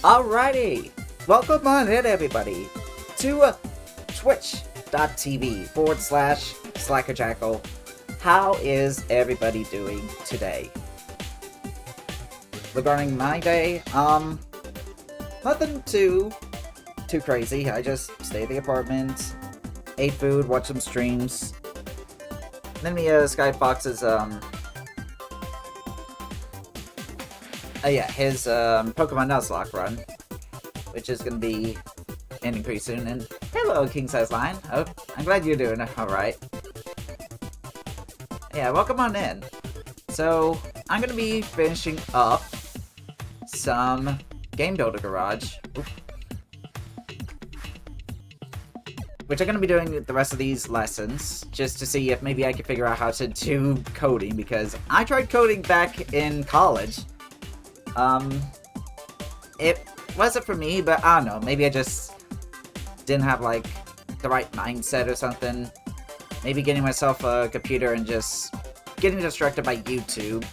Alrighty, welcome on in everybody to twitch.tv/slackerjackal. How is everybody doing today? Regarding my day, nothing too crazy. I just stay at the apartment, ate food, watched some streams. Then me Skyfox's his Pokemon Nuzlocke run, which is gonna be ending pretty soon. And hello, King Size Lion. Oh, I'm glad you're doing alright. Yeah, welcome on in. So, I'm gonna be finishing up some Game Builder Garage. Which I'm gonna be doing the rest of these lessons, just to see if maybe I can figure out how to do coding, because I tried coding back in college. It wasn't for me, but I don't know, maybe I just didn't have, like, the right mindset or something. Maybe getting myself a computer and just getting distracted by YouTube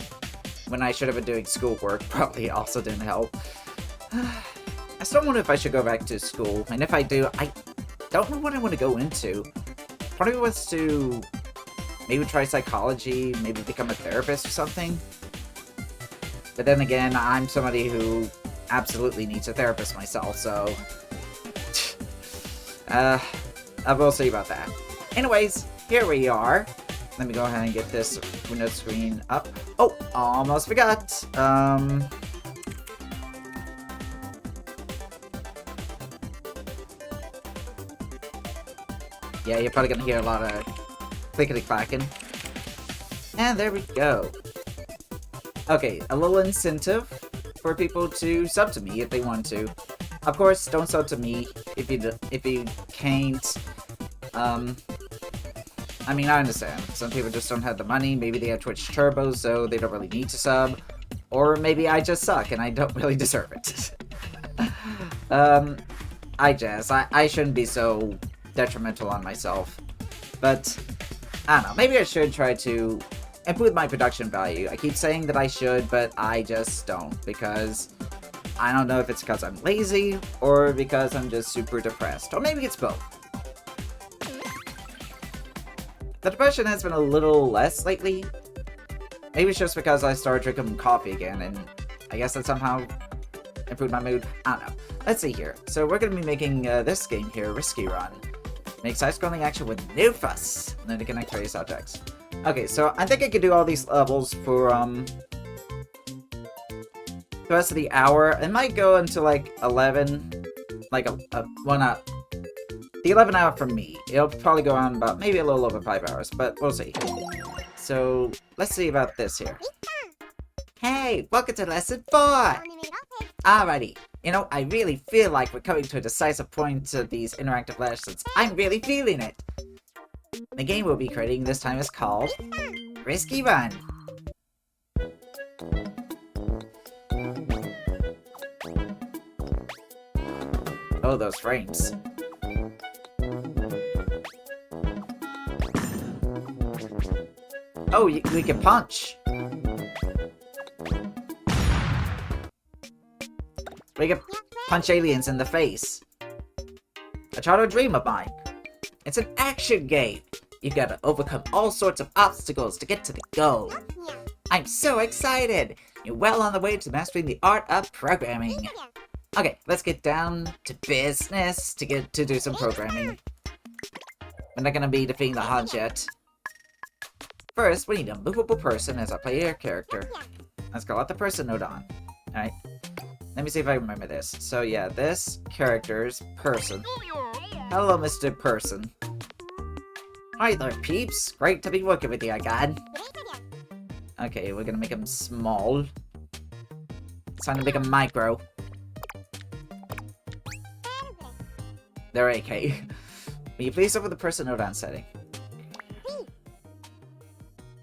when I should have been doing schoolwork probably also didn't help. I still wonder if I should go back to school, and if I do, I don't know what I want to go into. Part of me wants to maybe try psychology, maybe become a therapist or something. But then again, I'm somebody who absolutely needs a therapist myself, so I will see about that. Anyways, here we are. Let me go ahead and get this window screen up. Oh, almost forgot. Yeah, you're probably gonna hear a lot of clickety-clacking. And there we go. Okay, a little incentive for people to sub to me if they want to. Of course, don't sub to me if you can't. I mean, I understand. Some people just don't have the money. Maybe they have Twitch Turbo, so they don't really need to sub. Or maybe I just suck and I don't really deserve it. I shouldn't be so detrimental on myself. But, I don't know. Maybe I should try to improve my production value. I keep saying that I should, but I just don't, because I don't know if it's because I'm lazy, or because I'm just super depressed, or maybe it's both. The depression has been a little less lately. Maybe it's just because I started drinking coffee again, and I guess that somehow improved my mood. I don't know. Let's see here. So we're going to be making this game here, Risky Run. Make side-scrolling action with no fuss, and then to connect various objects. Okay, so I think I could do all these levels for, the rest of the hour. It might go until, like, 11. Like, well, not... The 11 hour for me. It'll probably go on about, maybe a little over 5 hours, but we'll see. So, let's see about this here. Hey, welcome to lesson 4! Alrighty. You know, I really feel like we're coming to a decisive point to these interactive lessons. I'm really feeling it! The game we'll be creating this time is called Risky Run. Oh, those frames. Oh, we can punch. We can punch aliens in the face. A childhood dream of mine. It's an action game. You gotta overcome all sorts of obstacles to get to the goal. I'm so excited! You're well on the way to mastering the art of programming. Okay, let's get down to business to do some programming. We're not gonna be defeating the Hans yet. First, we need a movable person as our player character. Let's call out the person node on. Alright. Let me see if I remember this. So yeah, this character's person. Hello, Mr. Person. Hi there, peeps. Great to be working with you again. Okay, we're gonna make him small. It's time to make him micro. They're AK. Will you please over the person node on setting?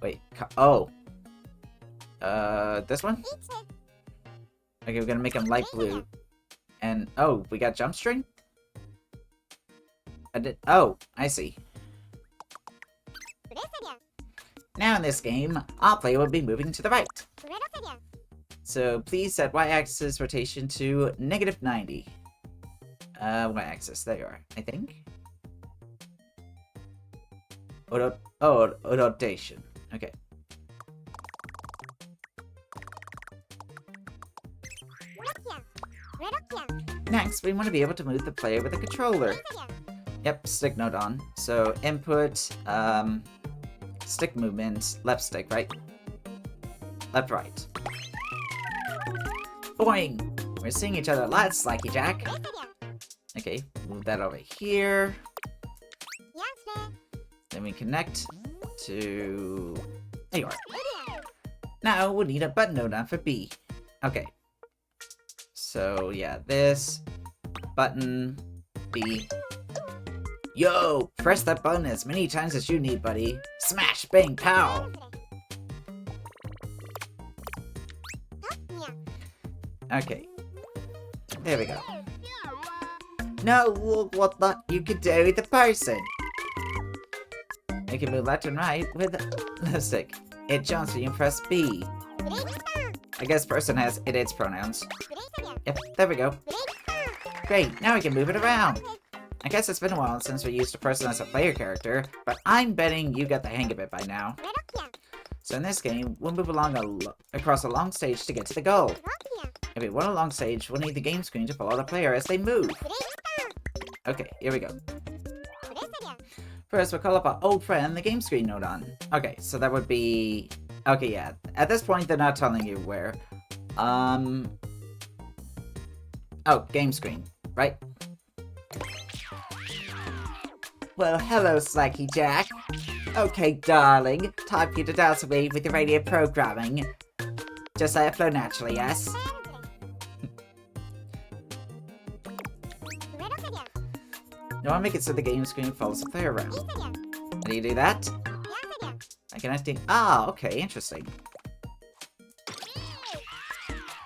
Wait, oh. This one? Okay, we're gonna make him light blue. And, oh, we got jump string? Oh, I see. Now in this game, our player will be moving to the right. So please set y-axis rotation to -90. Y-axis, there you are, I think. Rotation. Okay. Next, we want to be able to move the player with a controller. Yep, stick node on. So input, stick movement, left stick, right? Left, right. Boing! We're seeing each other a lot, Slacky Jack. Okay, move that over here. Then we connect to... There you are. Now we'll need a button node on for B. Okay. So yeah, this button B. Yo! Press that button as many times as you need, buddy. Smash, bang, pow! Okay. There we go. Now look what you can do with the person. You can move left and right with left stick. It jumps when you press B. I guess person has its pronouns. Yep, there we go. Great, now we can move it around. I guess it's been a while since we used a person as a player character, but I'm betting you got the hang of it by now. So in this game, we'll move along across a long stage to get to the goal. If we want a long stage, we'll need the game screen to follow the player as they move. Okay, here we go. First, we'll call up our old friend, the game screen node on. Okay, so that would be... Okay, yeah. At this point, they're not telling you where. Oh, game screen, right? Well, hello, Slacky Jack. Okay, darling. Time for you to dance with me with your radio programming. Just let it flow naturally, yes? Now I'll make it so the game screen follows the player around. How do you do that? By connecting... Ah, okay, interesting.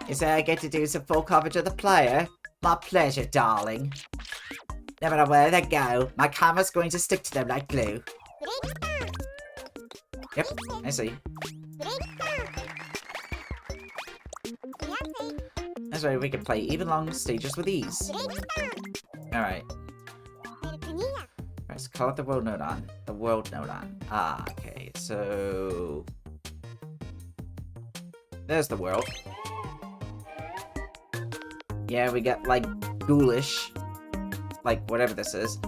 You say I get to do some full coverage of the player? My pleasure, darling. No matter where they go, my camera's going to stick to them like glue. Yep, I see. That's right, we can play even long stages with ease. Alright. Let's call it the world node on. The world node on. Ah, okay, so... There's the world. Yeah, we got, like, ghoulish. Like, whatever this is.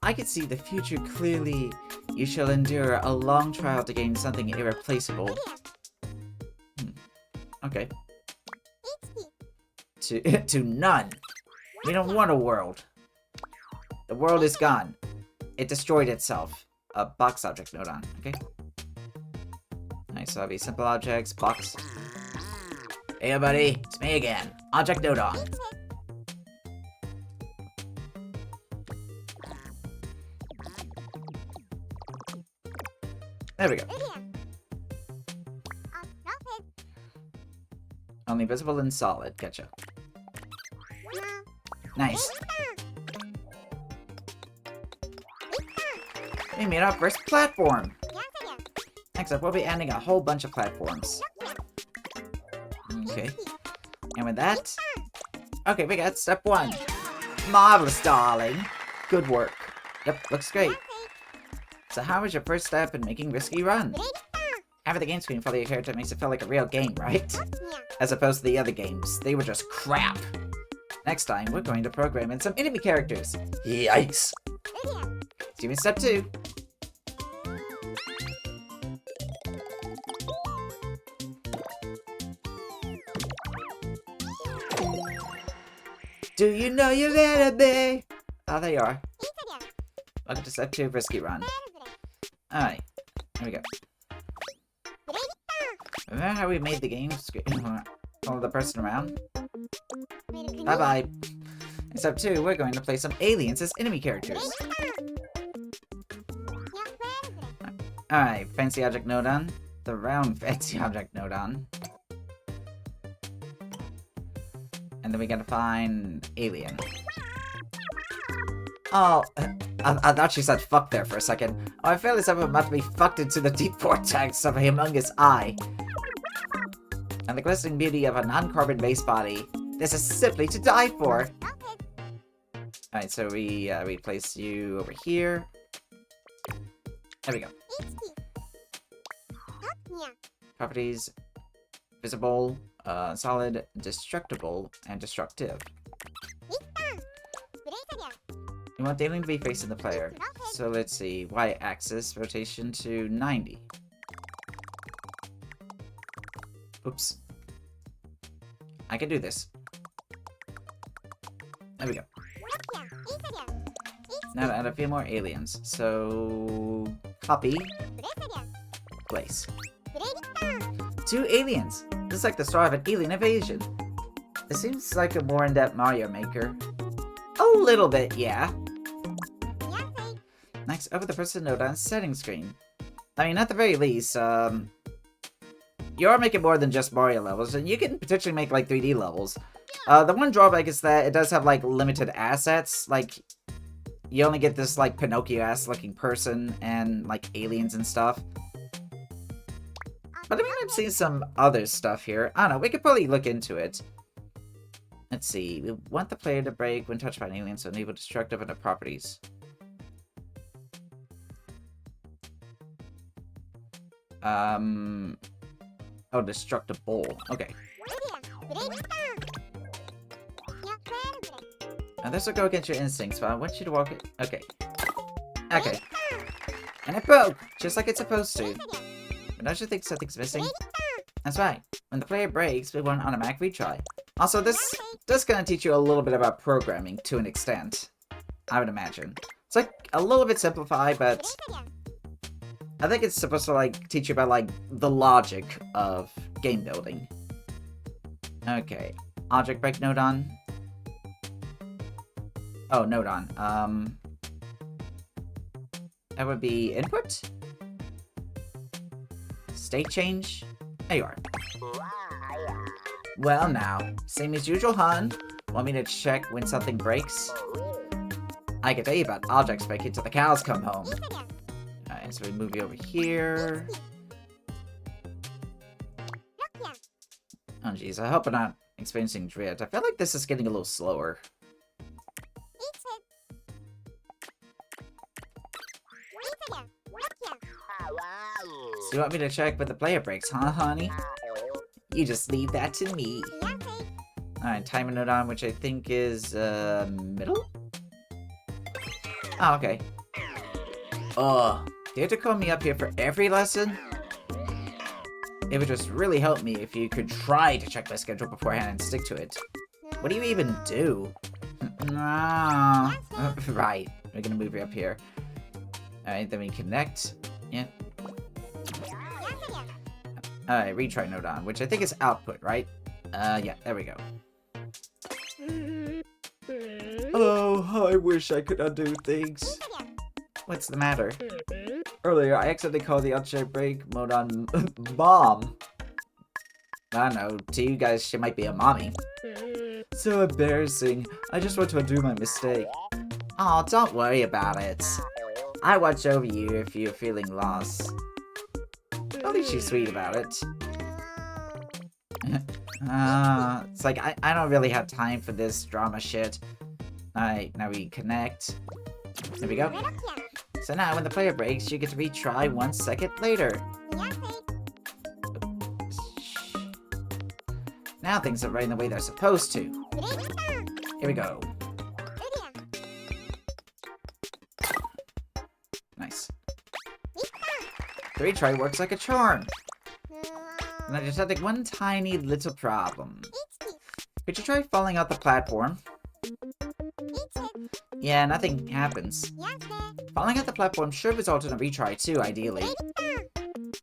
I can see the future clearly. You shall endure a long trial to gain something irreplaceable. Okay. To none. We don't want a world. The world is gone. It destroyed itself. A box object node on. Okay. Nice, so that'll be simple objects, box. Hey buddy, it's me again. Object node on. There we go. Only visible and solid. Gotcha. Nice. We made our first platform. Next up, we'll be adding a whole bunch of platforms. Okay. And with that... Okay, we got step 1. Marvelous, darling. Good work. Yep, looks great. So how was your first step in making Risky Run? Having the game screen follow your character makes it feel like a real game, right? As opposed to the other games. They were just crap. Next time, we're going to program in some enemy characters. Yikes. See me step 2. Do you know you're enemy? Oh, there you are. Welcome to step 2 of Risky Run. Alright, here we go. Remember how we made the game screen follow the person around? Bye-bye. In step 2, we're going to play some aliens as enemy characters. Alright, fancy object node on. The round fancy object node on. And then we gotta find alien. Oh, I thought she said fuck there for a second. Oh, I feel as if I'm about to be fucked into the deep vortex of a humongous eye. and the glistening beauty of a non-carbon based body. This is simply to die for. Alright, so we place you over here. There we go. Properties: visible, solid, destructible, and destructive. You want the alien to be facing the player. So let's see. Y-axis rotation to 90. Oops. I can do this. There we go. Now to add a few more aliens. So copy. Place. 2 aliens! This is like the start of an alien invasion. It seems like a more in-depth Mario Maker. A little bit, yeah. Next, open the person node on settings screen. I mean, at the very least, you are making more than just Mario levels, and you can potentially make, like, 3D levels. The one drawback is that it does have, like, limited assets. Like, you only get this, like, Pinocchio-ass-looking person and, like, aliens and stuff. But I mean, I've seen some other stuff here. I don't know, we could probably look into it. Let's see. We want the player to break when touched by an alien, so enable destructive and the properties. Oh, destructible. Okay. Now this will go against your instincts, but I want you to walk it. Okay. Okay. And it broke, just like it's supposed to. But don't you think something's missing? That's right. When the player breaks, we want an automatic retry. Also, this does kind of teach you a little bit about programming to an extent, I would imagine. It's like a little bit simplified, but I think it's supposed to like teach you about like the logic of game building. Okay, object break node on. Oh, node on. That would be input. State change. There you are. Well now, same as usual, hon. Want me to check when something breaks? I can tell you about objects breaking till the cows come home. Alright, so we move you over here. Oh jeez, I hope I'm not experiencing drift. I feel like this is getting a little slower. So you want me to check when the player breaks, huh, honey? You just leave that to me. Alright, timer node on, which I think is, middle? Oh, okay. Ugh, do you have to call me up here for every lesson? It would just really help me if you could try to check my schedule beforehand and stick to it. What do you even do? Right, we're gonna move you up here. Alright, then we connect. Yeah. Alright, retry node on, which I think is output, right? Yeah, there we go. Oh, I wish I could undo things. What's the matter? Earlier, I accidentally called the object break mode on mom. I don't know, to you guys, she might be a mommy. So embarrassing. I just want to undo my mistake. Aw, don't worry about it. I watch over you if you're feeling lost. At least she's sweet about it. It's like, I don't really have time for this drama shit. Alright, now we connect. There we go. So now, when the player breaks, you get to retry 1 second later. Now things are running the way they're supposed to. Here we go. Nice. The retry works like a charm. And I just had like one tiny little problem. Could you try falling out the platform? Yeah, nothing happens. Falling out the platform should result in a retry too, ideally.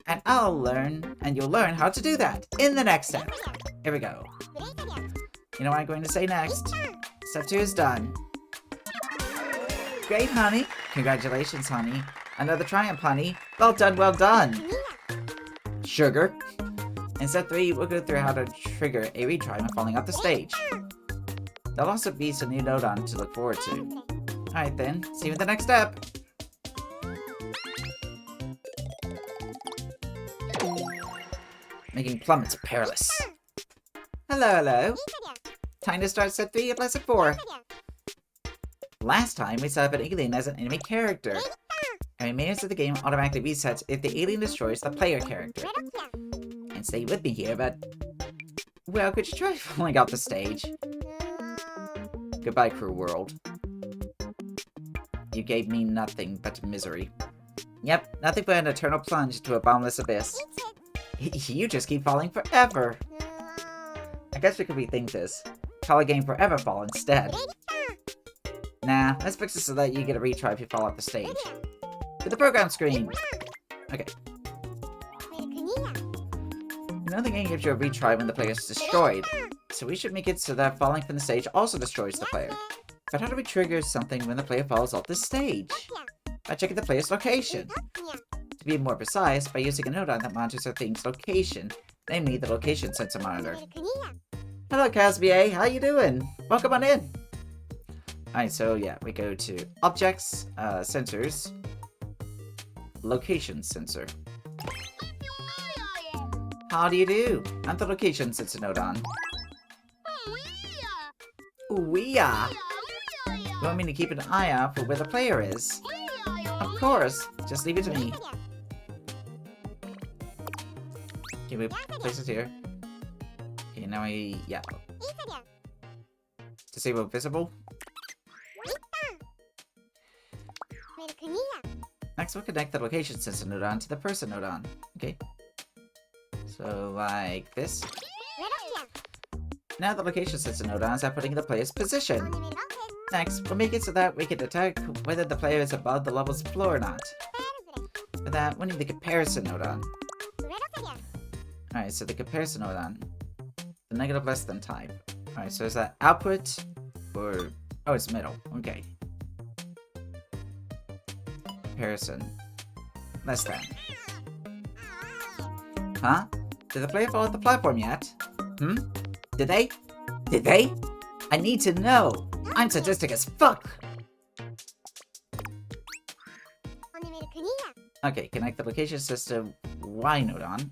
And I'll learn, and you'll learn how to do that in the next step. Here we go. You know what I'm going to say next? Step 2 is done. Great, honey. Congratulations, honey. Another triumph, honey. Well done, well done. Sugar. In step 3, we'll go through how to trigger a retry when falling off the stage. There'll also be some new node on to look forward to. Alright then, see you in the next step! Making plummets perilous. hello. Time to start set 3 of lesson 4. Last time, we set up an alien as an enemy character. And remainers of the game automatically resets if the alien destroys the player character. And stay with me here, but... well, could you try falling off the stage? Goodbye, Crew World. You gave me nothing but misery. Yep, nothing but an eternal plunge into a bottomless abyss. You just keep falling forever. I guess we could rethink this. Call a game Forever Fall instead. Nah, let's fix it so that you get a retry if you fall off the stage. To the program screen! Okay. Another game gives you a retry when the player is destroyed, so we should make it so that falling from the stage also destroys the player. But how do we trigger something when the player falls off the stage? By checking the player's location. To be more precise, by using a node that monitors a thing's location, namely the location sensor monitor. Hello Casbier, how you doing? Welcome on in! Alright, so yeah, we go to Objects, Sensors, Location Sensor. How do you do? I'm the Location Sensor node on. Ooh-wee-ah! You want me to keep an eye out for where the player is? Of course! Just leave it to me. Okay, we place it here. Okay, now yeah. Disable visible. Next, we'll connect the location sensor node on to the person node on. Okay. So, like this. Now the location sensor node on is outputting the player's position. Next, we'll make it so that we can detect whether the player is above the level's floor or not. For that, we need the comparison node on. Alright, so the comparison node on. The negative less than type. Alright, so is that output or... oh, it's middle. Okay. Comparison. Less than. Huh? Did the player fall off the platform yet? Hmm? Did they? Did they? I need to know! I'm sadistic as fuck! Okay, connect the location system Y node on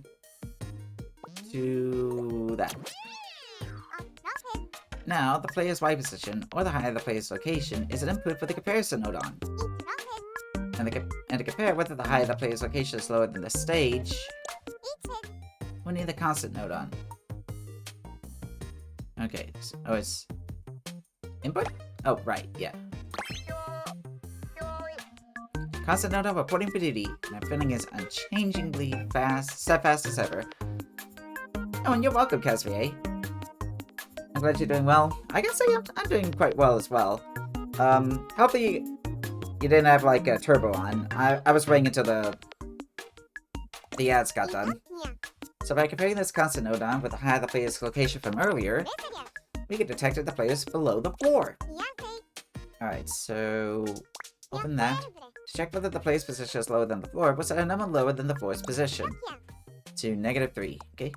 to that. Now, the player's Y position, or the higher the player's location, is an input for the comparison node on. And to compare whether the higher the player's location is lower than the stage, we need the constant node on. Okay, so, oh, it's input? Oh, right, yeah. Constant node on reporting for duty, and our filling is unchangingly fast, steadfast as ever. Oh, and you're welcome, Casvier. I'm glad you're doing well. I can say I'm doing quite well as well. Hopefully you didn't have, like, a turbo on. I was waiting until the ads got done. So by comparing this constant node on with the higher the player's location from earlier, we can detect that the player's below the floor. Alright, so open that. To check whether the player's position is lower than the floor, we'll set a number lower than the floor's position. To -3, okay?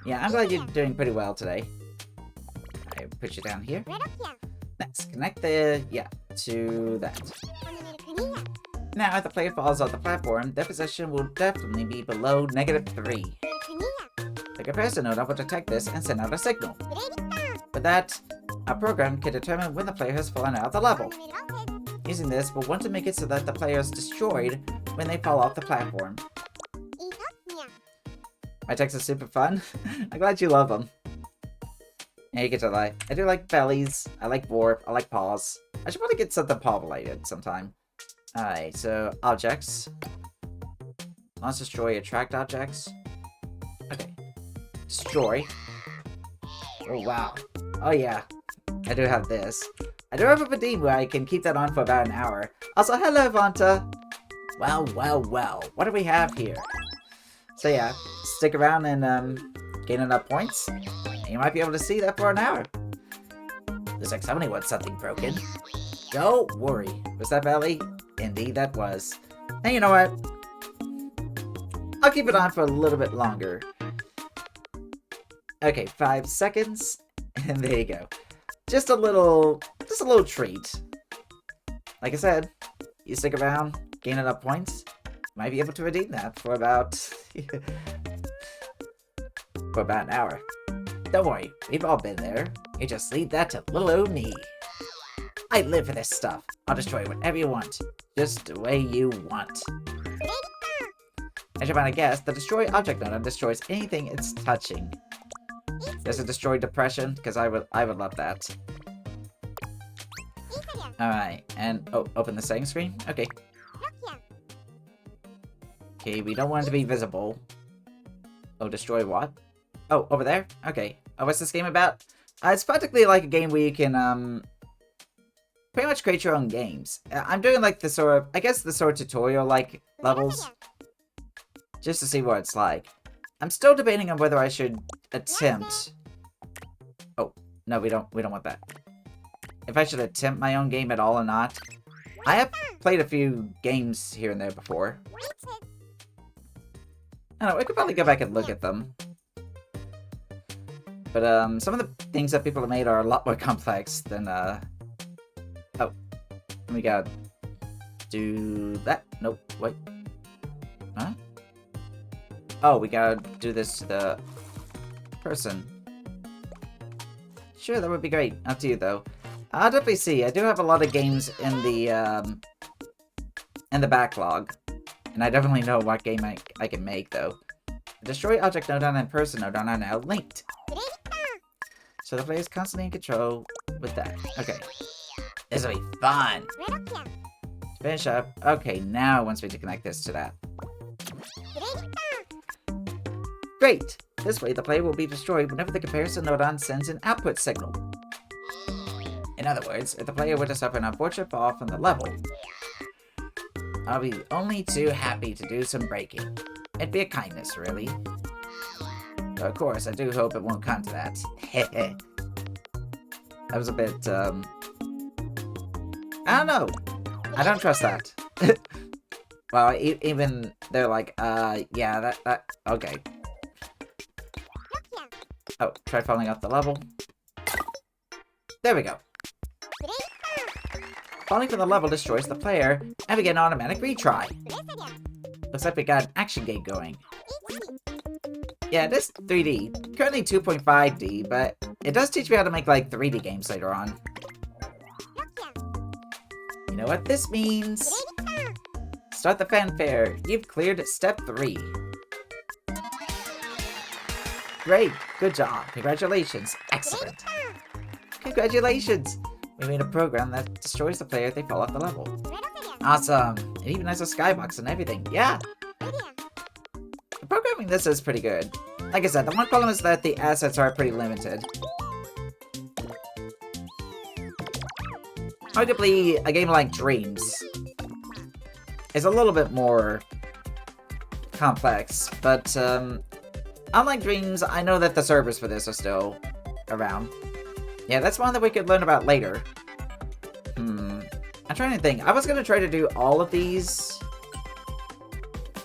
Yeah, I'm glad you're doing pretty well today. I put you down here. Next, connect the, to that. Now, if the player falls off the platform, their position will definitely be below -3. The comparison node will detect this and send out a signal. With that, our program can determine when the player has fallen out of the level. Using this, we'll want to make it so that the player is destroyed when they fall off the platform. My texts are super fun. I'm glad you love them. Yeah, you get to lie. I do like bellies, I like warp, I like paws. I should probably get something paw related sometime. Alright, so objects. Let's destroy attract objects. Okay. Destroy. Oh wow. Oh yeah. I do have this. I do have a Vadim where I can keep that on for about an hour. Also, hello Vanta! Well, well, well. What do we have here? So yeah, stick around and gain enough points. And you might be able to see that for an hour. Looks like somebody wants something broken. Don't worry. Was that Belly? Indeed that was. And you know what? I'll keep it on for a little bit longer. Okay, 5 seconds. And there you go. Just a little treat. Like I said, you stick around, gain enough points, might be able to redeem that for about for about an hour. Don't worry, we've all been there. You just leave that to little old me. I live for this stuff. I'll destroy whatever you want. Just the way you want. As you might have guessed, the destroy object node destroys anything it's touching. Does it destroy depression? Because I would love that. Alright, and open the setting screen? Okay. Okay, we don't want it to be visible. Oh, destroy what? Oh, over there? Okay. Oh, what's this game about? It's practically like a game where you can, pretty much create your own games. I'm doing like the sort of, I guess the sort of tutorial-like levels. Just to see what it's like. I'm still debating on whether I should attempt... Oh, no, we don't want that. If I should attempt my own game at all or not. I have played a few games here and there before. I don't know, we could probably go back and look at them. But, some of the things that people have made are a lot more complex than, Oh. We gotta do that. Nope, wait. Huh? Oh, we gotta do this to the person. Sure, that would be great. Up to you, though. I'll definitely see. I do have a lot of games in the backlog. And I definitely know what game I can make, though. Destroy object node and person node are now linked. So the player is constantly in control with that. Okay. This will be fun. Finish up. Okay, now it wants me to connect this to that. Great! This way the player will be destroyed whenever the comparison node sends an output signal. In other words, if the player were to suffer an unfortunate fall from the level, I'll be only too happy to do some breaking. It'd be a kindness, really. But of course, I do hope it won't come to that. Heh. That was a bit, I don't know. I don't trust that. Well, even they're like, yeah, that, okay. Oh, try falling off the level. There we go. Falling from the level destroys the player, and we get an automatic retry. Looks like we got an action game going. Yeah, it is 3D. Currently 2.5D, but it does teach me how to make, like, 3D games later on. You know what this means? Start the fanfare. You've cleared step 3. Great. Good job. Congratulations. Excellent. Congratulations. We made a program that destroys the player if they fall off the level. Awesome. It even has a skybox and everything. Yeah. The programming this is pretty good. Like I said, the one problem is that the assets are pretty limited. Arguably, a game like Dreams is a little bit more complex, but unlike Dreams, I know that the servers for this are still around. Yeah, that's one that we could learn about later. I'm trying to think. I was gonna try to do all of these,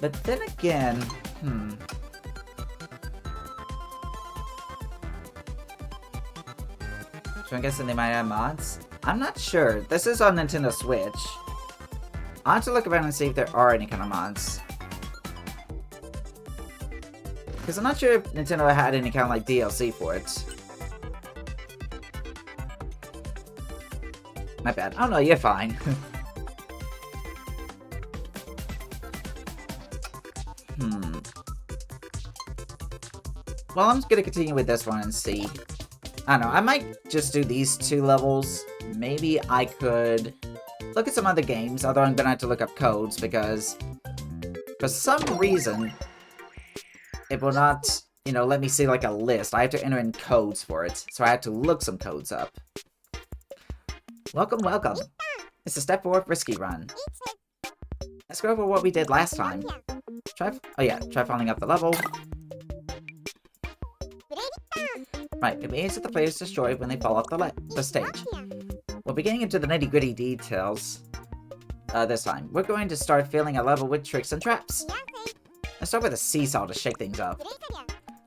but then again, So I'm guessing they might add mods? I'm not sure. This is on Nintendo Switch. I'll have to look around and see if there are any kind of mods. Because I'm not sure if Nintendo had any kind of like DLC for it. My bad. Oh no, you're fine. Well, I'm just gonna continue with this one and see. I don't know, I might just do these 2 levels. Maybe I could look at some other games, although I'm gonna have to look up codes because for some reason it will not, you know, let me see like a list. I have to enter in codes for it, so I have to look some codes up. Welcome, welcome. It's a step 4 risky run. Let's go over what we did last time. Try falling up the level. Right, it means that the player is destroyed when they fall off the stage. We'll be getting into the nitty-gritty details this time. We're going to start filling a level with tricks and traps. Let's start with a seesaw to shake things up.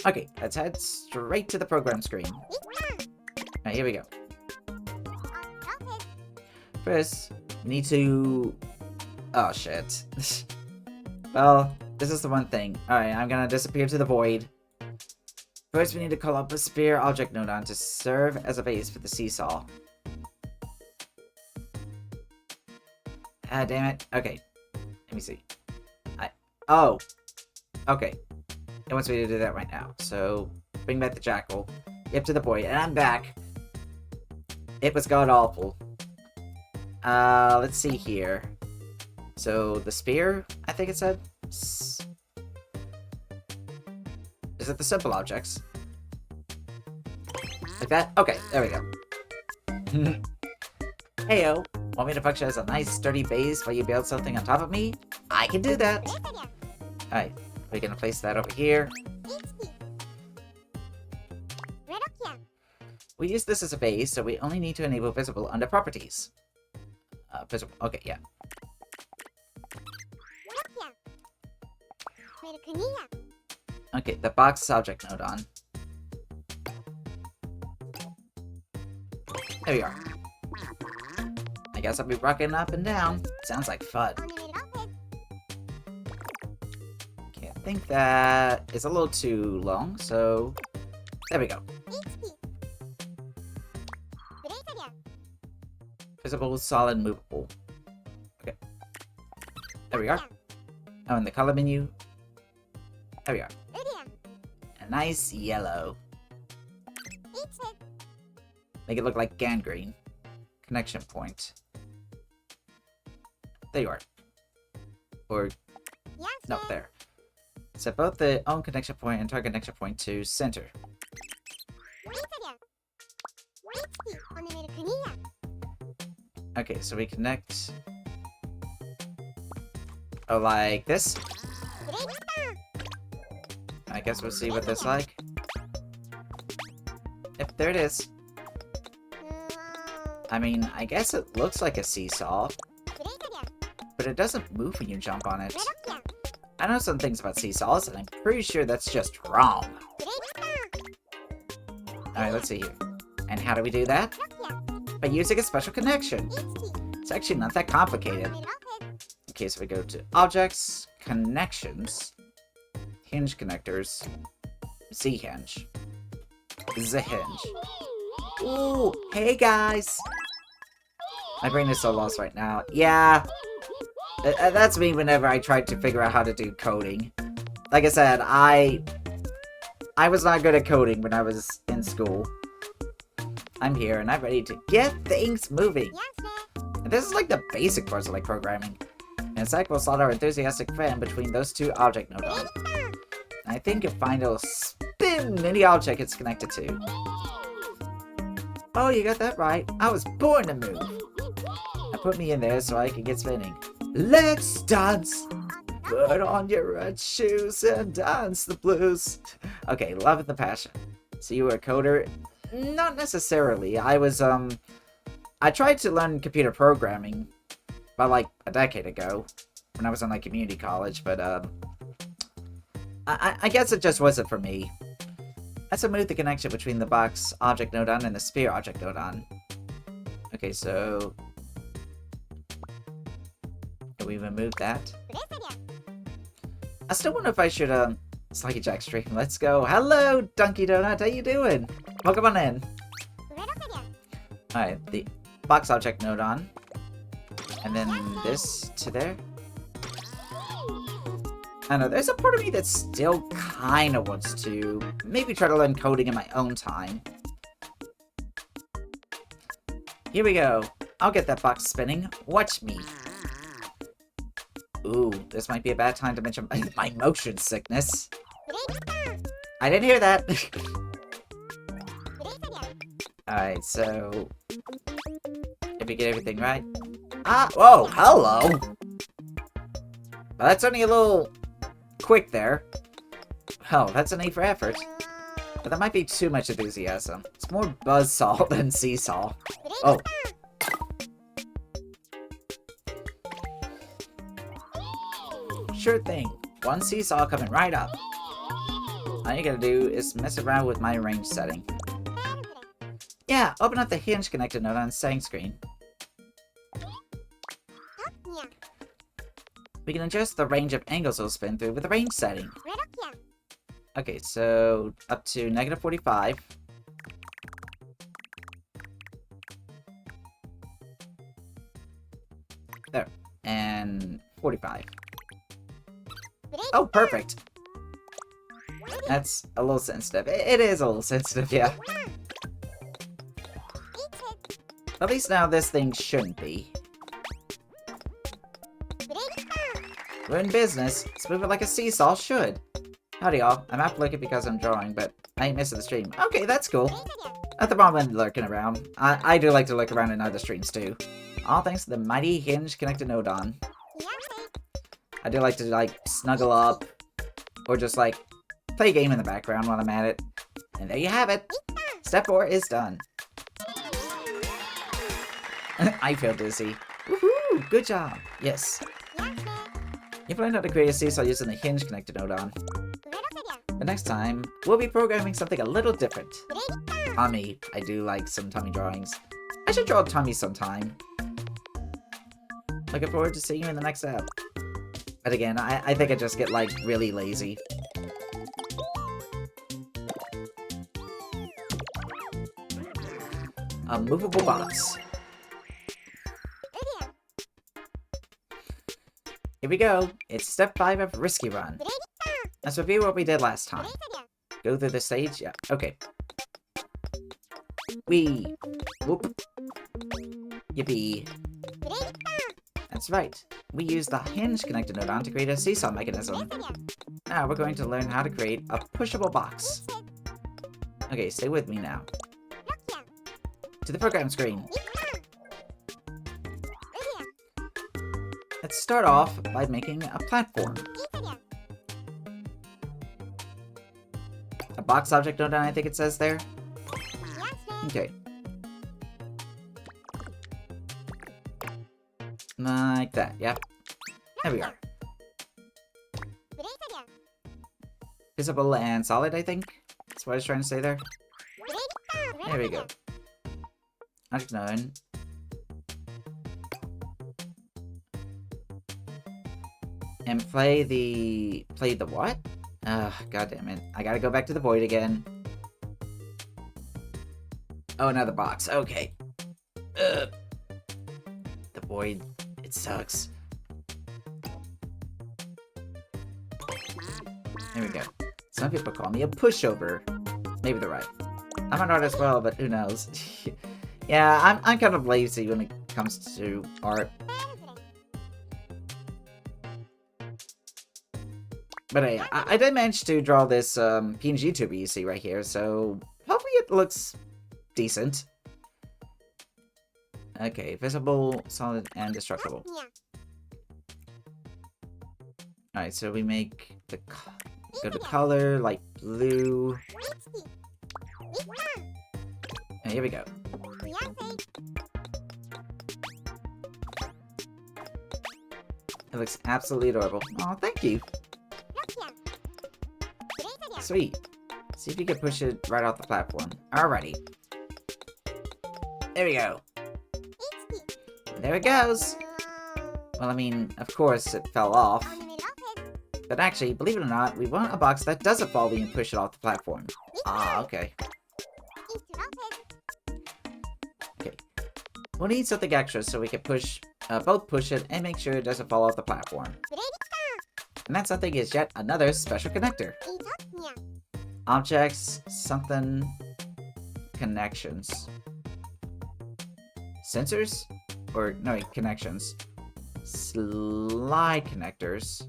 Okay, let's head straight to the program screen. Alright, here we go. First, we need to... Oh, shit. Well, this is the one thing. Alright, I'm gonna disappear to the void. First, we need to call up a spear object nodon to serve as a base for the seesaw. Ah, damn it. Okay. Let me see. Oh! Okay. It wants me to do that right now. So, bring back the jackal. Yep, to the boy. And I'm back. It was god-awful. Let's see here. So, the spear, I think it said? Is it the simple objects? Like that? Okay, there we go. Heyo, want me to function as a nice sturdy base while you build something on top of me? I can do that! Alright, we're gonna place that over here. We use this as a base, so we only need to enable visible under properties. Visible, okay, yeah. Okay, the box object nodon. There we are. I guess I'll be rocking up and down. Sounds like fun. Okay, I think that is a little too long, so there we go. Visible, solid, movable. Okay. There we are. Oh, in the color menu. There we are. A nice yellow. Make it look like gangrene. Connection point. There you are. Or, no, there. Set both the own connection point and target connection point to center. Okay, so we connect... Oh, like this? I guess we'll see what that's like. Yep, there it is. I mean, I guess it looks like a seesaw, but it doesn't move when you jump on it. I know some things about seesaws, and I'm pretty sure that's just wrong. Alright, let's see here. And how do we do that? By using a special connection. It's actually not that complicated. Okay, so we go to Objects, Connections, Hinge Connectors, Z-Hinge, Z-Hinge. Ooh, hey guys! My brain is so lost right now. Yeah, that's me whenever I tried to figure out how to do coding. Like I said, I was not good at coding when I was in school. I'm here and I'm ready to get things moving. And this is like the basic parts of like programming. And Zach will slot our enthusiastic friend between those two object nodons. And I think you'll find it'll spin any object it's connected to. Oh, you got that right. I was born to move. I put me in there so I can get spinning. Let's dance! Put on your red shoes and dance the blues. Okay, love and the passion. So you were a coder? Not necessarily. I tried to learn computer programming about like a decade ago when I was in like community college, but I guess it just wasn't for me. Let's remove the connection between the box object nodon and the spear object nodon. Okay, so can we remove that? I still wonder if I should Sluggy Jack stream. Let's go. Hello, Donkey Donut. How you doing? Welcome on in. Alright, the box object nodon. And then this to there. I don't know, there's a part of me that still kind of wants to maybe try to learn coding in my own time. Here we go. I'll get that box spinning. Watch me. Ooh, this might be a bad time to mention my motion sickness. I didn't hear that. Alright, so... Did we get everything right? Ah, whoa, hello! Well, that's only a little... quick there. Oh, that's an A for effort. But that might be too much enthusiasm. It's more buzzsaw than seesaw. Oh. Sure thing. One seesaw coming right up. All you gotta do is mess around with my range setting. Yeah, open up the hinge connected node on setting screen. We can adjust the range of angles it'll spin through with the range setting. Okay, so up to -45. There. And 45. Oh, perfect. That's a little sensitive. It is a little sensitive, yeah. At least now this thing shouldn't be. We're in business. Let's move it like a seesaw should. Howdy, y'all. I'm half looking because I'm drawing, but I ain't missing the stream. Okay, that's cool. At the moment, lurking around. I do like to look around in other streams, too. All thanks to the mighty Hinge connected Nodon. I do like to, like, snuggle up. Or just, like, play a game in the background while I'm at it. And there you have it. Step 4 is done. I feel dizzy. Woohoo! Good job. Yes. You learned how to create a seesaw using the Hinge connected Nodon. But next time, we'll be programming something a little different. Tommy. I do like some Tommy drawings. I should draw Tommy sometime. Looking forward to seeing you in the next app. But again, I think I just get, like, really lazy. A movable box. Here we go. It's step 5 of Risky Run. Let's review what we did last time. Go through the stage? Yeah, okay. Whee! Whoop! Yippee! That's right. We used the Hinge connected Nodon to create a seesaw mechanism. Now we're going to learn how to create a pushable box. Okay, stay with me now. To the program screen. Let's start off by making a platform. A box object Nodon, I think it says there. Okay. Like that, yep. There we are. Visible and solid, I think. That's what I was trying to say there. There we go. Object known. And play the what? Ugh, god damn it. I gotta go back to the void again. Oh, another box. Okay. Ugh. The void. It sucks. There we go. Some people call me a pushover. Maybe they're right. I'm an artist as well, but who knows? Yeah, I'm kind of lazy when it comes to art. But hey, I did manage to draw this PNG tuber you see right here, so hopefully it looks decent. Okay, visible, solid, and destructible. Alright, so we make the go to color, like blue. And here we go. It looks absolutely adorable. Oh, thank you. Sweet. See if you can push it right off the platform. Alrighty. There we go. There it goes. Well, I mean, of course it fell off. But actually, believe it or not, we want a box that doesn't fall when you push it off the platform. Ah, okay. Okay. We'll need something extra so we can push, both push it and make sure it doesn't fall off the platform. And that something is yet another special connector. Objects, something, connections. Sensors? Or, no, wait, connections. Slide connectors.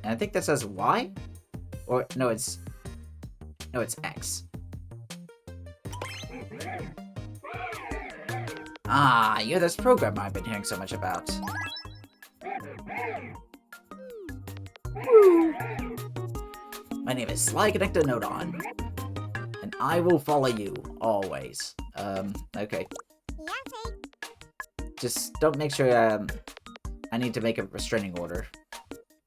And I think that says Y? Or, no, it's X. Ah, you're this programmer I've been hearing so much about. Woo. My name is Sly Connector Nodon. And I will follow you, always. Okay. Just don't make sure, I need to make a restraining order.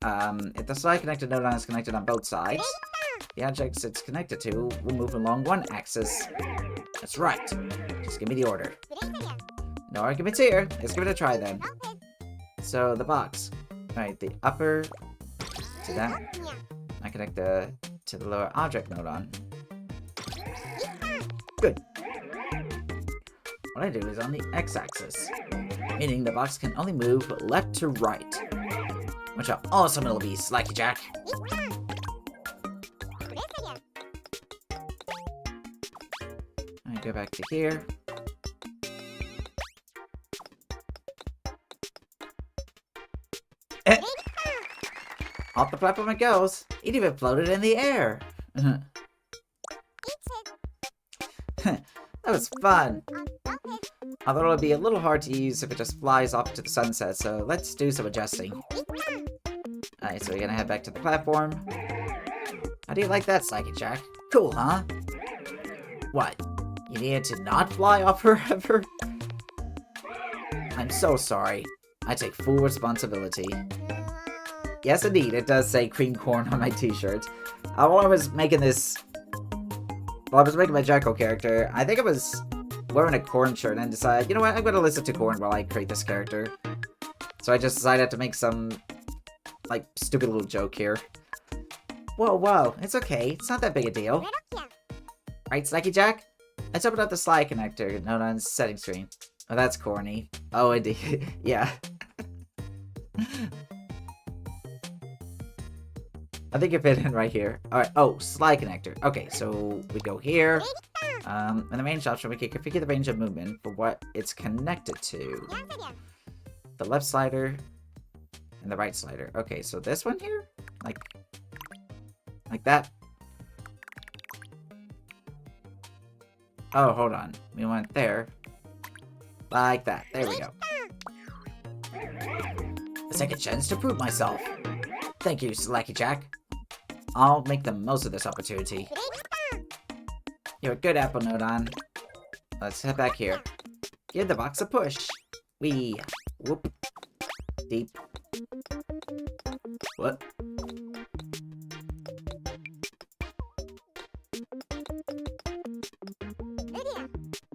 If the Sly Connector Nodon is connected on both sides, the objects it's connected to will move along one axis. That's right. Just give me the order. No arguments here. Let's give it a try then. So, the box. Alright, the upper to that. I connect the to the lower object node on. Good. What I do is on the x-axis, meaning the box can only move left to right. Watch how awesome it'll be, Slacky Jack. I go back to here. Off the platform it goes. It even floated in the air. That was fun. Although it'll be a little hard to use if it just flies off to the sunset, so let's do some adjusting. Alright, so we're gonna head back to the platform. How do you like that, Slacky Jack? Cool, huh? What? You needed to not fly off forever? I'm so sorry. I take full responsibility. Yes, indeed, it does say cream corn on my t-shirt. While I was making this... While I was making my Jacko character, I think I was wearing a corn shirt and decided, you know what, I'm gonna listen to corn while I create this character. So I just decided to make some, like, stupid little joke here. Whoa, it's okay. It's not that big a deal. Right, Slacky Jack? Let's open up the slide connector node on setting screen. Oh, that's corny. Oh, indeed. Yeah. I think it fit in right here. Alright, oh, slide connector. Okay, so we go here. In the range option, we can configure the range of movement for what it's connected to. The left slider and the right slider. Okay, so this one here? Like that? Oh, hold on. We went there. Like that. There we go. A second chance to prove myself. Thank you, Slacky Jack. I'll make the most of this opportunity. You're a good apple, Nodon. Let's head back here. Give the box a push. Wee. Whoop. Deep. What?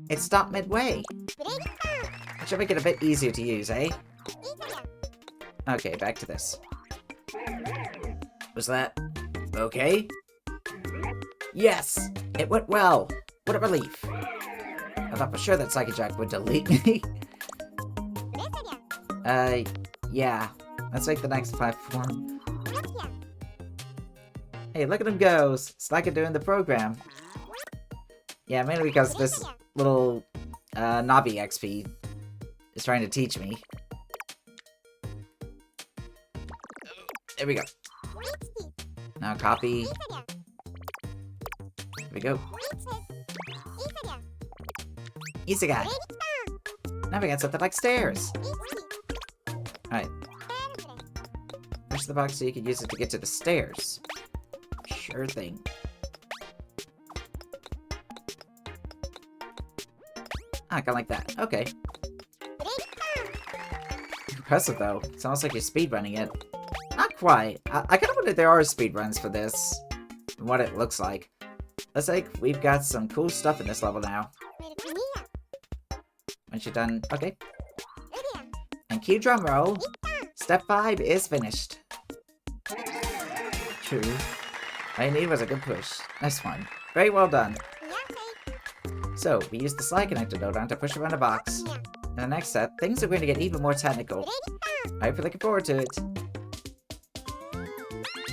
It stopped midway. It should make it a bit easier to use, eh? Okay, back to this. Was that okay? Yes! It went well! What a relief! I thought for sure that Slacky Jack would delete me. Yeah. Let's make the next platform. Hey, look at him go! Slacky doing the program. Yeah, mainly because this little, Navi XP is trying to teach me. There we go. Now copy. Here we go. Isegai. Now we got something like stairs. Alright. Push the box so you can use it to get to the stairs. Sure thing. Ah, kinda like that. Okay. Impressive though. It's almost like you're speedrunning it. Not quite. I kinda wonder if there are speedruns for this. And what it looks like. Looks like we've got some cool stuff in this level now. Once you're done, okay. And cue drum roll. Step 5 is finished. True. All I need was a good push. Nice one. Very well done. So, we used the slide connector node on to push around the box. In the next step, things are going to get even more technical. I'm looking forward to it.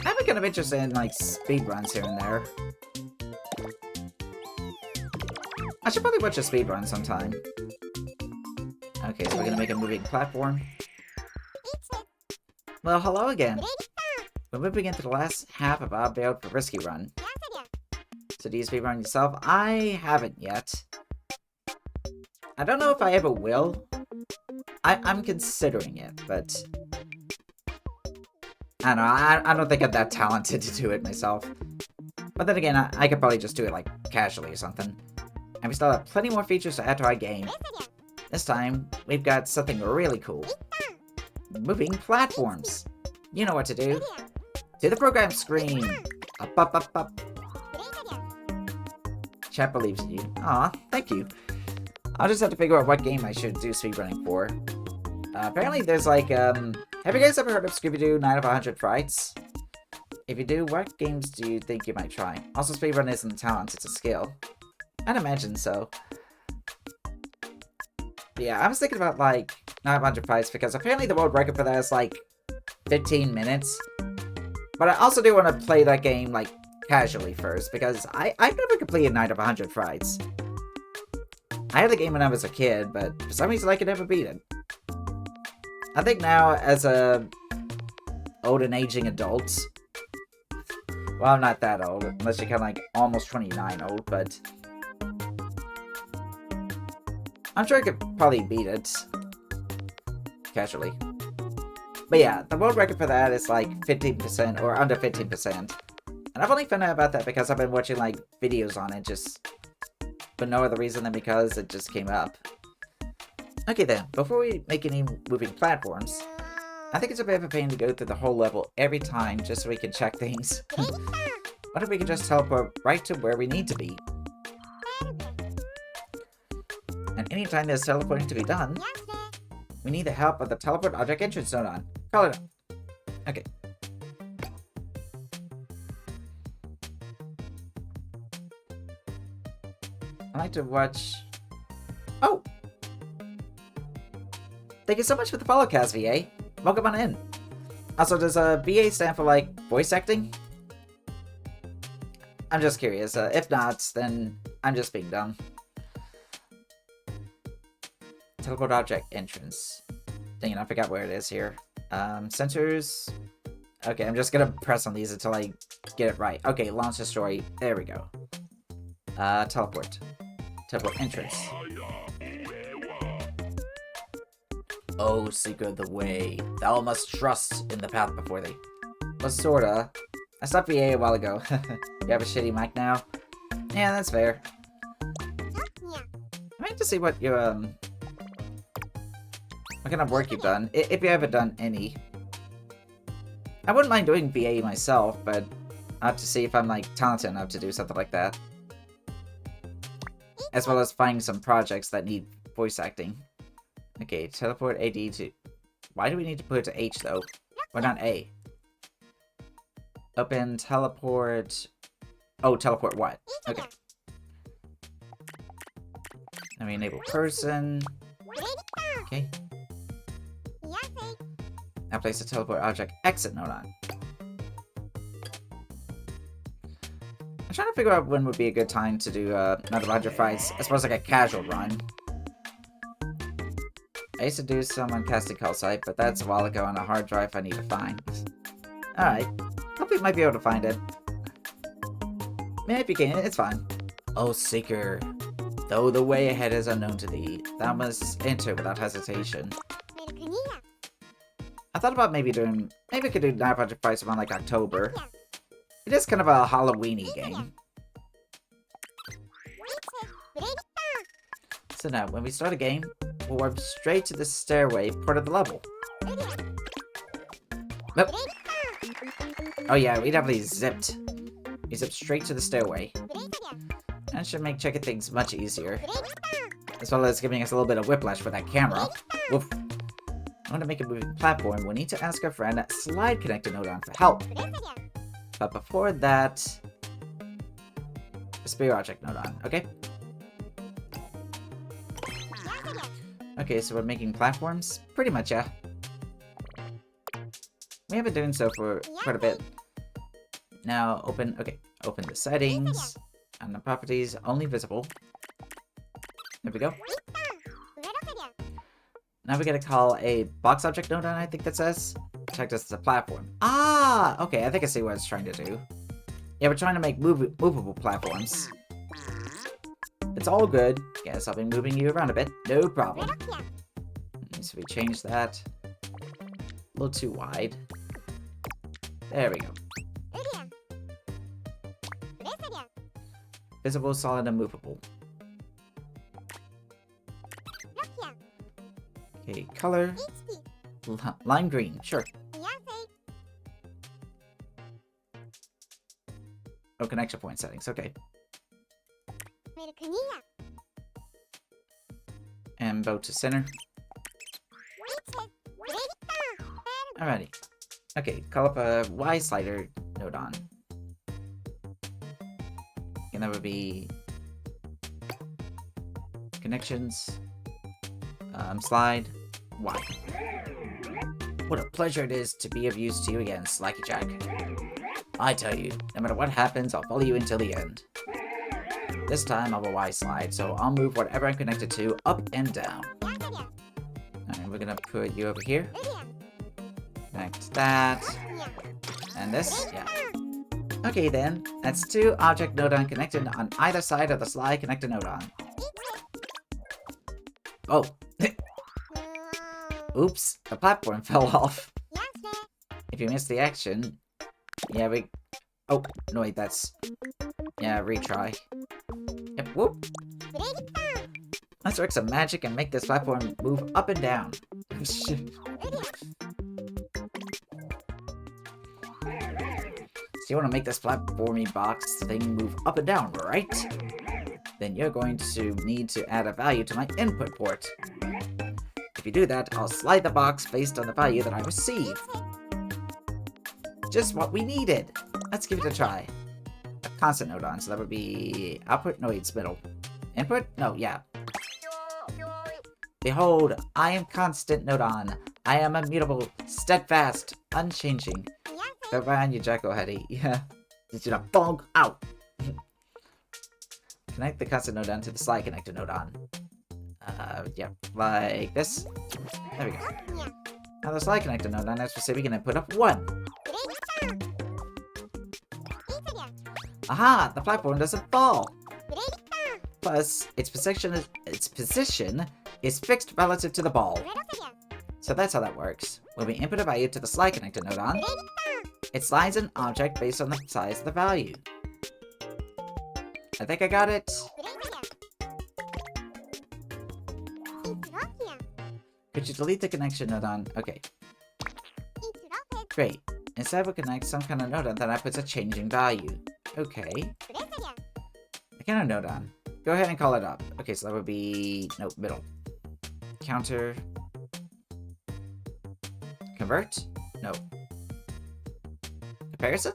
I'm kind of interested in, like, speedruns here and there. I should probably watch a speedrun sometime. Okay, so we're gonna make a moving platform. Well, hello again. We're moving into the last half of our build for Risky Run. So do you speedrun yourself? I haven't yet. I don't know if I ever will. I'm considering it, but... I don't know, I don't think I'm that talented to do it myself. But then again, I could probably just do it, like, casually or something. And we still have plenty more features to add to our game. This time, we've got something really cool. Moving platforms. You know what to do. To the program screen. Up, up, up, up. Chat believes in you. Aw, thank you. I'll just have to figure out what game I should do speedrunning for. Apparently there's like, have you guys ever heard of Scooby-Doo 9 of 100 Frights? If you do, what games do you think you might try? Also, speedrun isn't a talent, it's a skill. I'd imagine so. But yeah, I was thinking about, like, 900 fights, because apparently the world record for that is, like, 15 minutes. But I also do want to play that game, like, casually first, because I've never completed 9 of 100 fights. I had the game when I was a kid, but for some reason I could never beat it. I think now, as a old and aging adult, well, I'm not that old, unless you're kind of like almost 29 old, but I'm sure I could probably beat it casually. But yeah, the world record for that is like 15% or under 15%. And I've only found out about that because I've been watching like videos on it, just for no other reason than because it just came up. Okay then, before we make any moving platforms, I think it's a bit of a pain to go through the whole level every time just so we can check things. What if we can just teleport right to where we need to be? And anytime there's teleporting to be done, we need the help of the teleport object entrance node. Call it up. Okay. I like to watch... Oh! Thank you so much for the follow, Kaz VA. Welcome on in. Also, does VA stand for, like, voice acting? I'm just curious. If not, then I'm just being dumb. Teleport object entrance. Dang it, I forgot where it is here. Sensors. Okay, I'm just gonna press on these until I get it right. Okay, launch destroy. There we go. Teleport. Teleport entrance. Oh, seeker of the way. Thou must trust in the path before thee. Well, sorta. I stopped VA a while ago. You have a shitty mic now? Yeah, that's fair. I need to see what you, what kind of work you've done, if you haven't done any. I wouldn't mind doing VA myself, but I have to see if I'm, like, talented enough to do something like that. As well as finding some projects that need voice acting. Okay, teleport AD to... Why do we need to put it to H, though? Why not A? Open teleport... Oh, teleport what? Okay. Let me enable person. Okay. Now place the teleport object exit node on. I'm trying to figure out when would be a good time to do another 100 fights. I suppose like a casual run. I used to do some on Casting Call Site, but that's a while ago on a hard drive I need to find. Alright. Hope you might be able to find it. Maybe you can, it's fine. Oh, Seeker. Though the way ahead is unknown to thee, thou must enter without hesitation. I thought about maybe doing... Maybe I could do 900 fights around like October. It is kind of a Halloween-y game. So now, when we start a game, we'll warp straight to the stairway part of the level. Nope. Oh yeah, we definitely zipped. We zipped straight to the stairway. That should make checking things much easier. As well as giving us a little bit of whiplash for that camera. Woof. I want to make a moving platform. We need to ask our friend Slide Connector Node on for help. But before that... a Spear Object Node on, okay? Okay, so we're making platforms? Pretty much, yeah. We have been doing so for quite a bit. Now, open the settings, and the properties, only visible. There we go. Now we gotta call a box object node on, I think that says. Check this as a platform. Ah! Okay, I think I see what it's trying to do. Yeah, we're trying to make movable platforms. It's all good. Guess I'll be moving you around a bit. No problem. So we change that. A little too wide. There we go. Visible, solid, and movable. Okay, color. Lime green, sure. Oh, connection point settings, okay. And bow to center. Alrighty. Okay, call up a Y slider node on. And that would be connections, slide, Y. What a pleasure it is to be of use to you again, Slacky Jack. I tell you, no matter what happens, I'll follow you until the end. This time I'll have a Y slide, so I'll move whatever I'm connected to up and down. And we're gonna put you over here. Connect that. And this, yeah. Okay then, that's 2 object nodon connected on either side of the slide connected nodon. Oh. Oops, the platform fell off. If you missed the action, yeah, oh, no wait, that's... Yeah, retry. Yep, whoop. Let's work some magic and make this platform move up and down. So you want to make this platformy box thing move up and down, right? Then you're going to need to add a value to my input port. If you do that, I'll slide the box based on the value that I receive. Just what we needed. Let's give it a try. A constant nodon, so that would be output? No, it's middle. Input? No, yeah. Behold, I am constant nodon. I am immutable, steadfast, unchanging. Go behind you, Jacko Hetty. Yeah. Did you not bog out? Connect the constant nodon to the slide connector nodon. Yeah, like this. There we go. Now the slide connector nodon is specific and I put up 1. Aha! The platform doesn't fall! Plus, its position is fixed relative to the ball. So that's how that works. When we input a value to the slide connector nodon, it slides an object based on the size of the value. I think I got it. Could you delete the connection nodon? Okay. Great. Instead we'll connect some kind of nodon that outputs a changing value. Okay. The counter nodon. Go ahead and call it up. Okay, so that would be... no, middle. Counter. Convert? No. Comparison?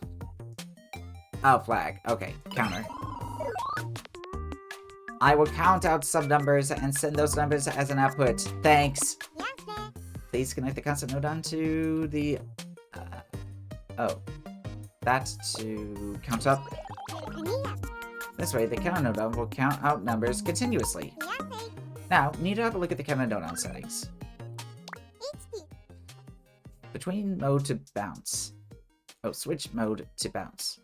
Oh, flag. Okay, counter. I will count out some numbers and send those numbers as an output. Thanks. Please connect the constant nodon to the... oh. That to count up. This way, the counter nodon will count out numbers continuously. Now, we need to have a look at the counter nodon settings. Between mode to bounce. Oh, switch mode to bounce.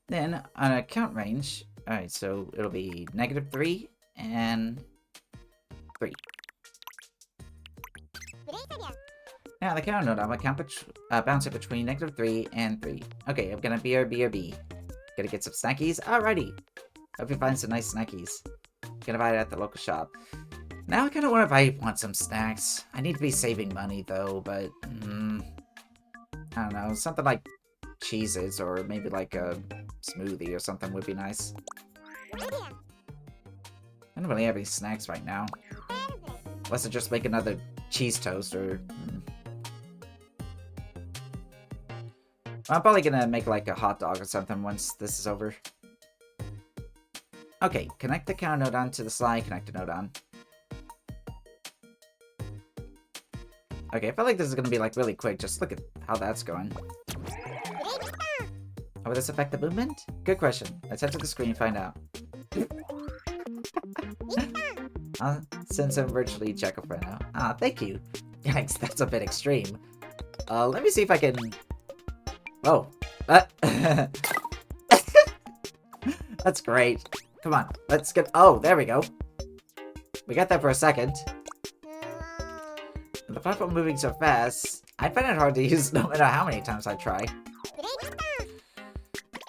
Then, on a count range, alright, so it'll be -3 and 3. Now, the counter nodon will count bounce it between -3 and 3. Okay, I'm gonna BRB. Gonna get some snackies? Alrighty! Hope you find some nice snackies. Gonna buy it at the local shop. Now I kinda want some snacks. I need to be saving money though, but... I don't know, something like cheeses or maybe like a smoothie or something would be nice. I don't really have any snacks right now. Unless I just make another cheese toast or... I'm probably gonna make like a hot dog or something once this is over. Okay, connect the counter nodon to the slide connector nodon. Okay, I feel like this is gonna be like really quick. Just look at how that's going. How will this affect the movement? Good question. Let's head to the screen and find out. I'll send some virtually check up right now. Ah, thank you. Yikes, that's a bit extreme. Let me see if I can... Whoa. That's great. Come on, let's get... Oh, there we go. We got that for a second. The platform moving so fast, I find it hard to use no matter how many times I try.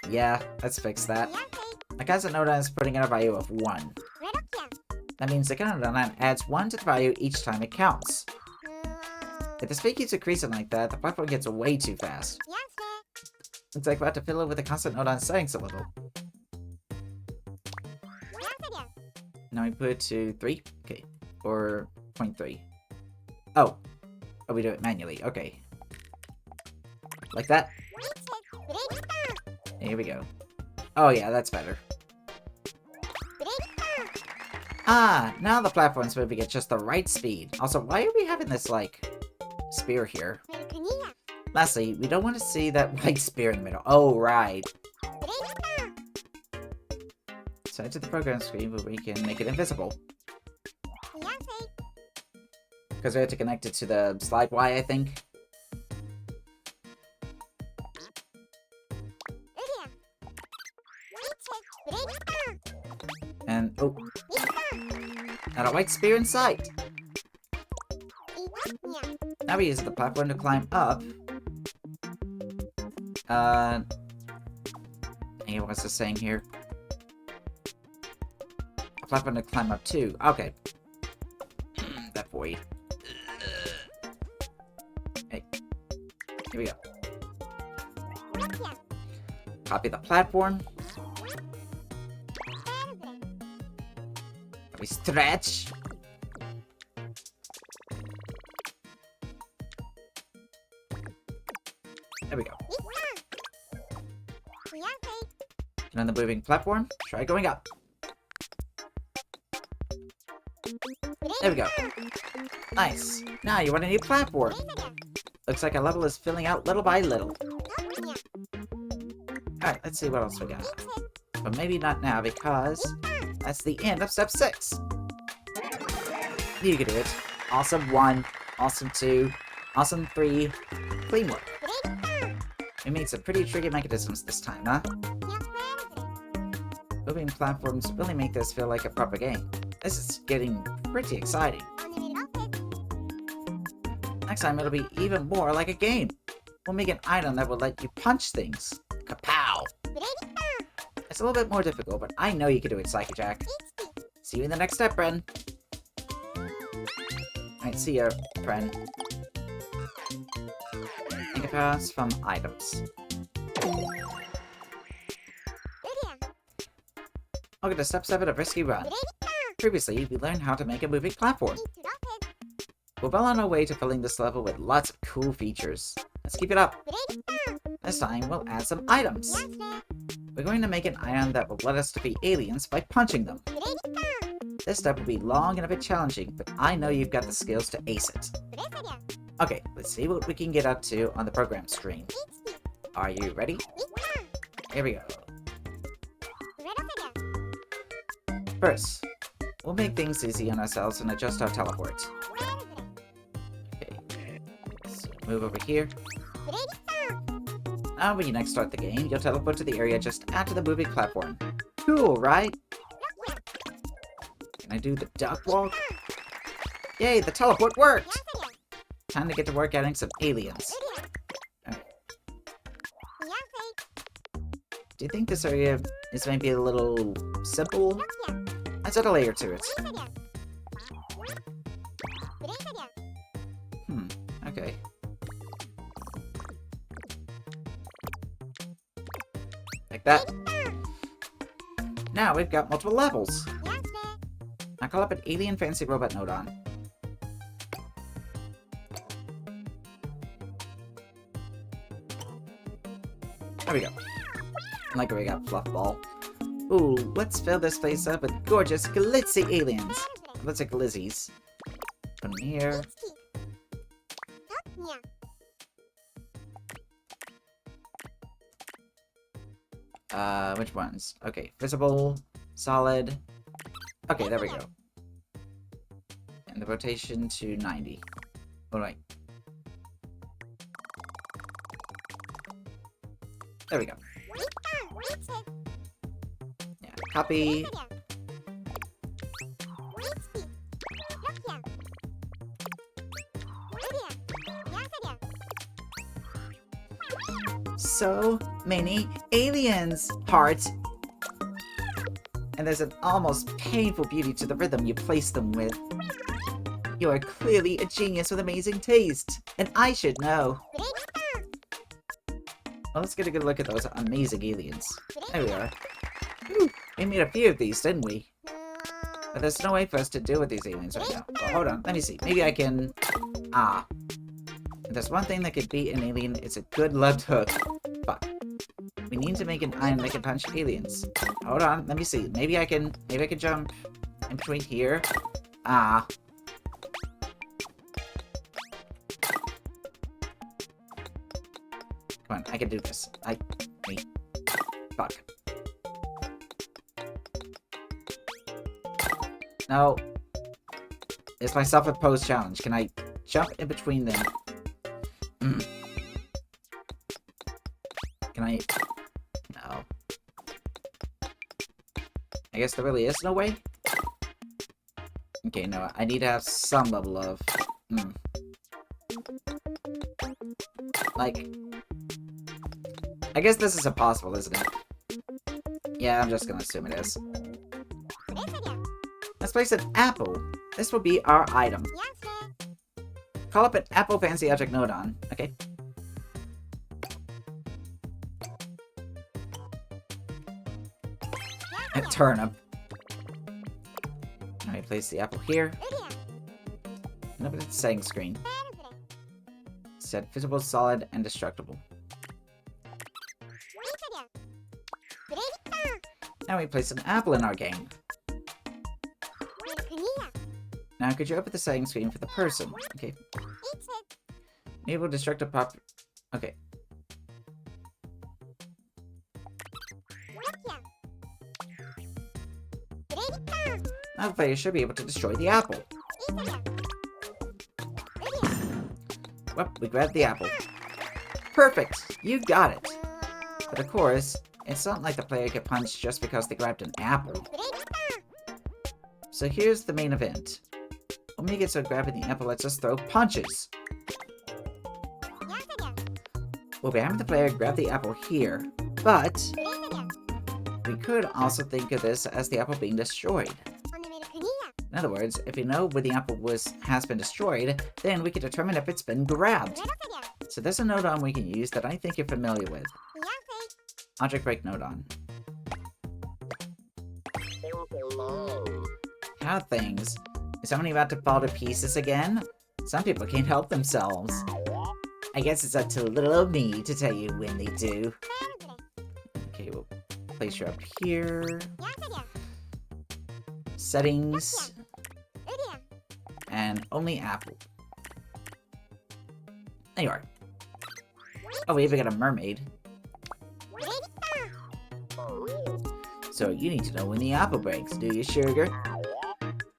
Yeah, let's fix that. The constant nodon is putting in a value of 1. That means the counter nodon adds 1 to the value each time it counts. If the speed keeps increasing like that, the platform gets way too fast. Looks like we'll have to fiddle with the constant nodon settings a little. Now we put it to 3? Okay. Or 0.3. Oh. Oh, we do it manually. Okay. Like that. Here we go. Oh yeah, that's better. Ah, now the platform's moving at just the right speed. Also, why are we having this, like, spear here? Lastly, we don't want to see that white spear in the middle. Oh, right. So to the program screen where we can make it invisible. Because we have to connect it to the slide Y, I think. And, oh. Not a white spear in sight. Now we use the platform to climb up. Hey, what's the saying here? A platform to climb up too. Okay. That boy. Hey. Here we go. Copy the platform. We stretch. There we go. And on the moving platform, try going up. There we go. Nice. Now you want a new platform. Looks like our level is filling out little by little. Alright, let's see what else we got. But maybe not now, because that's the end of step 6. You can do it. Awesome 1, awesome 2, awesome 3. Clean work. We made some pretty tricky mechanisms this time, huh? Moving platforms really make this feel like a proper game. This is getting pretty exciting. Next time it'll be even more like a game. We'll make an item that will let you punch things. Kapow! It's a little bit more difficult, but I know you can do it, Psycho Jack. See you in the next step, Bren. Alright, see ya, Bren. Think of us from items. Welcome to step 7 of Risky Run. Previously, we learned how to make a moving platform. We're well on our way to filling this level with lots of cool features. Let's keep it up. This time, we'll add some items. We're going to make an item that will let us defeat aliens by punching them. This step will be long and a bit challenging, but I know you've got the skills to ace it. Okay, let's see what we can get up to on the program screen. Are you ready? Here we go. First, we'll make things easy on ourselves and adjust our teleport. Okay, so move over here. Now when you next start the game, you'll teleport to the area just after the moving platform. Cool, right? Can I do the duck walk? Yay, the teleport worked! Time to get to work adding some aliens. Okay. Do you think this area is maybe a little simple? Let's add a layer to it. Okay. Like that. Now we've got multiple levels. Now call up an alien fancy robot node on. There we go. Like we got Fluff Ball. Ooh, let's fill this place up with gorgeous glitzy aliens. Let's like glizzies. Put them here. Which ones? Okay, visible, solid. Okay, there we go. And the rotation to 90. Oh, wait. There we go. Yeah, copy. So many aliens, heart. And there's an almost painful beauty to the rhythm you place them with. You are clearly a genius with amazing taste, and I should know. Well, let's get a good look at those amazing aliens. There we are. Ooh, we made a few of these, didn't we? But there's no way for us to deal with these aliens right now. Well, hold on, let me see. Maybe I can... Ah. If there's one thing that could beat an alien, it's a good left hook. Fuck. We need to make an item that can punch aliens. Hold on, let me see. Maybe I can jump in between here. Ah. Come on, I can do this. Wait. Fuck. No. It's my self-imposed challenge. Can I jump in between them? Can I... No. I guess there really is no way? Okay, no, I need to have some level of... Like... I guess this is impossible, isn't it? Yeah, I'm just gonna assume it is. Let's place an apple. This will be our item. Call up an apple fancy object Nodon. Okay. A turnip. Alright, place the apple here. And open the setting screen. Set visible, solid, and destructible. Now we place an apple in our game. Now could you open the setting screen for the person? Okay. Enable destructive pop. Okay. Now the player should be able to destroy the apple. Well, we grabbed the apple. Perfect! You got it! But of course, it's not like the player get punched just because they grabbed an apple. So here's the main event. When we get to grabbing the apple lets us throw punches. We'll be having the player grab the apple here, but we could also think of this as the apple being destroyed. In other words, if we know where the apple has been destroyed, then we can determine if it's been grabbed. So there's a Nodon we can use that I think you're familiar with. Object Break Nodon. How things? Is somebody about to fall to pieces again? Some people can't help themselves. I guess it's up to little old me to tell you when they do. Okay, we'll place you up here. Settings. And only apple. There you are. Oh, we even got a mermaid. So you need to know when the apple breaks, do you, sugar?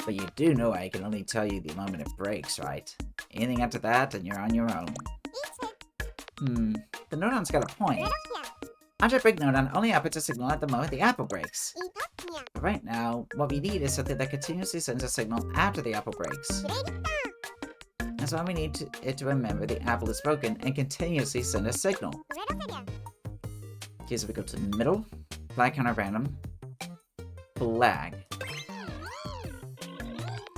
But you do know I can only tell you the moment it breaks, right? Anything after that, then you're on your own. The Nodon's got a point. Object Break Nodon only outputs a signal at the moment the apple breaks. But right now, what we need is something that continuously sends a signal after the apple breaks. That's why we need it to remember the apple is broken and continuously send a signal. Okay, so we go to the middle, flag counter random, flag.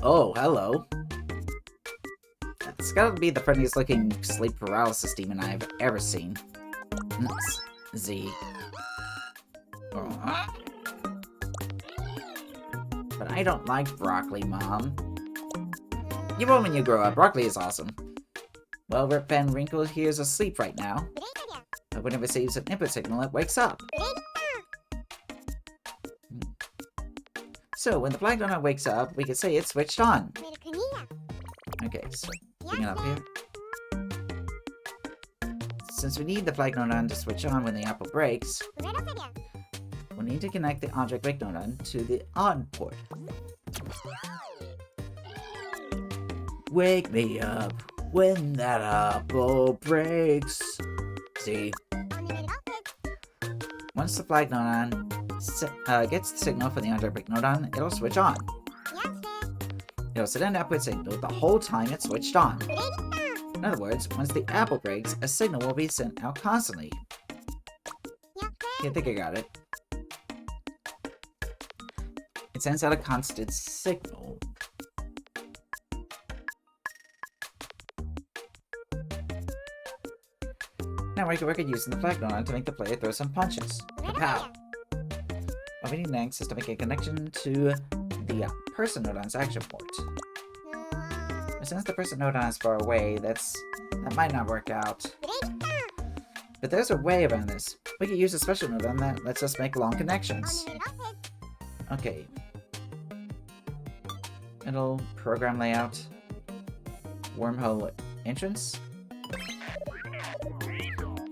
Oh, hello. It's gotta be the friendliest looking sleep paralysis demon I've ever seen. Z. But I don't like broccoli, Mom. You will when you grow up. Broccoli is awesome. Well, Rip Van Winkle here's asleep right now. But when it receives an input signal, it wakes up. So, when the flag donut wakes up, we can say it's switched on. Okay, so, bring it up here. Since we need the flag donut to switch on when the apple breaks, we'll need to connect the Object Break Donut to the on port. Wake me up when that apple breaks. See? Once the flag Nodon gets the signal from the Object Break Nodon, it'll switch on. It'll send an output signal the whole time it's switched on. In other words, once the apple breaks, a signal will be sent out constantly. I think I got it. It sends out a constant signal. Now we can work at using the flag Nodon to make the player throw some punches. Kapow! What we need next is to make a connection to the person Nodon's action port. since the person Nodon is far away, that might not work out. But there's a way around this. We can use a special Nodon that lets us make long connections. Okay. Middle, program layout, wormhole entrance.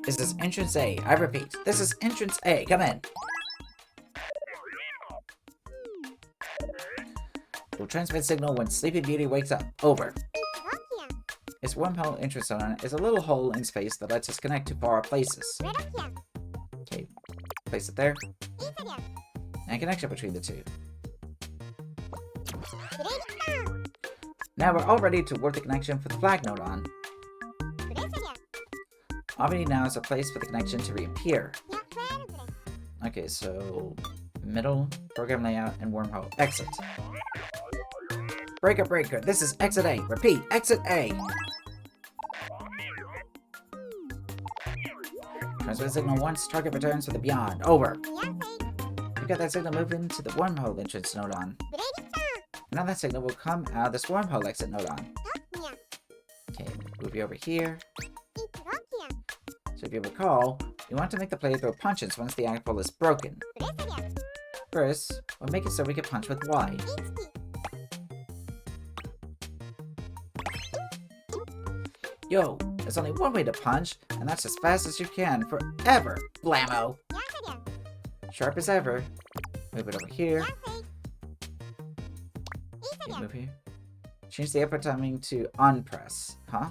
This is entrance A. I repeat, this is entrance A. Come in. We'll transmit signal when Sleeping Beauty wakes up. Over. Its wormhole entrance on it is a little hole in space that lets us connect to far places. Okay, place it there. And connection between the two. Now we're all ready to work the connection for the flag Nodon. All we need now is a place for the connection to reappear. Okay, so middle, program layout, and wormhole. Exit. Breaker, breaker. This is exit A. Repeat, exit A. Transmit signal once, target returns for the beyond. Over. We got that signal moving to the wormhole entrance Nodon. Now that signal will come out of this wormhole exit Nodon. Okay, move you over here. So if you recall, we want to make the player throw punches once the apple is broken. First, we'll make it so we can punch with Y. Yo, there's only one way to punch, and that's as fast as you can forever, blammo! Sharp as ever. Move it over here. Okay, move here. Change the output timing to on press, huh?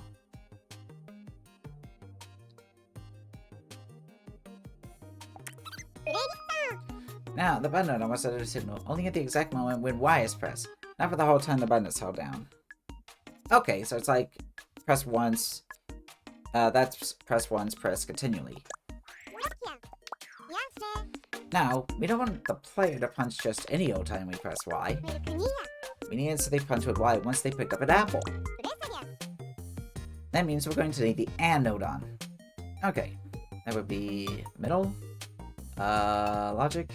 Now, the button Nodon will set a signal only at the exact moment when Y is pressed, not for the whole time the button is held down. Okay, so it's like, press once, that's press once, press continually. Now, we don't want the player to punch just any old time we press Y. We need it so they punch with Y once they pick up an apple. That means we're going to need the AND Nodon. Okay, that would be middle, logic,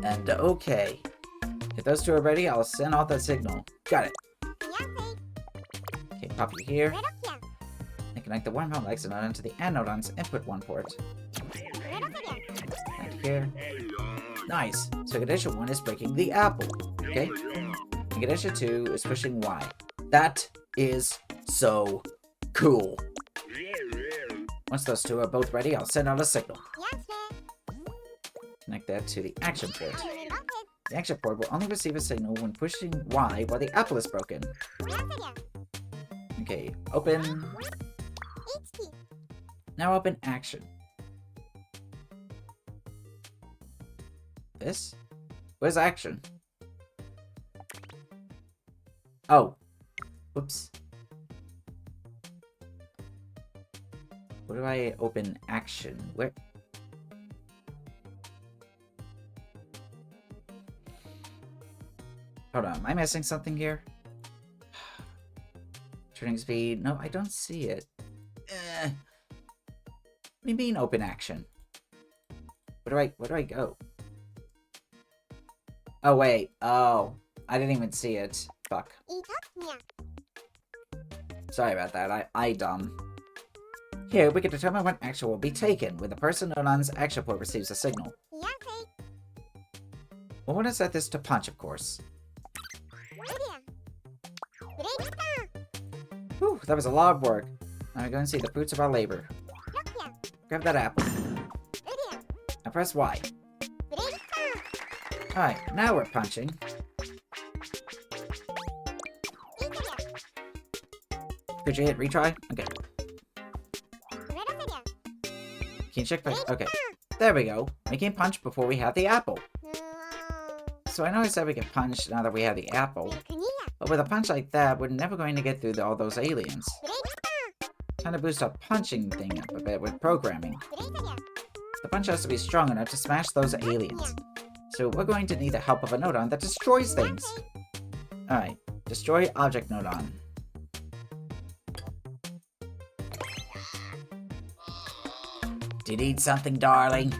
and okay. If those two are ready, I'll send off that signal. Got it. Okay, pop you here. And connect the wormhole exit nodon to the AND Nodon's input 1 port. And here. Nice. So condition 1 is breaking the apple. Okay? And condition 2 is pushing Y. That is so cool. Once those two are both ready, I'll send out a signal. Connect that to the action port. The action port will only receive a signal when pushing Y while the apple is broken. Okay, open. Now open action. This? Where's action? Oh. Whoops. Where do I open action? Where? Hold on, am I missing something here? Turning speed? No, I don't see it. What do you mean open action? Where do I go? Oh wait, oh. I didn't even see it. Fuck. Sorry about that, I dumb. Here, we can determine when action will be taken when the person Nodon's action port receives a signal. We'll want to set this to punch, of course. Whew, that was a lot of work. Now we go and see the fruits of our labor. Grab that apple. Now press Y. Alright, now we're punching. Could you hit retry? Okay. Can you check back? Okay. There we go. We can punch before we have the apple. So I know I said we can punch now that we have the apple. But with a punch like that, we're never going to get through all those aliens. Time to boost our punching thing up a bit with programming. The punch has to be strong enough to smash those aliens. So we're going to need the help of a Nodon that destroys things. Alright, destroy object Nodon. Do you need something, darling?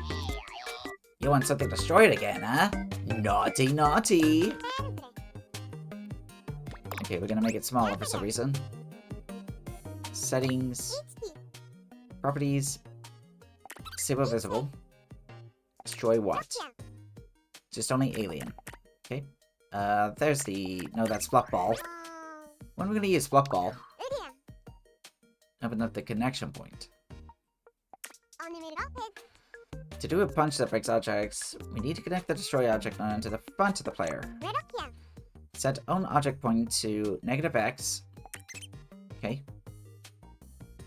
You want something destroyed again, huh? Naughty, naughty. Okay, we're gonna make it smaller for some reason. Settings. Properties. Disable visible. Destroy what? Just only alien. Okay. There's the... No, that's Fluff Ball. When are we gonna use Fluff Ball? Open up the connection point. To do a punch that breaks objects, we need to connect the destroy object node to the front of the player. Set own object point to -X. Okay.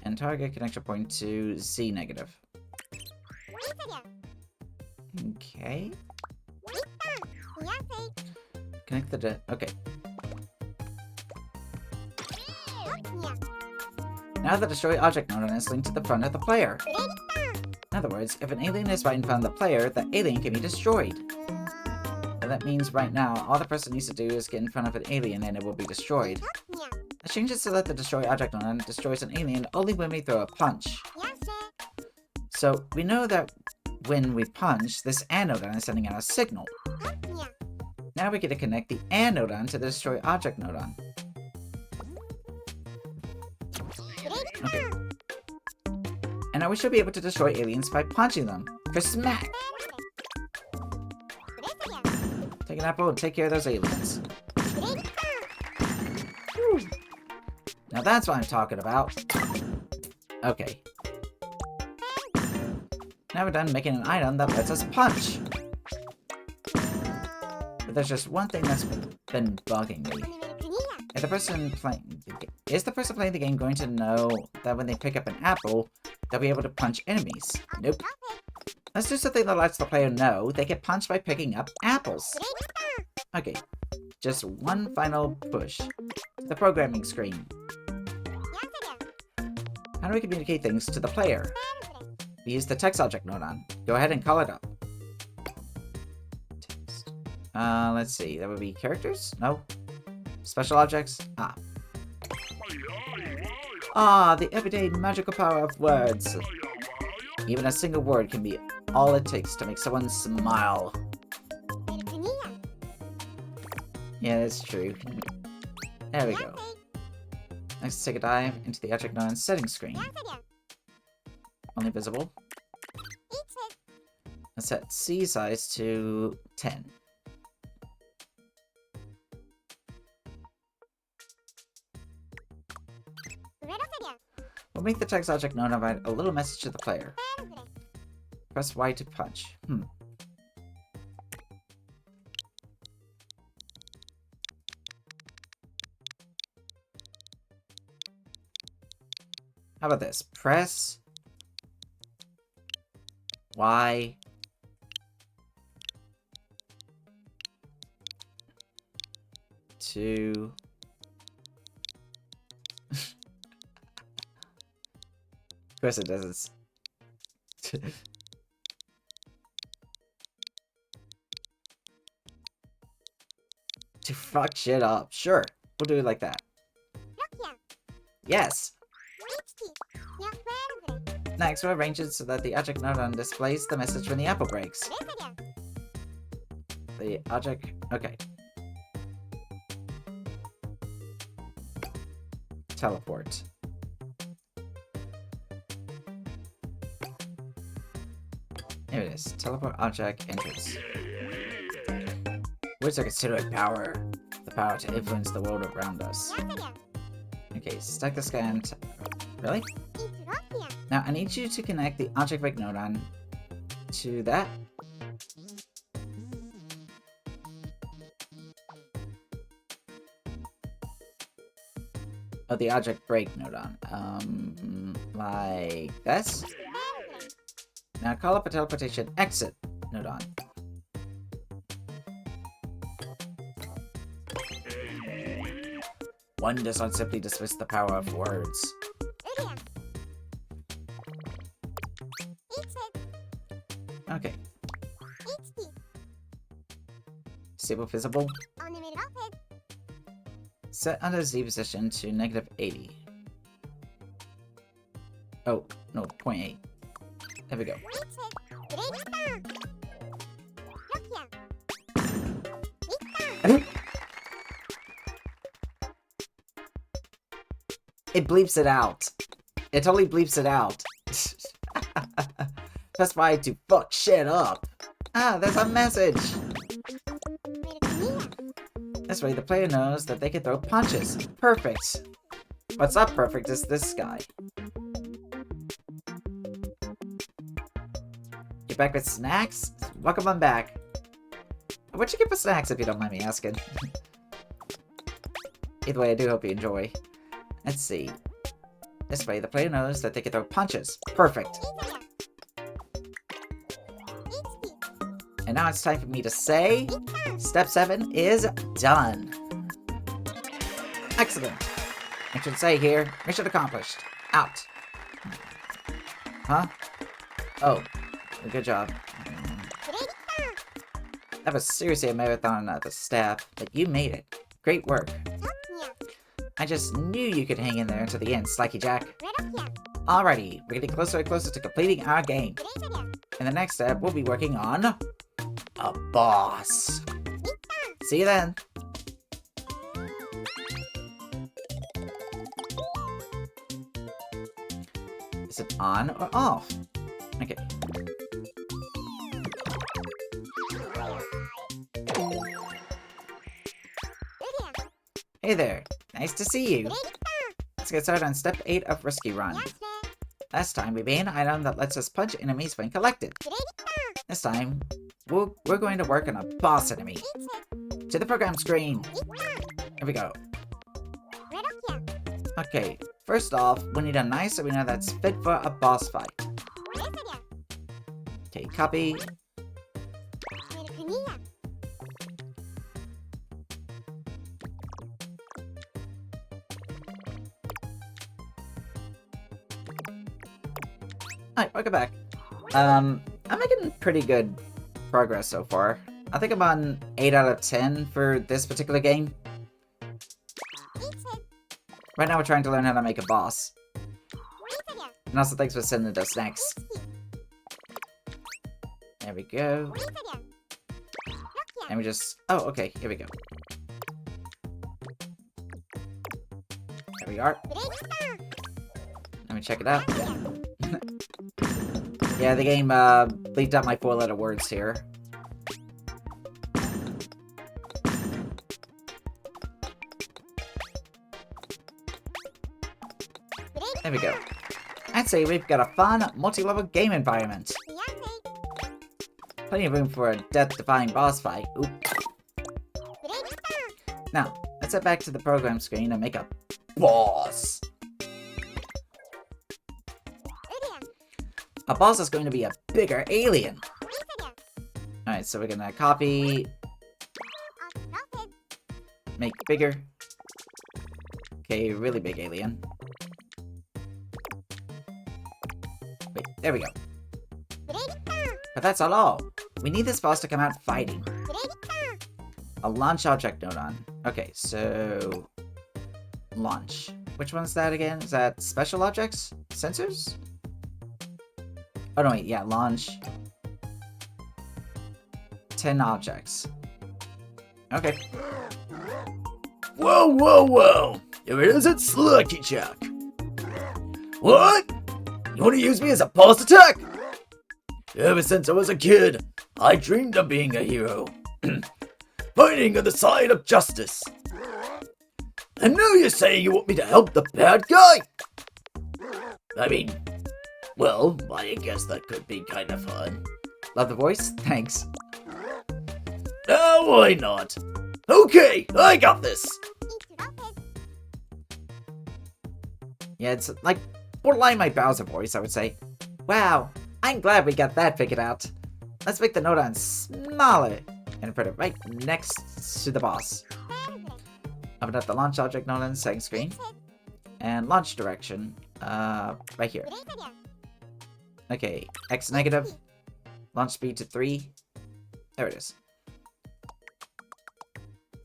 And target connection point to Z negative. Okay. Connect the okay. Now the destroy object node is linked to the front of the player. In other words, if an alien is right in front of the player, the alien can be destroyed. And that means right now, all the person needs to do is get in front of an alien and it will be destroyed. Let's change it so that the destroy object node destroys an alien only when we throw a punch. So we know that when we punch, this anodon is sending out a signal. Now we get to connect the anodon to the destroy object nodon. Okay. And now we should be able to destroy aliens by punching them. For smack! Take an apple and take care of those aliens. Whew. Now that's what I'm talking about. Okay. Now we're done making an item that lets us punch. But there's just one thing that's been bugging me. Is the person playing the game going to know that when they pick up an apple, they'll be able to punch enemies? Nope. Let's do something that lets the player know they get punched by picking up apples. Okay. Just one final push. The programming screen. How do we communicate things to the player? We use the text object nodon. Go ahead and call it up. Text. Let's see. That would be characters? No. Special objects? The everyday magical power of words. Even a single word can be all it takes to make someone smile. Yeah, that's true. There we go. Next, take a dive into the object node settings screen. Only visible. Let's set C size to 10. We'll make the text object node provide a little message to the player. Press Y to punch. How about this? Press Y to of course it doesn't. To fuck shit up. Sure. We'll do it like that. Yes! Next, we'll arrange it so that the object nodon displays the message when the apple breaks. The object... Okay. Teleport. There it is. Teleport object entrance. Words are considered power. The power to influence the world around us. Okay, stack the scan. Really? Now I need you to connect the object break nodon to that. Oh, the object break nodon. Like this. Now call up a teleportation exit nodon. One does not simply dismiss the power of words. Okay. Disable visible. Set under Z position to -80. Oh, no, 0.8. There we go. It bleeps it out. It totally bleeps it out. Press Y to fuck shit up. Ah, there's a message. This way the player knows that they can throw punches. Perfect. What's not perfect is this guy. You back with snacks? Welcome on back. What'd you get for snacks if you don't mind me asking? Either way, I do hope you enjoy. Let's see. This way the player knows that they can throw punches. Perfect. And now it's time for me to say, step 7 is done. Excellent. I should say here, mission accomplished. Out. Huh? Oh, good job. That was seriously a marathon of the staff, but you made it. Great work. I just knew you could hang in there until the end, Slikey Jack. Alrighty, we're getting closer and closer to completing our game. In the next step, we'll be working on a boss. See you then. Is it on or off? Okay. Hey there. Nice to see you. Let's get started on step 8 of Risky Run. Last time we made an item that lets us punch enemies when collected. This time, we're going to work on a boss enemy. To the program screen. Here we go. Okay, first off, we need a nice arena that's fit for a boss fight. Okay, copy. Alright, welcome back. I'm making pretty good progress so far. I think I'm on 8 out of 10 for this particular game. Right now we're trying to learn how to make a boss. And also thanks for sending those snacks. There we go. And we just... Oh, okay, here we go. There we are. Let me check it out. Yeah, the game bleeped out my 4-letter words here. There we go. I'd say we've got a fun, multi-level game environment. Plenty of room for a death-defying boss fight. Oop. Now, let's head back to the program screen and make a boss. A boss is going to be a bigger alien. Alright, so we're gonna copy. Make bigger. Okay, really big alien. Wait, there we go. But that's not all. We need this boss to come out fighting. A launch object node on. Okay, so... Launch. Which one's that again? Is that special objects? Sensors? Oh no, wait, yeah, launch. 10 objects. Okay. Whoa, whoa, whoa! Here it is, it's Slikey Jack. What? You want to use me as a boss attack? Ever since I was a kid, I dreamed of being a hero. Fighting on the side of justice. And now you say you want me to help the bad guy? I mean, well, I guess that could be kind of fun. Love the voice? Thanks. Why not? Okay, I got this. Yeah, it's like borderline my Bowser voice, I would say. Wow, I'm glad we got that figured out. Let's make the node on smaller and put it right next to the boss. Open up the launch object node on the second screen. And launch direction, right here. Okay, X negative. Launch speed to 3. There it is.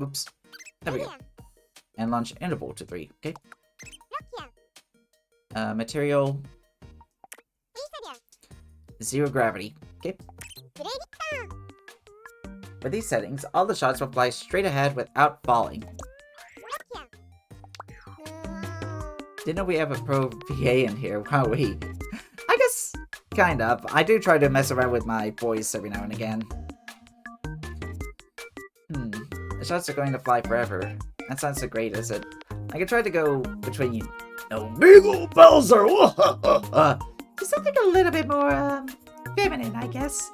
Oops. There we go. And launch interval to 3, okay? Material. 0 gravity, okay? With these settings, all the shots will fly straight ahead without falling. Didn't know we have a pro VA in here. Wow, I guess, kind of. I do try to mess around with my voice every now and again. The shots are going to fly forever. That sounds so great, is it? I could try to go between you. Amigo Bowser! Something a little bit more, feminine, I guess.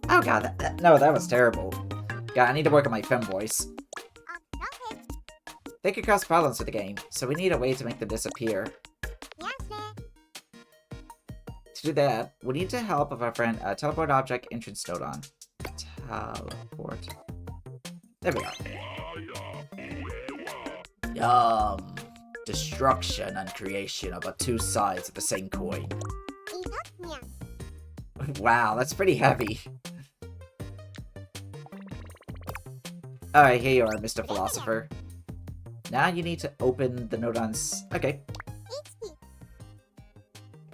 Oh god, no, that was terrible. God, I need to work on my fem voice. They could cross balance with the game, so we need a way to make them disappear. To do that, we need the help of our friend Teleport Object Entrance Nodon. Teleport. There we go. Yum. Destruction and creation are but two sides of the same coin. Wow, that's pretty heavy. Alright, here you are, Mr. Philosopher. Now you need to open the Nodon's... Okay.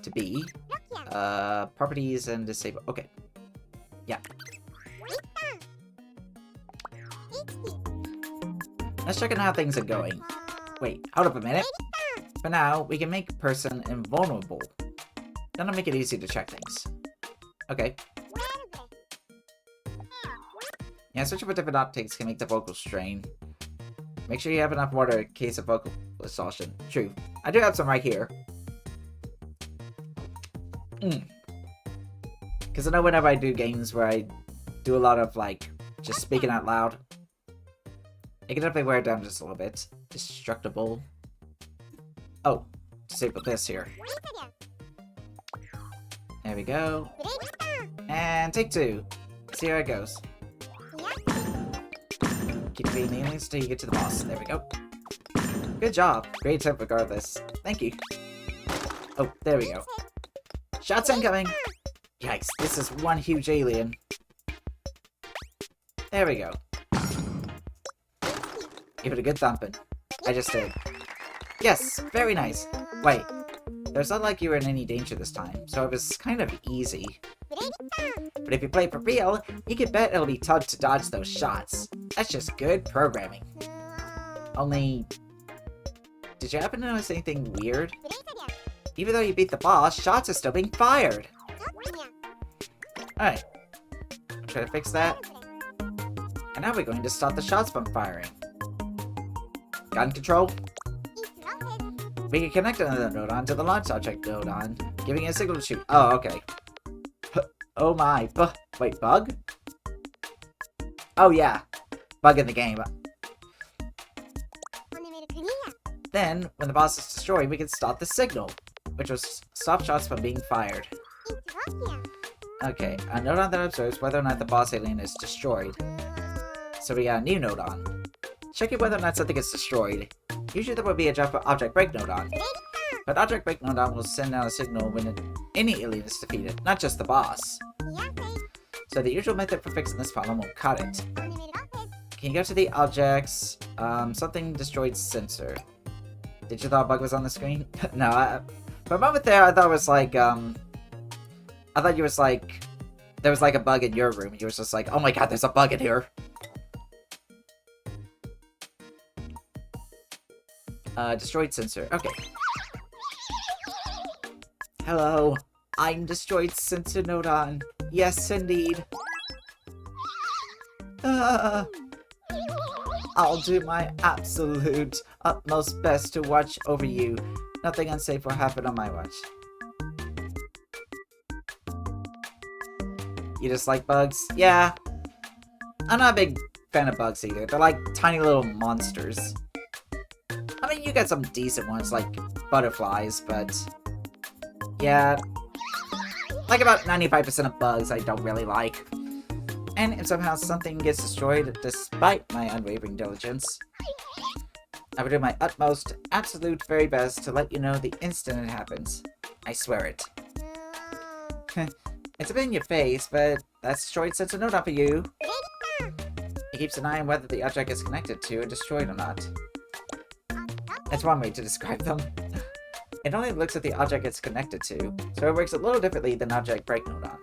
To be. Properties and disable... Okay. Yeah. Let's check on how things are going. Wait, hold up a minute. For now, we can make person invulnerable. That'll make it easy to check things. Okay. Yeah, switching for different optics can make the vocal strain. Make sure you have enough water in case of vocal exhaustion. True. I do have some right here. Because I know whenever I do games where I do a lot of, like, just speaking out loud, it can definitely wear it down just a little bit. Destructible. Oh, disable this here. There we go. And take two. See how it goes. Keep being aliens till you get to the boss. There we go. Good job. Great attempt regardless. Thank you. Oh, there we go. Shots incoming! Yikes, this is one huge alien. There we go. Give it a good thumping. I just did. Yes, very nice. Wait, there's not like you were in any danger this time, so it was kind of easy. But if you play for real, you can bet it'll be tough to dodge those shots. That's just good programming. Only... Did you happen to notice anything weird? Even though you beat the boss, shots are still being fired! Alright. I'll try to fix that. And now we're going to stop the shots from firing. Gun control? We can connect another Nodon to the launch object Nodon, giving it a signal to shoot. Oh, okay. Oh my. Wait, bug? Oh yeah. Bug in the game. Then, when the boss is destroyed, we can stop the signal, which will stop shots from being fired. Okay, a Nodon that observes whether or not the boss alien is destroyed. So we got a new Nodon. Checking whether or not something is destroyed. Usually there will be a object break Nodon. But object break Nodon will send out a signal when any alien is defeated, not just the boss. So the usual method for fixing this problem will cut it. Can you go to the objects? Something destroyed sensor. Did you thought a bug was on the screen? No, for a moment there I thought it was like, I thought you was like, there was like a bug in your room. You was just like, oh my god, there's a bug in here. Destroyed sensor. Okay. Hello. I'm destroyed sensor Nodon. Yes, indeed. I'll do my absolute utmost best to watch over you. Nothing unsafe will happen on my watch. You just like bugs? Yeah. I'm not a big fan of bugs either. They're like tiny little monsters. I mean, you got some decent ones like butterflies, but yeah, like about 95% of bugs I don't really like. And if somehow something gets destroyed despite my unwavering diligence, I will do my utmost, absolute very best to let you know the instant it happens. I swear it. It's a bit in your face, but that's destroyed sensor Nodon for you. It keeps an eye on whether the object is connected to and destroyed or not. That's one way to describe them. It only looks at the object it's connected to, so it works a little differently than object break Nodon.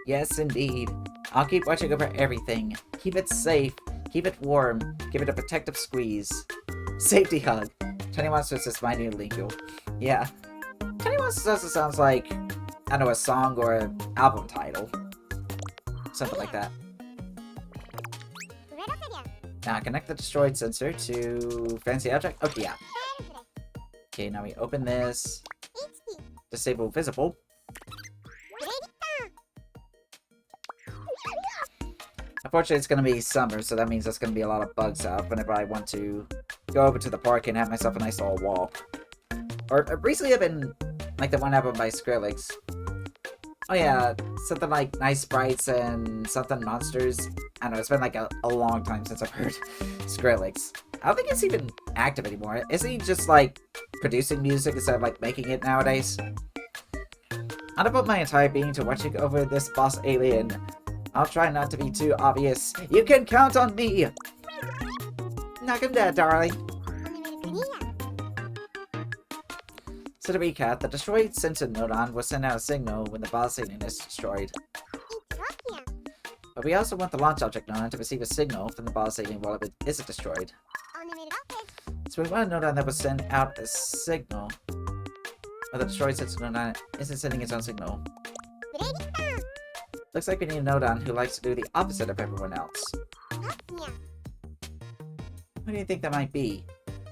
Yes, indeed. I'll keep watching over everything. Keep it safe, keep it warm, give it a protective squeeze. Safety hug. Tiny Monsters is my new lingo. Yeah. Tiny Monsters also sounds like, I don't know, a song or an album title. Something like that. Now connect the destroyed sensor to fancy object. Okay, yeah. Okay, now we open this. Disable visible. Unfortunately, it's going to be summer, so that means there's going to be a lot of bugs out whenever I want to go over to the park and have myself a nice little walk. Or recently I've been, like the one album by Skrillex. Oh yeah, something like Nice Sprites and something Monsters. I don't know, it's been like a long time since I've heard Skrillex. I don't think it's even active anymore. Isn't he just like producing music instead of like making it nowadays? I'll devote my entire being to watching over this boss alien. I'll try not to be too obvious. You can count on me! Knock him dead, darling. So to recap, the destroyed sensor nodon will send out a signal when the boss alien is destroyed. But we also want the launch object nodon to receive a signal from the boss alien while it isn't destroyed. So we want a nodon that will send out a signal, but the destroyed sensor nodon isn't sending its own signal. Looks like we need a nodon who likes to do the opposite of everyone else. Who do you think that might be?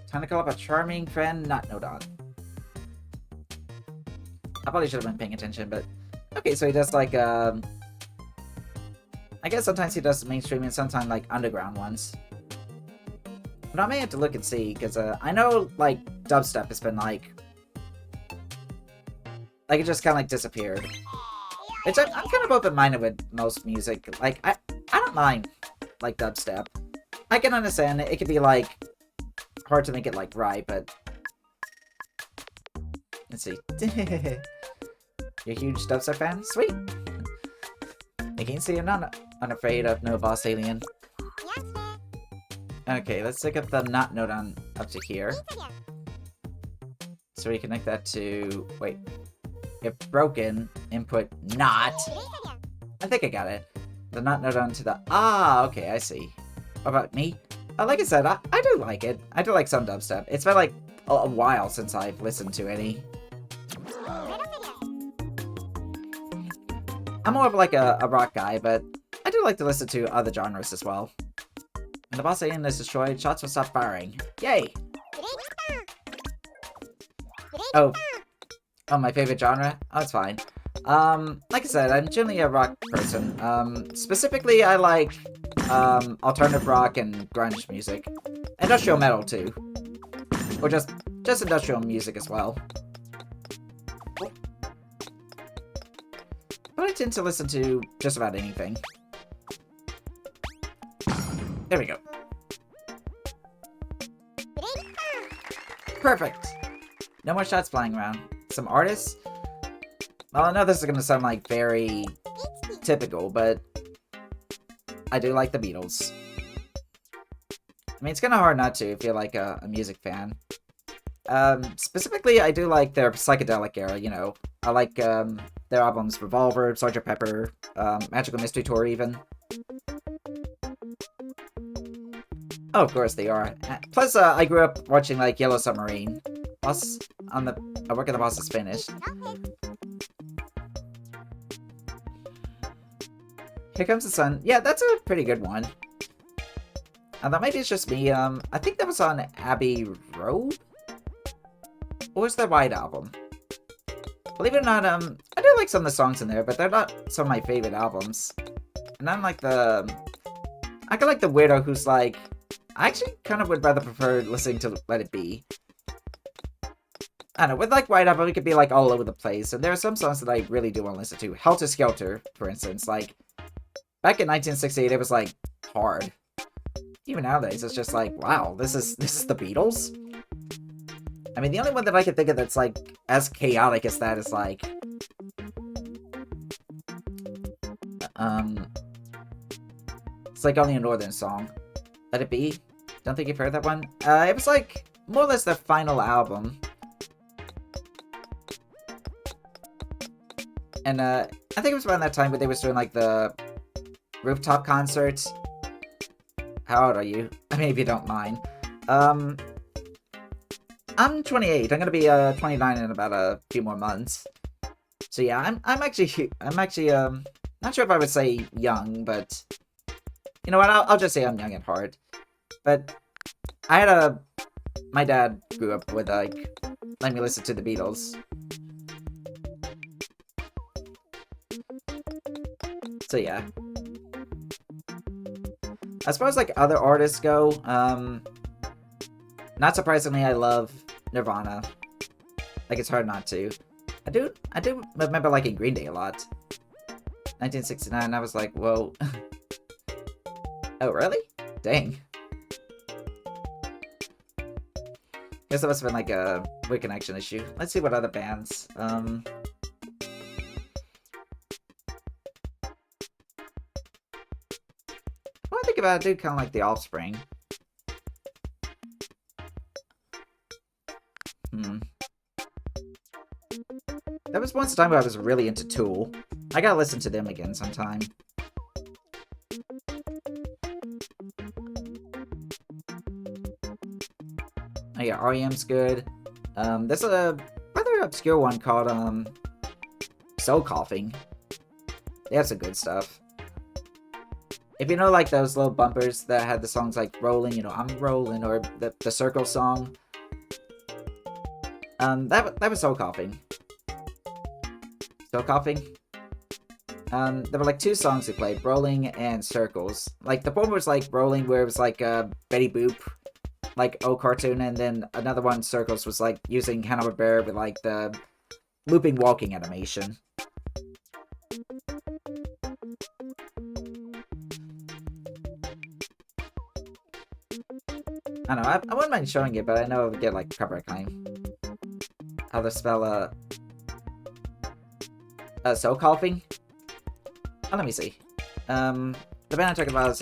Time to call up a charming friend, not nodon. I probably should have been paying attention, but... Okay, so he does like, I guess sometimes he does mainstream and sometimes like underground ones. But I may have to look and see, because I know like dubstep has been like it just kind of like disappeared. I'm kind of open-minded with most music. Like, I don't mind like dubstep. I can understand it. It could be like hard to make it like right, but let's see. You're a huge dubstep fan? Sweet! You can see I'm not unafraid of no boss alien. Okay, let's take up the not nodon up to here. So we connect that to... Wait. If broken, input not. I think I got it. The not nodon to the... Ah, okay, I see. What about me? Like I said, I do like it. I do like some dubstep. It's been like a while since I've listened to any. I'm more of like a rock guy, but I do like to listen to other genres as well. When the boss alien is destroyed, shots will stop firing. Yay! Oh, my favorite genre? Oh, it's fine. Like I said, I'm generally a rock person. Specifically, I like, alternative rock and grunge music. Industrial metal, too. Or just industrial music as well. But I tend to listen to just about anything. There we go. Perfect! No more shots flying around. Some artists? Well, I know this is gonna sound like very typical, but I do like the Beatles. I mean, it's kinda hard not to if you're like a music fan. Specifically, I do like their psychedelic era, you know. I like their albums Revolver, Sgt. Pepper, Magical Mystery Tour even. Oh, of course they are. Plus, I grew up watching like Yellow Submarine. Boss on the... I work at the boss is finished. Here Comes the Sun. Yeah, that's a pretty good one. That maybe it's just me. I think that was on Abbey Road? Or was that White Album? Believe it or not, I do like some of the songs in there, but they're not some of my favorite albums. And I'm like the... I got like the weirdo who's like... I actually kind of would rather prefer listening to Let It Be. I don't know, with like White Album, it could be like all over the place, and there are some songs that I really do want to listen to. Helter Skelter, for instance, like, back in 1968, it was like, hard. Even nowadays, it's just like, wow, this is the Beatles? I mean, the only one that I can think of that's like, as chaotic as that is like, it's like only a Northern song. Let It Be? Don't think you've heard that one? It was like, more or less their final album. And, I think it was around that time where they were doing, like, the rooftop concerts. How old are you? I mean, if you don't mind. I I'm 28. I'm gonna be 29 in about a few more months. So yeah, I'm actually not sure if I would say young, but you know what? I'll just say I'm young at heart. But I had my dad grew up with like letting me listen to the Beatles. So yeah. As far as like other artists go, not surprisingly, I love Nirvana. Like it's hard not to. I do remember liking Green Day a lot. 1969, I was like, whoa. Oh, really? Dang. Guess that must have been like a weird connection issue. Let's see what other bands. Well, I think about it, I do kind of like The Offspring. There was once a time where I was really into Tool. I gotta listen to them again sometime. Oh yeah, REM's good. There's a rather obscure one called, Soul Coughing. They have some good stuff. If you know, like, those little bumpers that had the songs like Rolling, you know, I'm Rolling, or the Circle song. That was Soul Coughing. Soul Coughing? There were like two songs they played, Rolling and Circles. Like, the one was like Rolling, where it was like Betty Boop, like old cartoon, and then another one, Circles, was like using Hanna-Barbera with like the looping walking animation. I don't know, I wouldn't mind showing it, but I know it would get like copyright claim. How to spell Soul Coughing? Oh, let me see. The band I'm talking about is,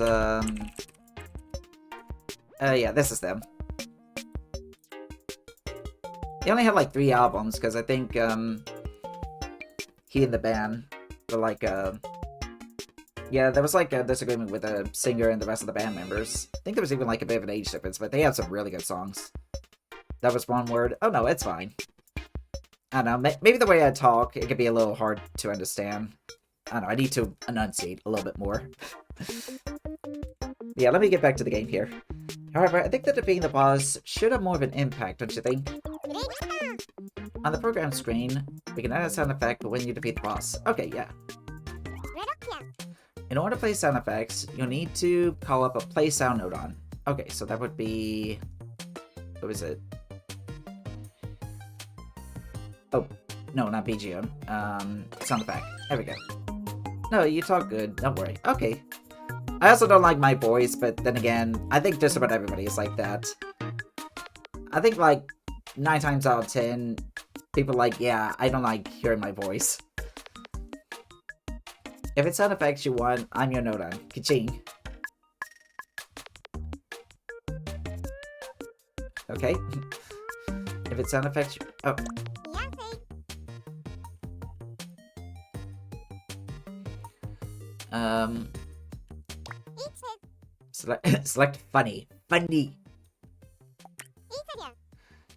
yeah, this is them. They only have, like, 3 albums, because I think, he and the band were, like, yeah, there was, like, a disagreement with the singer and the rest of the band members. I think there was even, like, a bit of an age difference, but they have some really good songs. That was one word. Oh, no, it's fine. I don't know, maybe the way I talk, it could be a little hard to understand. I don't know, I need to enunciate a little bit more. Yeah, let me get back to the game here. However, I think that defeating the boss should have more of an impact, don't you think? On the program screen, we can add a sound effect when you defeat the boss. Okay, yeah. In order to play sound effects, you'll need to call up a play sound node on. Okay, so that would be... what is it? Oh, no, not BGM. Sound effect. There we go. No, you talk good. Don't worry. Okay. I also don't like my voice, but then again, I think just about everybody is like that. I think, like, 9 times out of 10, people are like, yeah, I don't like hearing my voice. If it's sound effects you want, I'm your node on. Ka-ching. Okay. If it's sound effects you... oh. Select funny. Funny.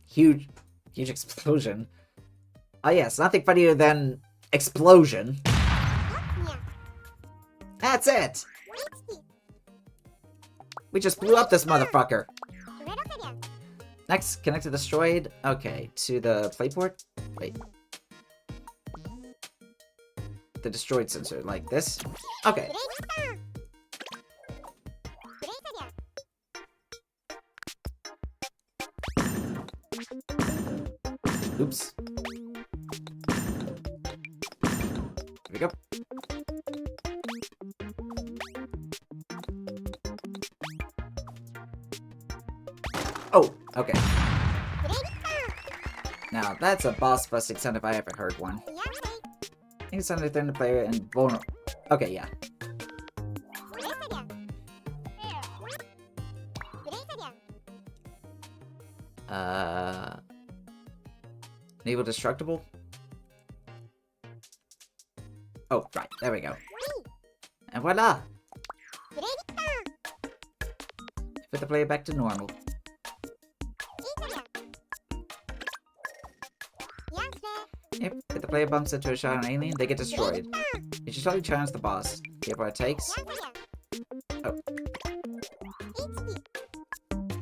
Huge explosion. Oh yes, nothing funnier than explosion. That's it! We just blew up this motherfucker. Next, connect to destroyed. Okay, to the playport. Wait. The destroyed sensor, like this. Okay. Oops. Here we go. Oh, okay. Now, that's a boss-busting sound if I ever heard one. I think it's under the player and vulnerable. Okay, yeah. Enable destructible? Oh, right, there we go. And voila! Put the player back to normal. player bumps into a Shadow Alien, they get destroyed. You should totally challenge the boss. Give what it takes. Oh.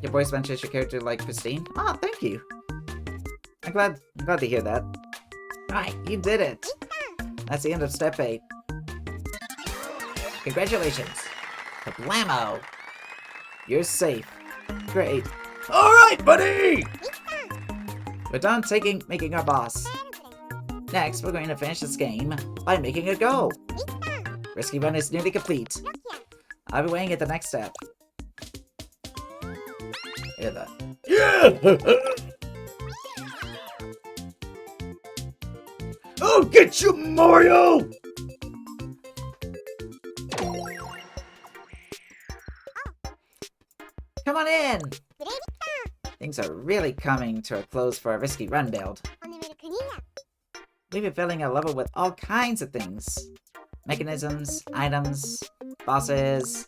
Your voice mentions your character like Christine. Ah, thank you. I'm glad to hear that. Alright, you did it. That's the end of step 8. Congratulations. Kablamo. You're safe. Great. Alright, buddy! We're done making our boss. Next, we're going to finish this game by making a go. Risky Run is nearly complete. I'll be waiting at the next step. Hear that? Yeah! I'll get you, Mario! Come on in! Things are really coming to a close for our Risky Run build. We've been filling a level with all kinds of things. Mechanisms, items, bosses.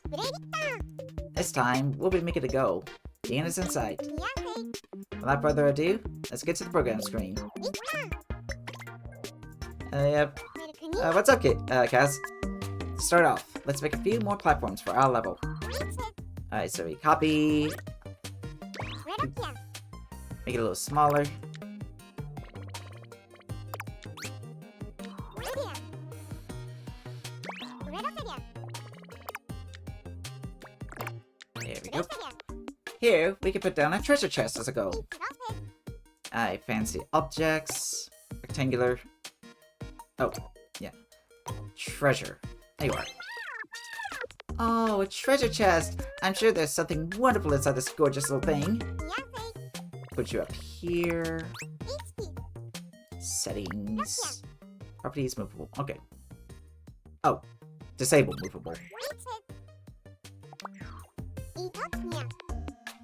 This time, we'll be making a go. The end is in sight. Without further ado, let's get to the program screen. Yep. What's up, Kaz? To start off, let's make a few more platforms for our level. Alright, so we copy. Make it a little smaller. There we go. Here, we can put down a treasure chest as a goal. Alright, fancy objects. Rectangular. Oh, yeah. Treasure. There you are. Oh, a treasure chest! I'm sure there's something wonderful inside this gorgeous little thing. Put you up here. Settings. Properties movable. Okay. Oh, disable movable.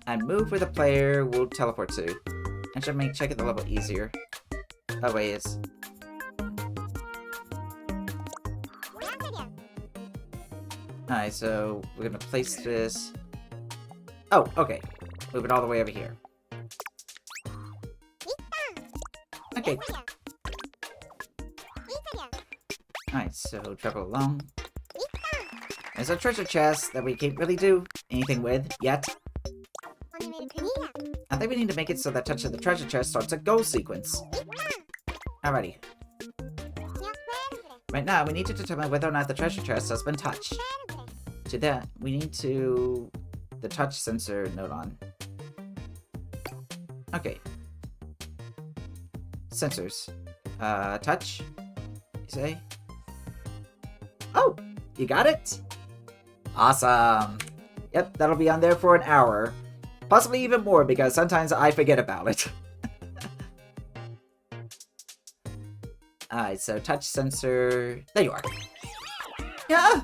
And move where the player will teleport to. And should make checking the level easier. Oh wait, it's... Alright, so we're gonna place this... Oh, okay. Move it all the way over here. Okay. Alright, so travel along. There's a treasure chest that we can't really do anything with yet. I think we need to make it so that touching the treasure chest starts a go sequence. Alrighty. Right now, we need to determine whether or not the treasure chest has been touched. To that, we need to... the touch sensor node on. Okay. Sensors. Touch? You say? Oh! You got it? Awesome! Yep, that'll be on there for an hour. Possibly even more, because sometimes I forget about it. Alright, so touch sensor... There you are. Yeah!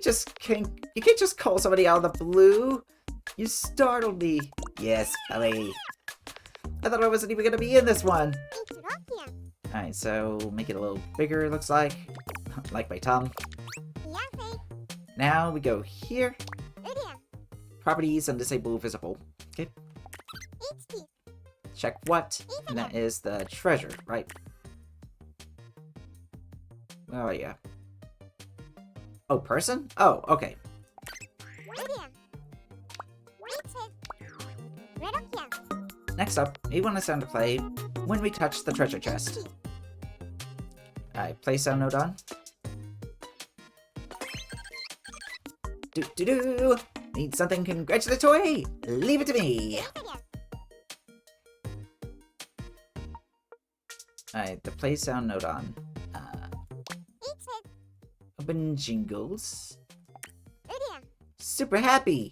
You can't just call somebody out of the blue. You startled me. Yes, Ellie. I thought I wasn't even gonna be in this one. Alright, so make it a little bigger, it looks like. Like my tongue. Now we go here. Properties and disable visible. Okay. Check what? And that is the treasure, right? Oh, yeah. Oh, person? Oh, okay. Next up, we want the sound to play when we touch the treasure chest. Alright, play sound node on. Do-do-do! Need something congratulatory? Leave it to me! Alright, the play sound node on. Open jingles. Super happy!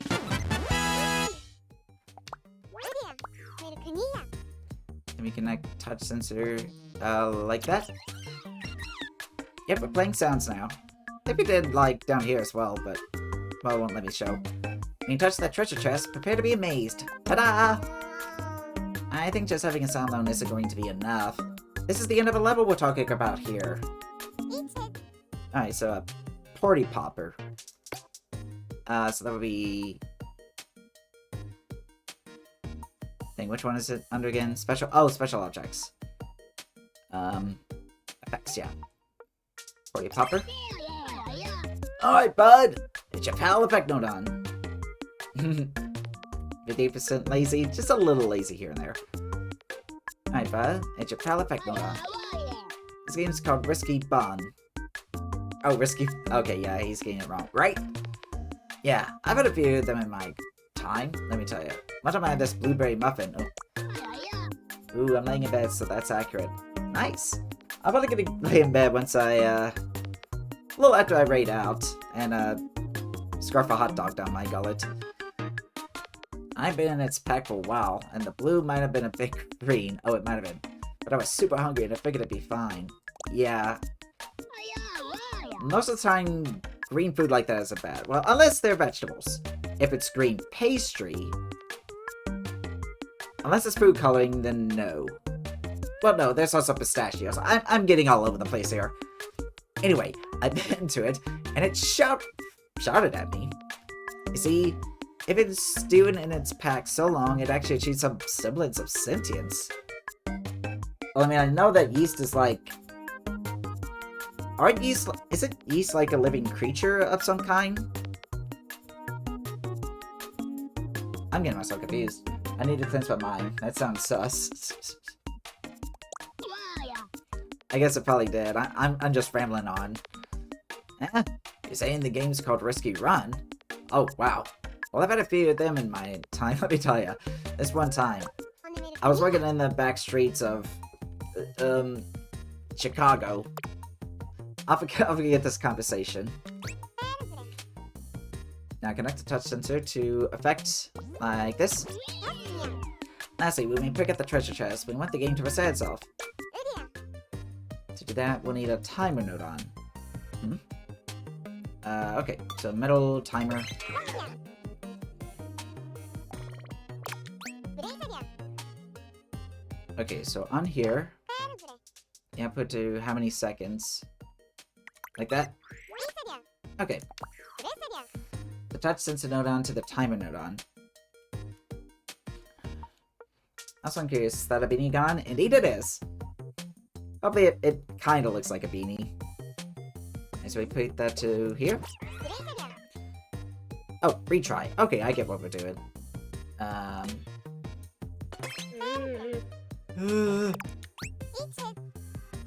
And we connect touch sensor, like that. Yep, we're playing sounds now. I think we did, like, down here as well, but... well, it won't let me show. When you touch that treasure chest, prepare to be amazed. Ta-da! I think just having a sound alone isn't going to be enough. This is the end of a level we're talking about here. Alright, so a party popper. So that would be... Which one is it under again? Special... oh, special objects. effects, yeah. Party popper. Alright, bud. It's your pal effect node on. 58% lazy, just a little lazy here and there. Alright, bud. It's your pal effect node on. This game's called Risky Bun. Oh, Risky... Okay, yeah, he's getting it wrong. Right? Yeah, I've had a few of them in my time, let me tell you. One time I had this blueberry muffin. Oh. Ooh, I'm laying in bed, so that's accurate. Nice! I'm probably gonna lay in bed once I, a little after I raid out, and, scarf a hot dog down my gullet. I've been in its pack for a while, and the blue might have been a bit green. Oh, it might have been. But I was super hungry, and I figured it'd be fine. Yeah. Most of the time, green food like that isn't bad. Well, unless they're vegetables. If it's green pastry... Unless it's food coloring, then no. Well, no, there's also pistachios. I'm getting all over the place here. Anyway, I bit into it, and it shouted at me. You see, if it's stewing in its pack so long, it actually achieves some semblance of sentience. Well, I mean, I know that yeast is like... Aren't yeast... Isn't yeast like a living creature of some kind? I'm getting myself confused. I need to cleanse my mind. That sounds sus. I guess it probably did. I'm just rambling on. Eh, you're saying the game's called Risky Run? Oh, wow. Well, I've had a few of them in my time, let me tell you. This one time, I was working in the back streets of, Chicago. I'll forget this conversation. Now connect the touch sensor to effect like this. Lastly, when we pick up the treasure chest, we want the game to reset itself. To do that, we'll need a timer node on. Okay, so metal timer. Okay, so on here, yeah, put to how many seconds? Like that? Okay. The touch sensor node on to the timer node on. Also, I'm curious, is that a beanie gone? Indeed it is! Probably it kind of looks like a beanie. And so we put that to here. Oh, retry. Okay, I get what we're doing.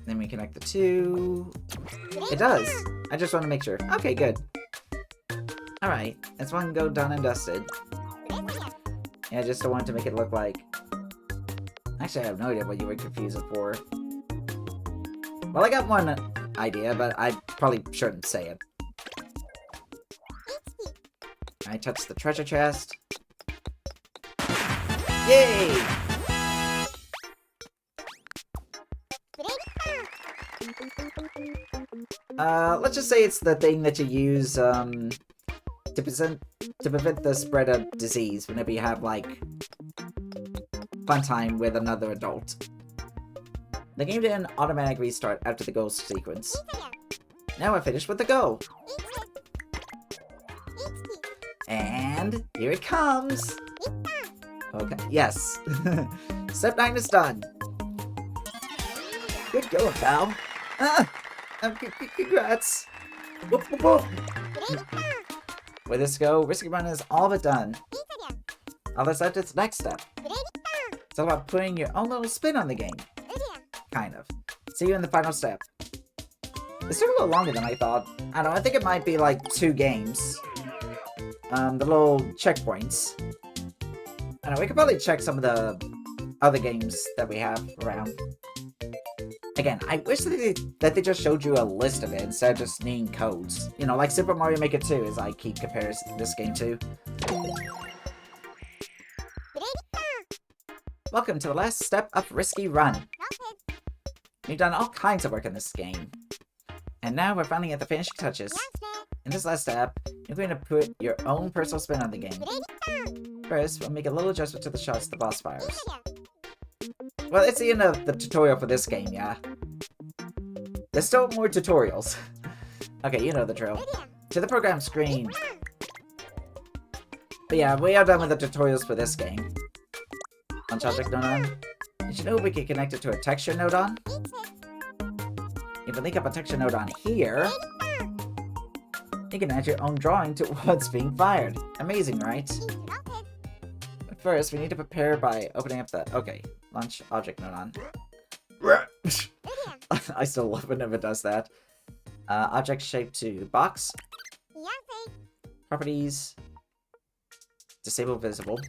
Then we connect the two. It does! I just want to make sure. Okay, good. Alright, this one go done and dusted. Yeah, I just don't want to make it look like... Actually, I have no idea what you would confuse it for. Well, I got one idea, but I probably shouldn't say it. I touch the treasure chest. Yay! Let's just say it's the thing that you use, to prevent the spread of disease whenever you have, like, fun time with another adult. The game did an automatic restart after the goal sequence. Now we're finished with the goal. And here it comes! Okay, yes. Step 9 is done. Good going, pal. Congrats. Whoop, whoop, whoop. With this go, Risky Run is all but done. All that's left is the next step. It's all about putting your own little spin on the game. Kind of. See you in the final step. This took a little longer than I thought. I don't know, I think it might be like 2 games. The little checkpoints. I don't know, we could probably check some of the other games that we have around. Again, I wish that they just showed you a list of it instead of just needing codes. You know, like Super Mario Maker 2, as I keep comparing this game to. Welcome to the last step of Risky Run. You've done all kinds of work in this game. And now we're finally at the finishing touches. In this last step, you're going to put your own personal spin on the game. First, we'll make a little adjustment to the shots the boss fires. Well, it's the end of the tutorial for this game, yeah? There's still more tutorials. Okay, you know the drill. To the program screen. But yeah, we are done with the tutorials for this game. Launch object node on. Did you know we can connect it to a texture node on? If you link up a texture node on here, you can add your own drawing to what's being fired. Amazing, right? But first, we need to prepare by opening up the... Okay, launch object node on. I still love whenever it does that. Object shape to box. Properties. Disable visible.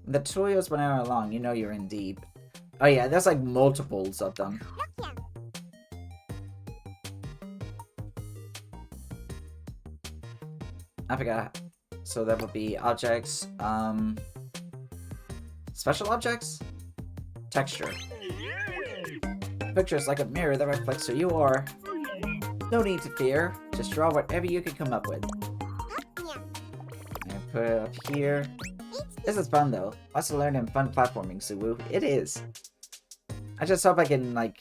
The tutorials went out along, you know you're in deep. Oh yeah, there's like multiples of them. I forgot. So that would be objects, special objects? Texture. Picture is like a mirror that reflects who you are. No need to fear, just draw whatever you can come up with. And put it up here. This is fun though. Lots to learn in fun platforming, Suwu. It is. I just hope I can, like,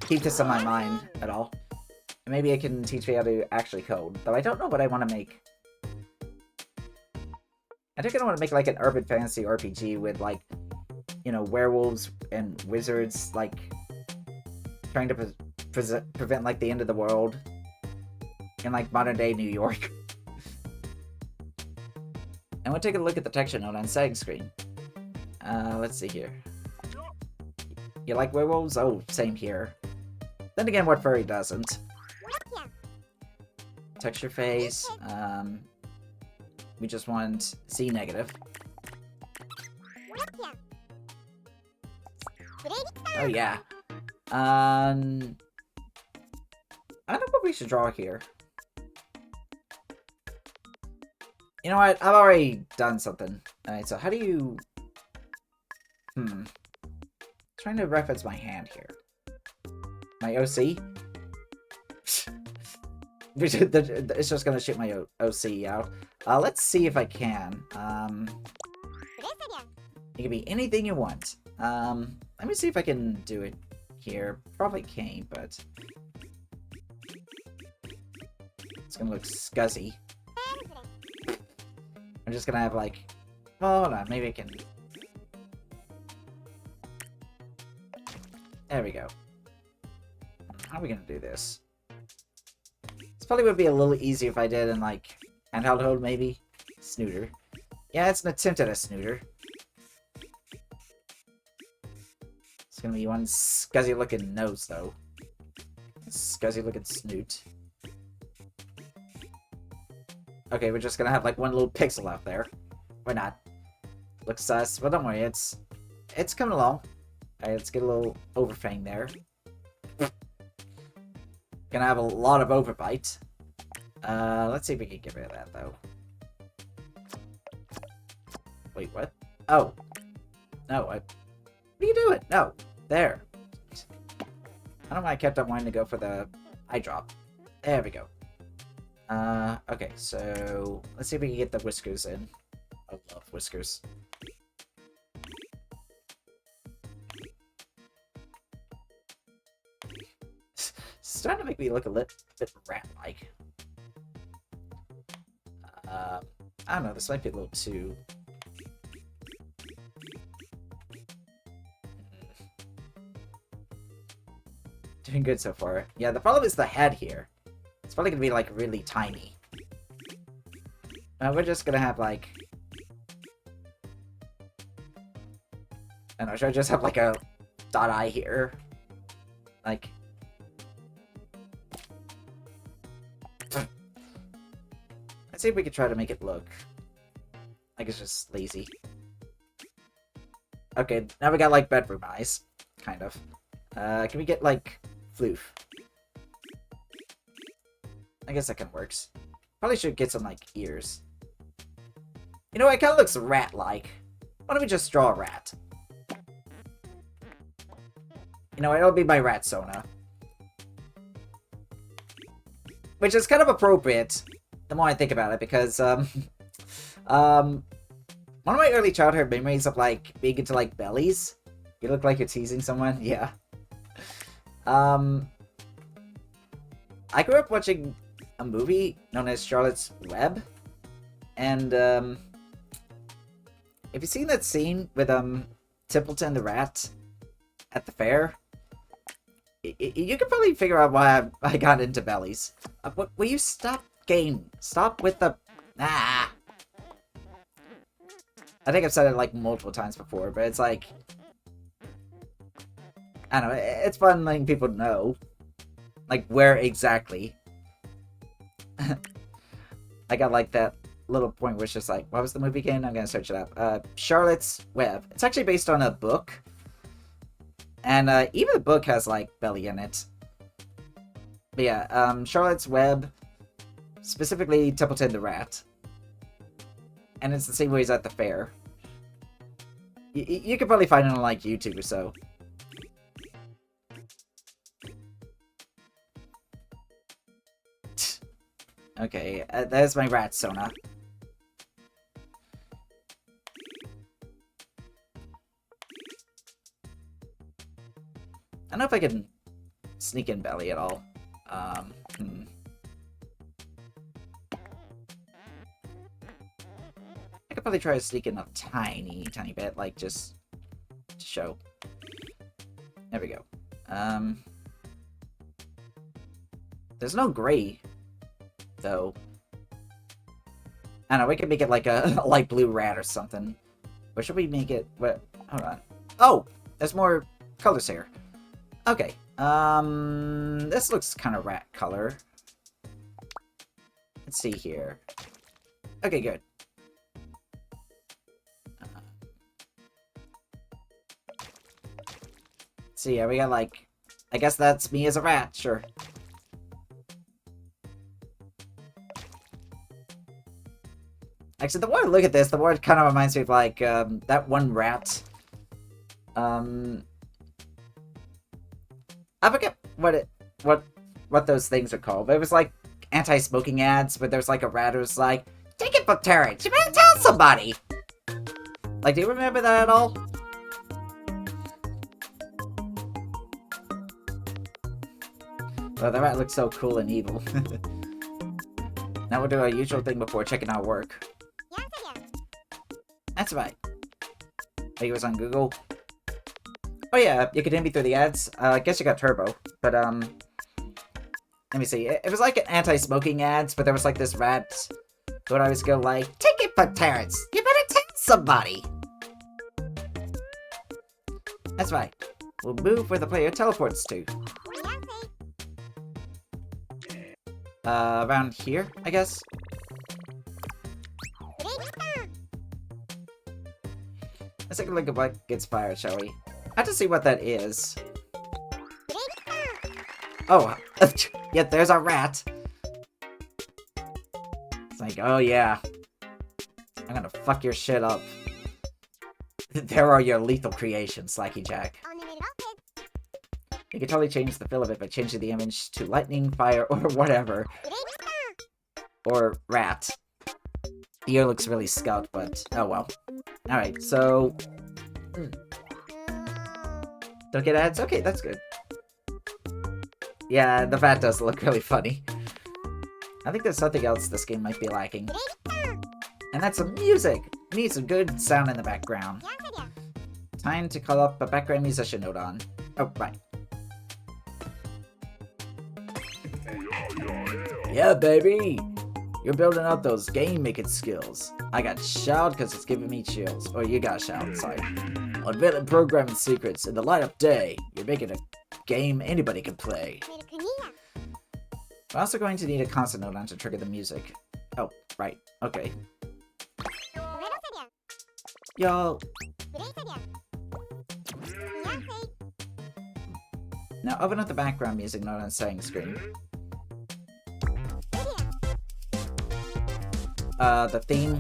keep this on my mind at all. And maybe it can teach me how to actually code. Though I don't know what I want to make. I think I want to make, like, an urban fantasy RPG with, like, you know, werewolves and wizards, like, trying to prevent, like, the end of the world in, like, modern-day New York. And we'll take a look at the texture node on setting screen. Let's see here. You like werewolves? Oh, same here. Then again, what furry doesn't? Texture face. We just want Z negative. Oh yeah. I don't know what we should draw here. You know what? I've already done something. Alright, so how do you... Trying to reference my hand here. My OC? It's just gonna shoot my OC out. Let's see if I can. It can be anything you want. Let me see if I can do it here. Probably can't, but... It's gonna look scuzzy. I'm just gonna have, like... Oh, hold on, maybe I can... There we go. How are we gonna do this? This probably would be a little easier if I did in, like, handheld mode, maybe? Snooter. Yeah, it's an attempt at a snooter. It's gonna be one scuzzy looking nose, though. Scuzzy looking snoot. Okay, we're just gonna have, like, one little pixel out there. Why not? Looks sus, but don't worry, it's coming along. Alright, let's get a little overfang there. Gonna have a lot of overbite. Let's see if we can get rid of that, though. Wait, what? Oh. No, what are you doing? No. There. I don't know why I kept on wanting to go for the eye drop. There we go. Okay, so... Let's see if we can get the whiskers in. I love whiskers. It's starting to make me look a bit rat-like. I don't know, this might be a little too... Doing good so far. Yeah, the problem is the head here. It's probably gonna be, like, really tiny. We're just gonna have, like... I don't know, should I just have, like, a dot eye here? Like... Let's see if we can try to make it look like it's just lazy. Okay, now we got, like, bedroom eyes. Kind of. Can we get, like, floof? I guess that kind of works. Probably should get some, like, ears. You know, it kind of looks rat-like. Why don't we just draw a rat? You know, it'll be my rat Sona. Which is kind of appropriate, the more I think about it, because, one of my early childhood memories of, like, being into, like, bellies. You look like you're teasing someone? Yeah. I grew up watching a movie known as Charlotte's Web, and, have you seen that scene with, Templeton the rat at the fair? You can probably figure out why I got into bellies. Will you stop game? Stop with the... Ah! I think I've said it like multiple times before, but it's like... I don't know, it's fun letting people know. Like, where exactly. I got like that little point where it's just like, what was the movie again? I'm gonna search it up. Charlotte's Web. It's actually based on a book. And even the book has like belly in it. But yeah, Charlotte's Web, specifically Templeton the Rat. And it's the same way as at the fair. You could probably find it on like YouTube or so. Okay, there's my rat Sona. I don't know if I can sneak in belly at all. I could probably try to sneak in a tiny bit, like just to show. There we go. There's no gray, though. I don't know, we could make it like a light blue rat or something. Or should we make it... What? Hold on. Oh! There's more colors here. Okay. This looks kind of rat color. Let's see here. Okay, good. So yeah, we got like... I guess that's me as a rat, sure. Actually, the more I look at this, the more it kind of reminds me of like, that one rat. I forget what those things are called, but it was like anti-smoking ads, but there's like a rat who's like, take it for Terrence, you better tell somebody! Like, do you remember that at all? Well, the rat looks so cool and evil. Now we'll do our usual thing before checking our work. That's right. Are you guys on Google? Oh yeah, you can hit me through the ads. I guess you got Turbo, but let me see. It was like anti-smoking ads, but there was like this rat who would always go like, take it for Terrence, you better tell somebody! That's right. We'll move where the player teleports to. Around here, I guess? Let's take a look at what gets fired, shall we? I have to see what that is. Oh, yeah, there's our rat. It's like, oh yeah. I'm gonna fuck your shit up. There are your lethal creations, Slacky Jack. You can totally change the feel of it by changing the image to lightning, fire, or whatever. Or rat. The ear looks really scout, but oh well. Alright, so... Don't get ads? Okay, that's good. Yeah, the vat does look really funny. I think there's something else this game might be lacking. And that's some music! We need some good sound in the background. Time to call up a background musician node on. Oh, right. Yeah, baby! You're building up those game-making skills. I got shout because it's giving me chills. Or you got shout, sorry. Unveiling programming secrets in the light of day. You're making a game anybody can play. We're also going to need a constant node on to trigger the music. Oh, right. Okay. Y'all. Now open up the background music node on setting screen. The theme.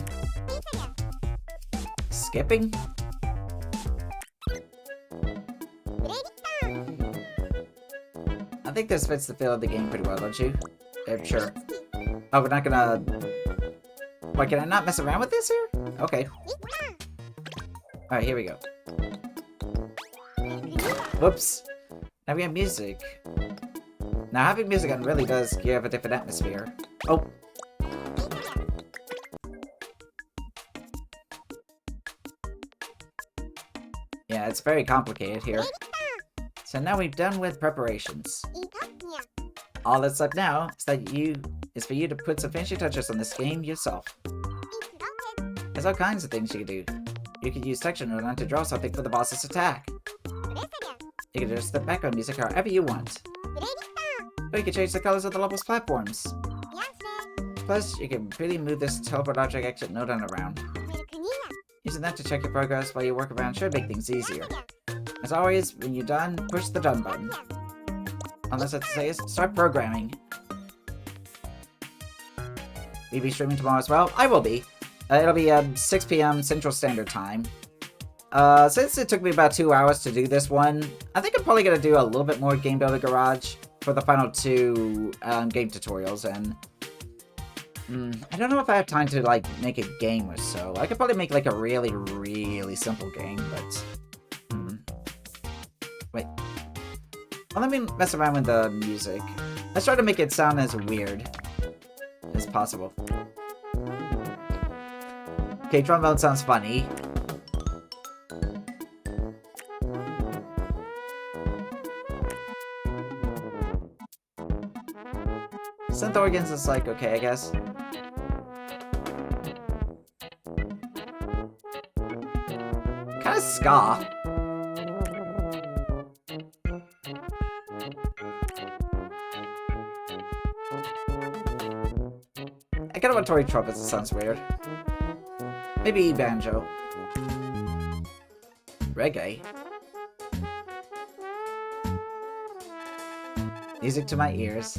Skipping? I think this fits the feel of the game pretty well, don't you? Sure. Oh, we're not gonna... Why, can I not mess around with this here? Okay. Alright, here we go. Whoops. Now we have music. Now having music on really does give a different atmosphere. Oh. Yeah, it's very complicated here. So now we've done with preparations. All that's left now is for you to put some finishing touches on this game yourself. There's all kinds of things you can do. You could use section Rodon to draw something for the boss's attack. You can adjust the background music however you want. Or you can change the colors of the level's platforms. Plus, you can really move this teleport object exit Nodon around. Using that to check your progress while you work around should make things easier. As always, when you're done, push the done button. Unless it says start programming. Will you be streaming tomorrow as well? I will be. It'll be 6 PM Central Standard Time. Since it took me about 2 hours to do this one, I think I'm probably gonna do a little bit more Game Builder Garage for the final 2 game tutorials, and I don't know if I have time to like make a game or so. I could probably make like a really, really simple game, but wait. Well, let me mess around with the music. Let's try to make it sound as weird as possible. Okay, trombone sounds funny. Synth organs is like, okay, I guess. Kinda ska. I kinda want Tory trumpets, it sounds weird. Maybe banjo. Reggae. Music to my ears.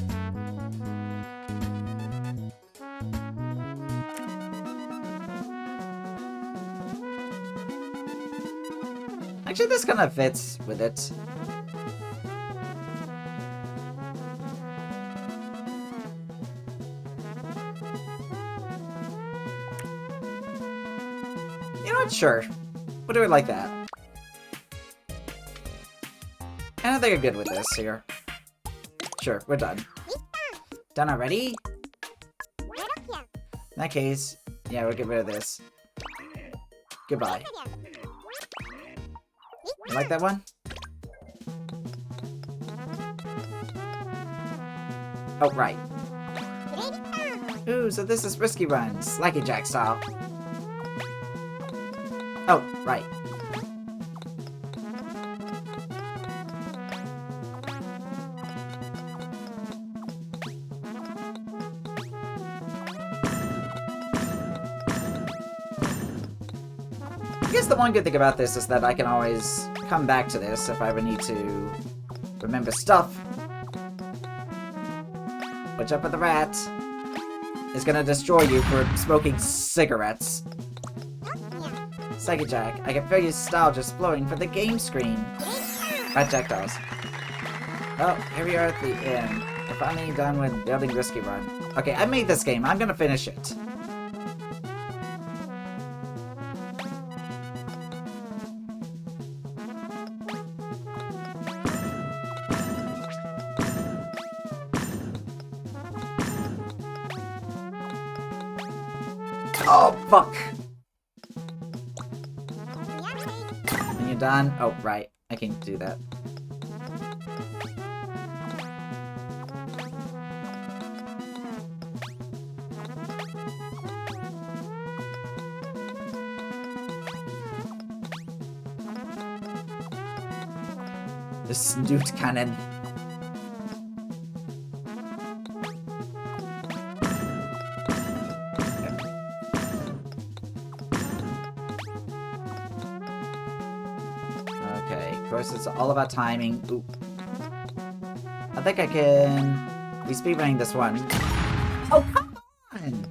Actually, this kind of fits with it. You know what? Sure. We'll do it like that. And I think I'm good with this here. Sure, we're done. Done already? In that case, yeah, we'll get rid of this. Goodbye. You like that one? Oh, right. Ooh, so this is Risky Run, Slacky Jack style. Oh, right. I guess the one good thing about this is that I can always come back to this if I ever need to remember stuff. Watch out for the rat. It's gonna destroy you for smoking cigarettes. Psychic Jack, I can feel your style just flowing from the game screen. Rat Jack does. Well, here we are at the end. We're finally done with building Risky Run. Okay, I made this game. I'm gonna finish it. Oh, fuck! When you're done... Oh, right. I can do that. The snoot cannon. Of course, it's all about timing. Ooh. I think I can be speedrunning this one. Oh, come on!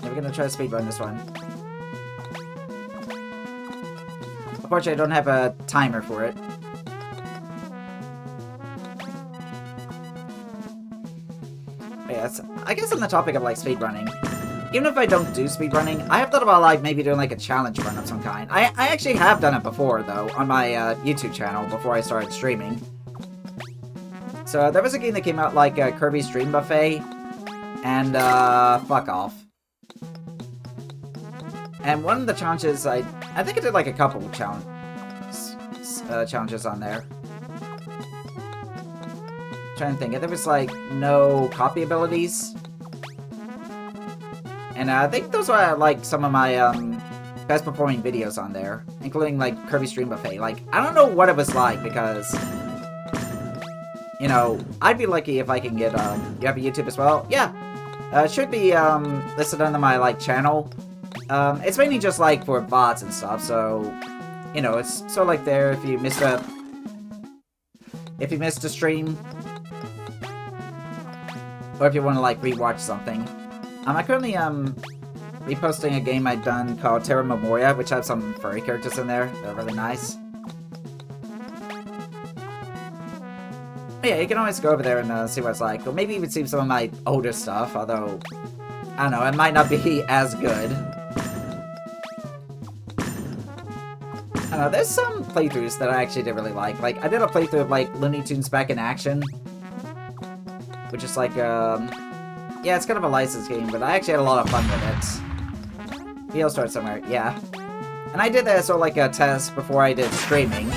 Yeah, we're gonna try to speedrun this one. Unfortunately, I don't have a timer for it. But yeah, I guess on the topic of like speedrunning. Even if I don't do speedrunning, I have thought about like maybe doing like a challenge run of some kind. I actually have done it before though, on my YouTube channel before I started streaming. So there was a game that came out like Kirby's Dream Buffet, and fuck off. And one of the challenges, I think I did like a couple challenges on there. Trying to think, there was like no copy abilities. And I think those are like some of my best performing videos on there, including like Kirby's Dream Buffet. Like, I don't know what it was like because, you know, I'd be lucky if I can get, you have a YouTube as well? Yeah. It should be listed under my like channel. It's mainly just like for VODs and stuff, so, you know, it's sort of like there if you missed a stream, or if you want to like rewatch something. I'm currently reposting a game I've done called Terra Memoria, which has some furry characters in there. They're really nice. But yeah, you can always go over there and see what it's like, or maybe even see some of my older stuff, although, I don't know, it might not be as good. I don't know, there's some playthroughs that I actually did really like. Like, I did a playthrough of, like, Looney Tunes Back in Action, which is like, yeah, it's kind of a licensed game, but I actually had a lot of fun with it. He'll start somewhere, yeah. And I did that sort of like a test before I did streaming.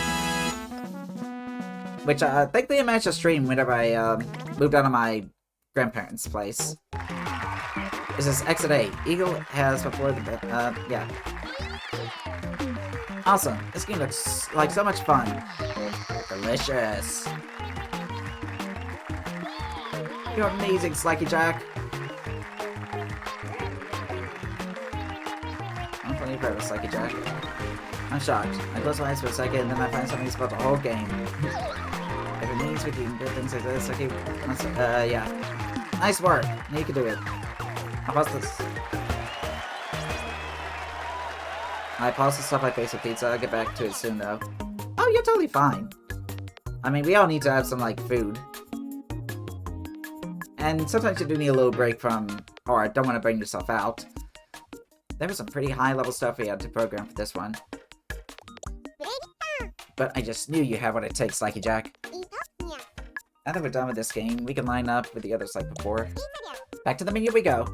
Which I think they managed to stream whenever I moved out of my grandparents' place. This is Exit 8. Eagle has before the yeah. Awesome. This game looks like so much fun. Delicious. You're amazing, Slacky Jack. I'm playing forever, Slacky Jack. I'm shocked. I close my eyes for a second, and then I find something about the whole game. If it means we can do things like this, okay, yeah. Nice work. Now you can do it. I'll pause this. I pause the stuff I face with pizza. I'll get back to it soon, though. Oh, you're totally fine. I mean, we all need to have some, like, food. And sometimes you do need a little break from, or don't want to bring yourself out. There was some pretty high-level stuff we had to program for this one. But I just knew you had what it takes, Slacky Jack. Now that we're done with this game, we can line up with the others like before. Back to the menu we go.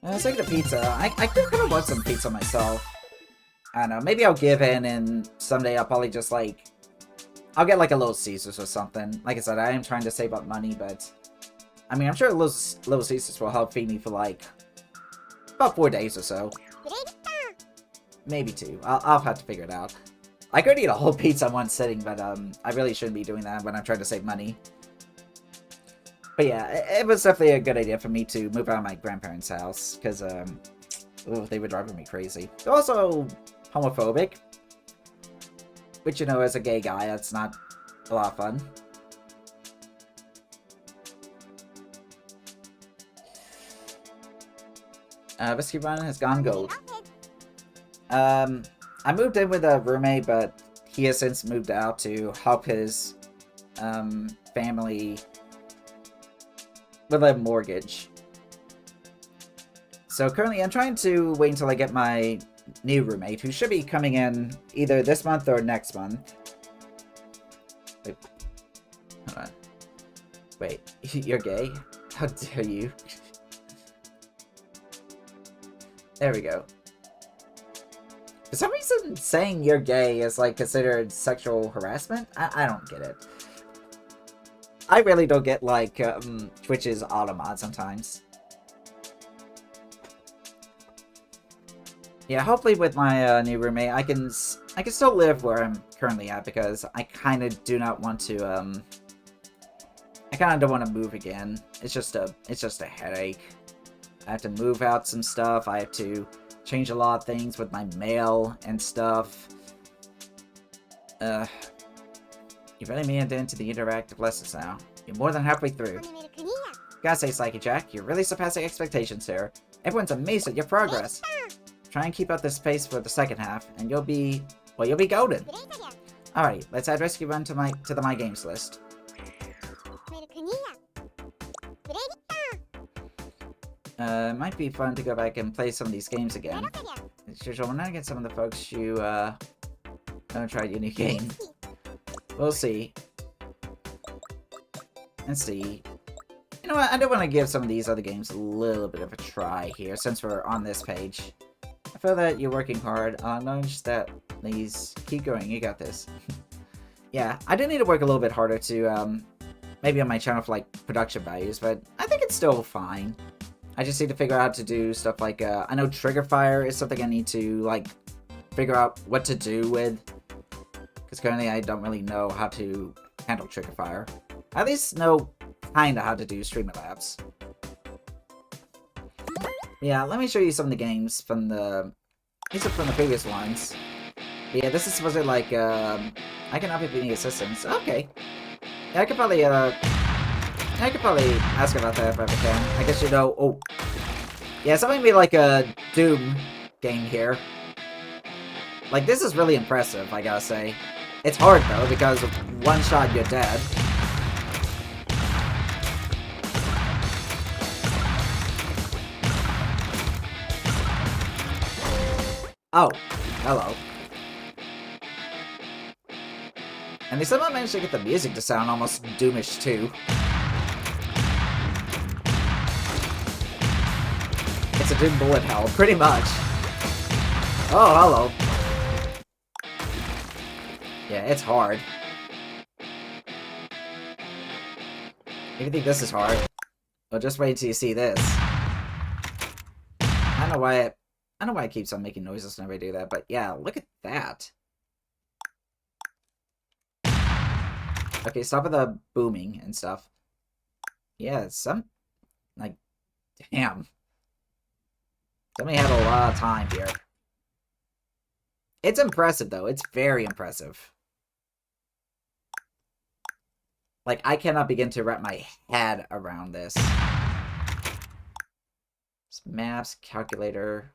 Let's take the pizza. I do kind of want some pizza myself. I don't know, maybe I'll give in and someday I'll probably just like... I'll get like a Little Caesars or something. Like I said, I am trying to save up money, but... I mean, I'm sure Little Caesars will help feed me for like... about 4 days or so. Maybe 2. I'll have to figure it out. I could eat a whole pizza in one sitting, but I really shouldn't be doing that when I'm trying to save money. But yeah, it was definitely a good idea for me to move out of my grandparents' house, because they were driving me crazy. They're also homophobic, which, you know, as a gay guy, that's not a lot of fun. Whiskey Run has gone gold. I moved in with a roommate, but he has since moved out to help his family with a mortgage. So currently I'm trying to wait until I get my new roommate, who should be coming in either this month or next month. Wait. Hold on. Wait, you're gay? How dare you? There we go. For some reason, saying you're gay is, like, considered sexual harassment? I don't get it. I really don't get, like, Twitch's automod sometimes. Yeah, hopefully with my new roommate, I can still live where I'm currently at, because I kind of do not want to, I kind of don't want to move again. It's just a headache. I have to move out some stuff. I have to change a lot of things with my mail and stuff. You really made it into the interactive lessons now. You're more than halfway through. Gotta say, Slacky Jack, you're really surpassing expectations here. Everyone's amazed at your progress. Try and keep up this pace for the second half, and you'll be golden. Alright, let's add Rescue Run to the My Games list. It might be fun to go back and play some of these games again. As usual, we're not get some of the folks who, don't try your new game. We'll see. And see. You know what? I do want to give some of these other games a little bit of a try here, since we're on this page. I feel that you're working hard. Acknowledge that. Please keep going. You got this. Yeah, I do need to work a little bit harder to, maybe on my channel for, like, production values, but I think it's still fine. I just need to figure out how to do stuff like, I know Trigger Fire is something I need to, like, figure out what to do with. Because currently I don't really know how to handle Trigger Fire. I at least know kinda how to do Streamlabs. Yeah, let me show you some of the games from the... These are from the previous ones. But yeah, this is supposed to be like, I can help if you need assistance. Okay. Yeah, I could probably ask about that if I ever can. I guess you know... Oh. Yeah, something be like a Doom game here. Like, this is really impressive, I gotta say. It's hard, though, because one shot, you're dead. Oh, hello. And they somehow managed to get the music to sound almost Doomish, too. It's a Doom bullet hell, pretty much. Oh, hello. Yeah, it's hard. If you think this is hard, well, just wait till you see this. I don't know why it keeps on making noises whenever I do that, but yeah, look at that. Okay, stop with the booming and stuff. Yeah, like, damn. Somebody had a lot of time here. It's impressive, though. It's very impressive. Like, I cannot begin to wrap my head around this. Maps, calculator...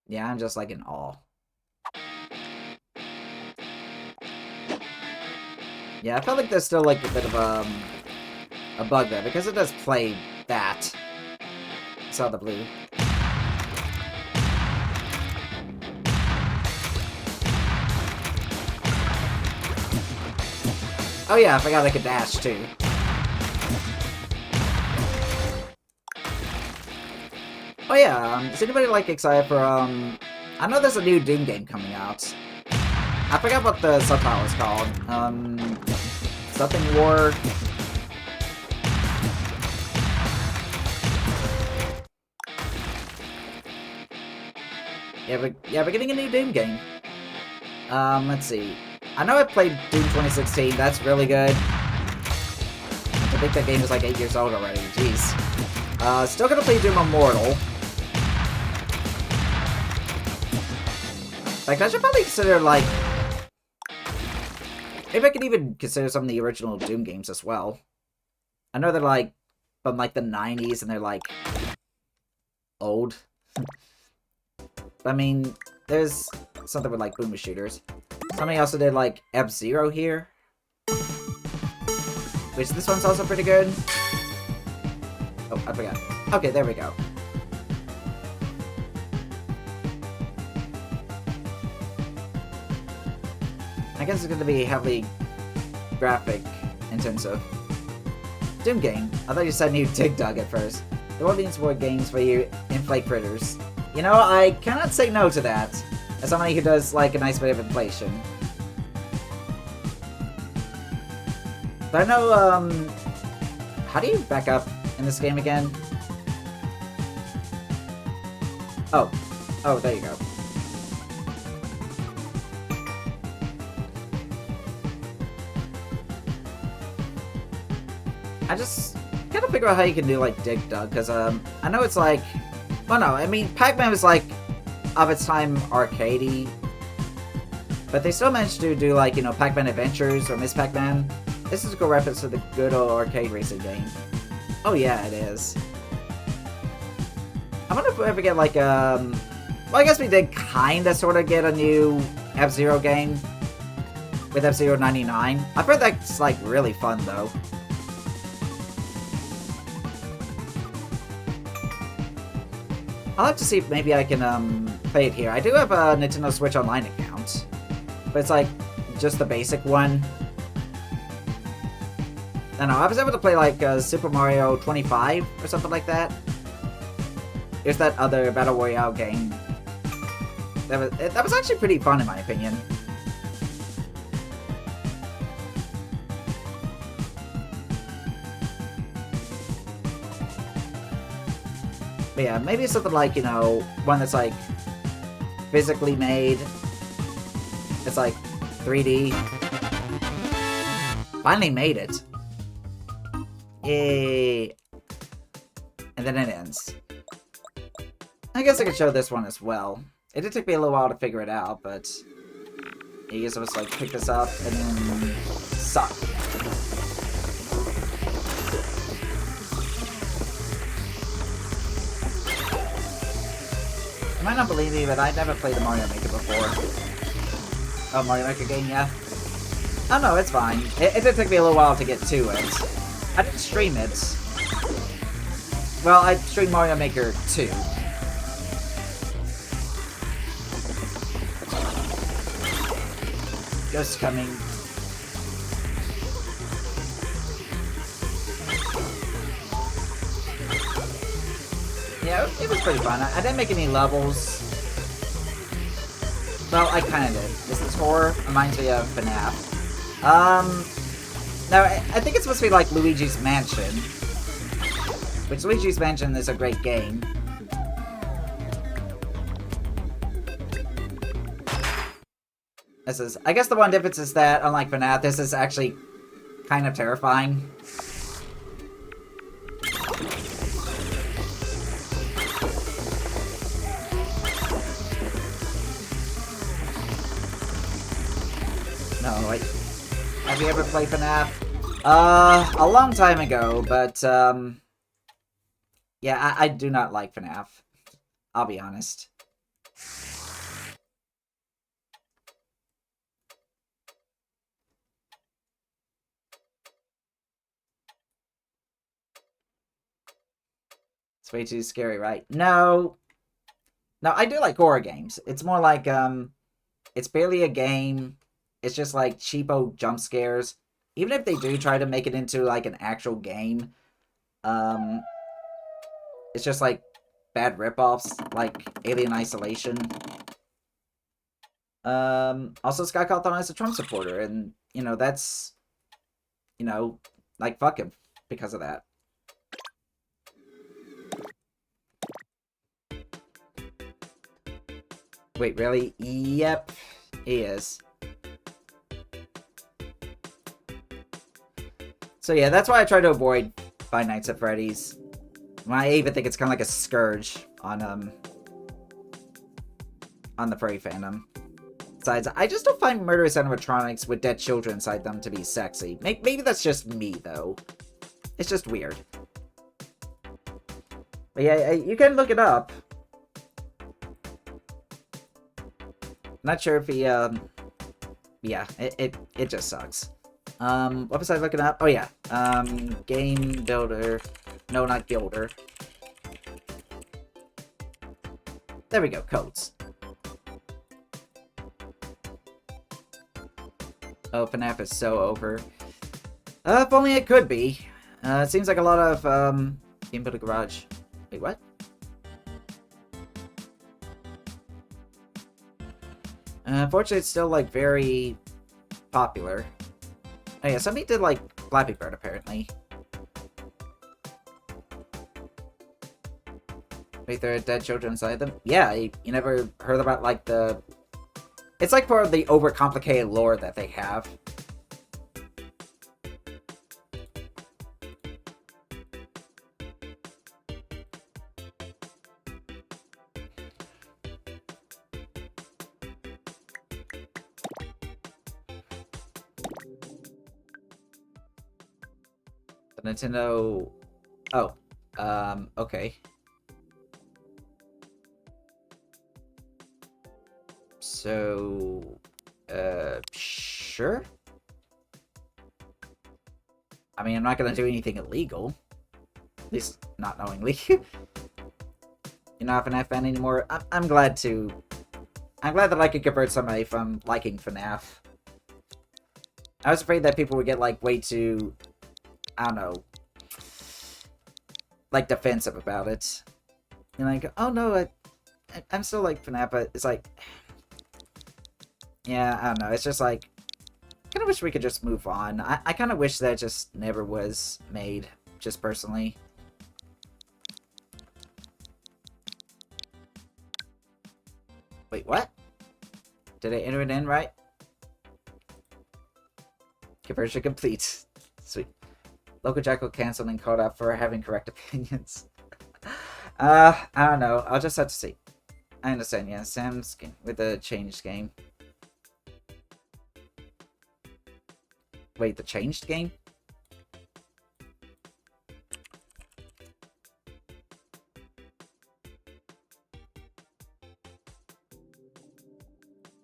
Yeah, I'm just like in awe. Yeah, I felt like there's still like a bit of a bug there, because it does play that. Saw the blue. Oh yeah, I forgot I could dash too. Oh yeah, is anybody like excited for I know there's a new Doom game coming out. I forgot what the subtitle is called. Something War. Yeah, we're getting a new Doom game. Let's see. I know I played Doom 2016. That's really good. I think that game is like 8 years old already. Jeez. Still gonna play Doom Immortal. Like, I should probably consider, like... Maybe I could even consider some of the original Doom games as well. I know they're, like, from, like, the 90s, and they're, like... old. I mean, there's something with, like, boomer shooters. Somebody also did, like, F-Zero here. Which, this one's also pretty good. Oh, I forgot. Okay, there we go. I guess it's going to be heavily graphic intensive. Doom game. I thought you said you Dig Dug at first. There will be more games for you inflate critters. You know, I cannot say no to that. As somebody who does like a nice bit of inflation. But I know, how do you back up in this game again? Oh. Oh, there you go. I just gotta figure out how you can do, like, Dig Dug, because, I know it's like... Well, no, I mean, Pac-Man was, like, of its time, arcadey. But they still managed to do, like, you know, Pac-Man Adventures or Miss Pac-Man. This is a good reference to the good old arcade racing game. Oh, yeah, it is. I wonder if we ever get, like, well, I guess we did kinda sorta get a new F-Zero game with F-Zero 99. I've heard that's, like, really fun, though. I'll have to see if maybe I can, play it here. I do have a Nintendo Switch Online account, but it's like just the basic one. I don't know, I was able to play like Super Mario 25 or something like that. There's that other Battle Royale game. That was actually pretty fun in my opinion. But yeah, maybe something like, you know, one that's like physically made. It's like 3D. Finally made it. Yay. And then it ends. I guess I could show this one as well. It did take me a little while to figure it out, but you guys just like pick this up and then suck. You might not believe me, but I've never played the Mario Maker before. Oh, Mario Maker game, yeah? Oh no, it's fine. It did take me a little while to get to it. I didn't stream it. Well, I streamed Mario Maker 2. Ghost coming. Yeah, it was pretty fun. I didn't make any levels. Well, I kind of did. This is horror. Reminds me of FNAF. Now, I think it's supposed to be like Luigi's Mansion. Which Luigi's Mansion is a great game. This is, I guess the one difference is that, unlike FNAF, this is actually kind of terrifying. No, wait. Have you ever played FNAF? A long time ago, but, yeah, I do not like FNAF. I'll be honest. It's way too scary, right? No. No, I do like horror games. It's more like, it's barely a game. It's just like cheapo jump scares. Even if they do try to make it into like an actual game, it's just like bad ripoffs, like Alien Isolation. Also Scott Cawthon is a Trump supporter, and you know that's, you know, like fuck him because of that. Wait, really? Yep, he is. So yeah, that's why I try to avoid Five Nights at Freddy's. I even think it's kind of like a scourge on the furry fandom. Besides, I just don't find murderous animatronics with dead children inside them to be sexy. Maybe that's just me, though. It's just weird. But yeah, you can look it up. Not sure if he, yeah, it just sucks. What was I looking up? Oh yeah, Game Builder. No, not Gilder. There we go, codes. Oh, FNAF is so over. If only it could be. It seems like a lot of, Game Builder Garage. Wait, what? Unfortunately, it's still, like, very popular. Oh yeah, somebody did, like, Flappy Bird, apparently. Wait, there are dead children inside them? Yeah, you never heard about, like, the... It's, like, part of the overcomplicated lore that they have. Nintendo... Oh. Okay. So... sure? I mean, I'm not gonna do anything illegal. At least, not knowingly. You're not a FNAF fan anymore? I'm glad to I'm glad that I could convert somebody from liking FNAF. I was afraid that people would get, like, way too, I don't know, like, defensive about it. And like, oh no, I'm still like FNAF, but it's like, yeah, I don't know, it's just like, I kind of wish we could just move on. I kind of wish that just never was made, just personally. Wait, what? Did I enter it in right? Conversion complete. Sweet. Local Jackal canceled and called out for having correct opinions. I don't know. I'll just have to see. I understand, yeah. Sam's game with the changed game. Wait, the changed game?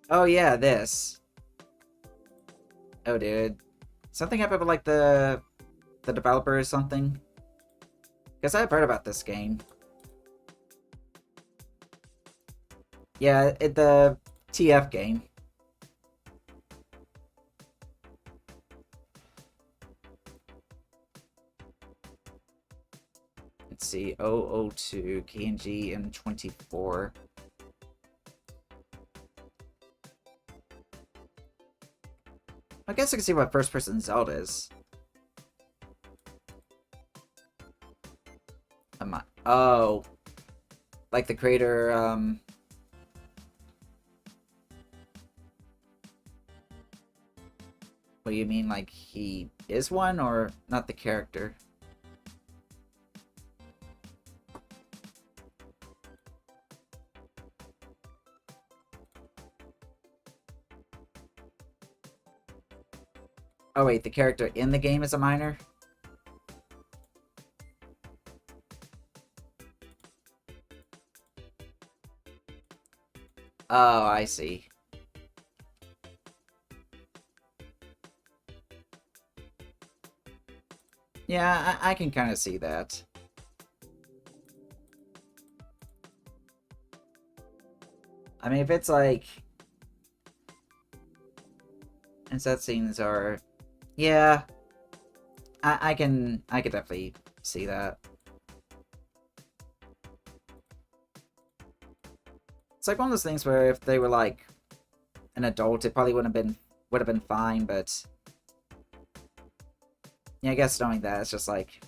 Oh yeah, this. Oh dude. Something happened with like the developer or something? Because I've heard about this game. Yeah, the TF game. Let's see, 002, KNG, M24. I guess I can see what first-person Zelda is. Oh. Like the creator, What do you mean, like, he is one, or not the character? Oh wait, the character in the game is a minor? Oh, I see. Yeah, I can kind of see that. I mean, if it's like... And set scenes are... Yeah. I can definitely see that. It's like one of those things where if they were like an adult, it probably would have been fine, but yeah, I guess knowing that, it's just like,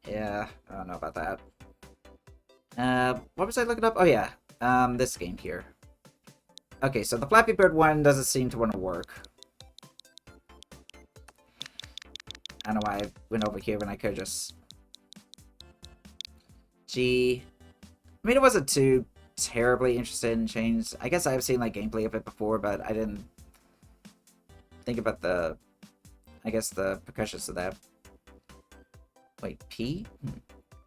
yeah, I don't know about that. What was I looking up? Oh yeah, this game here. Okay, so the Flappy Bird one doesn't seem to want to work. I don't know why I went over here when I could just... G... I mean, it wasn't too terribly interested in change. I guess I've seen like gameplay of it before, but I didn't think about the, I guess, the percussions of that. Wait, P?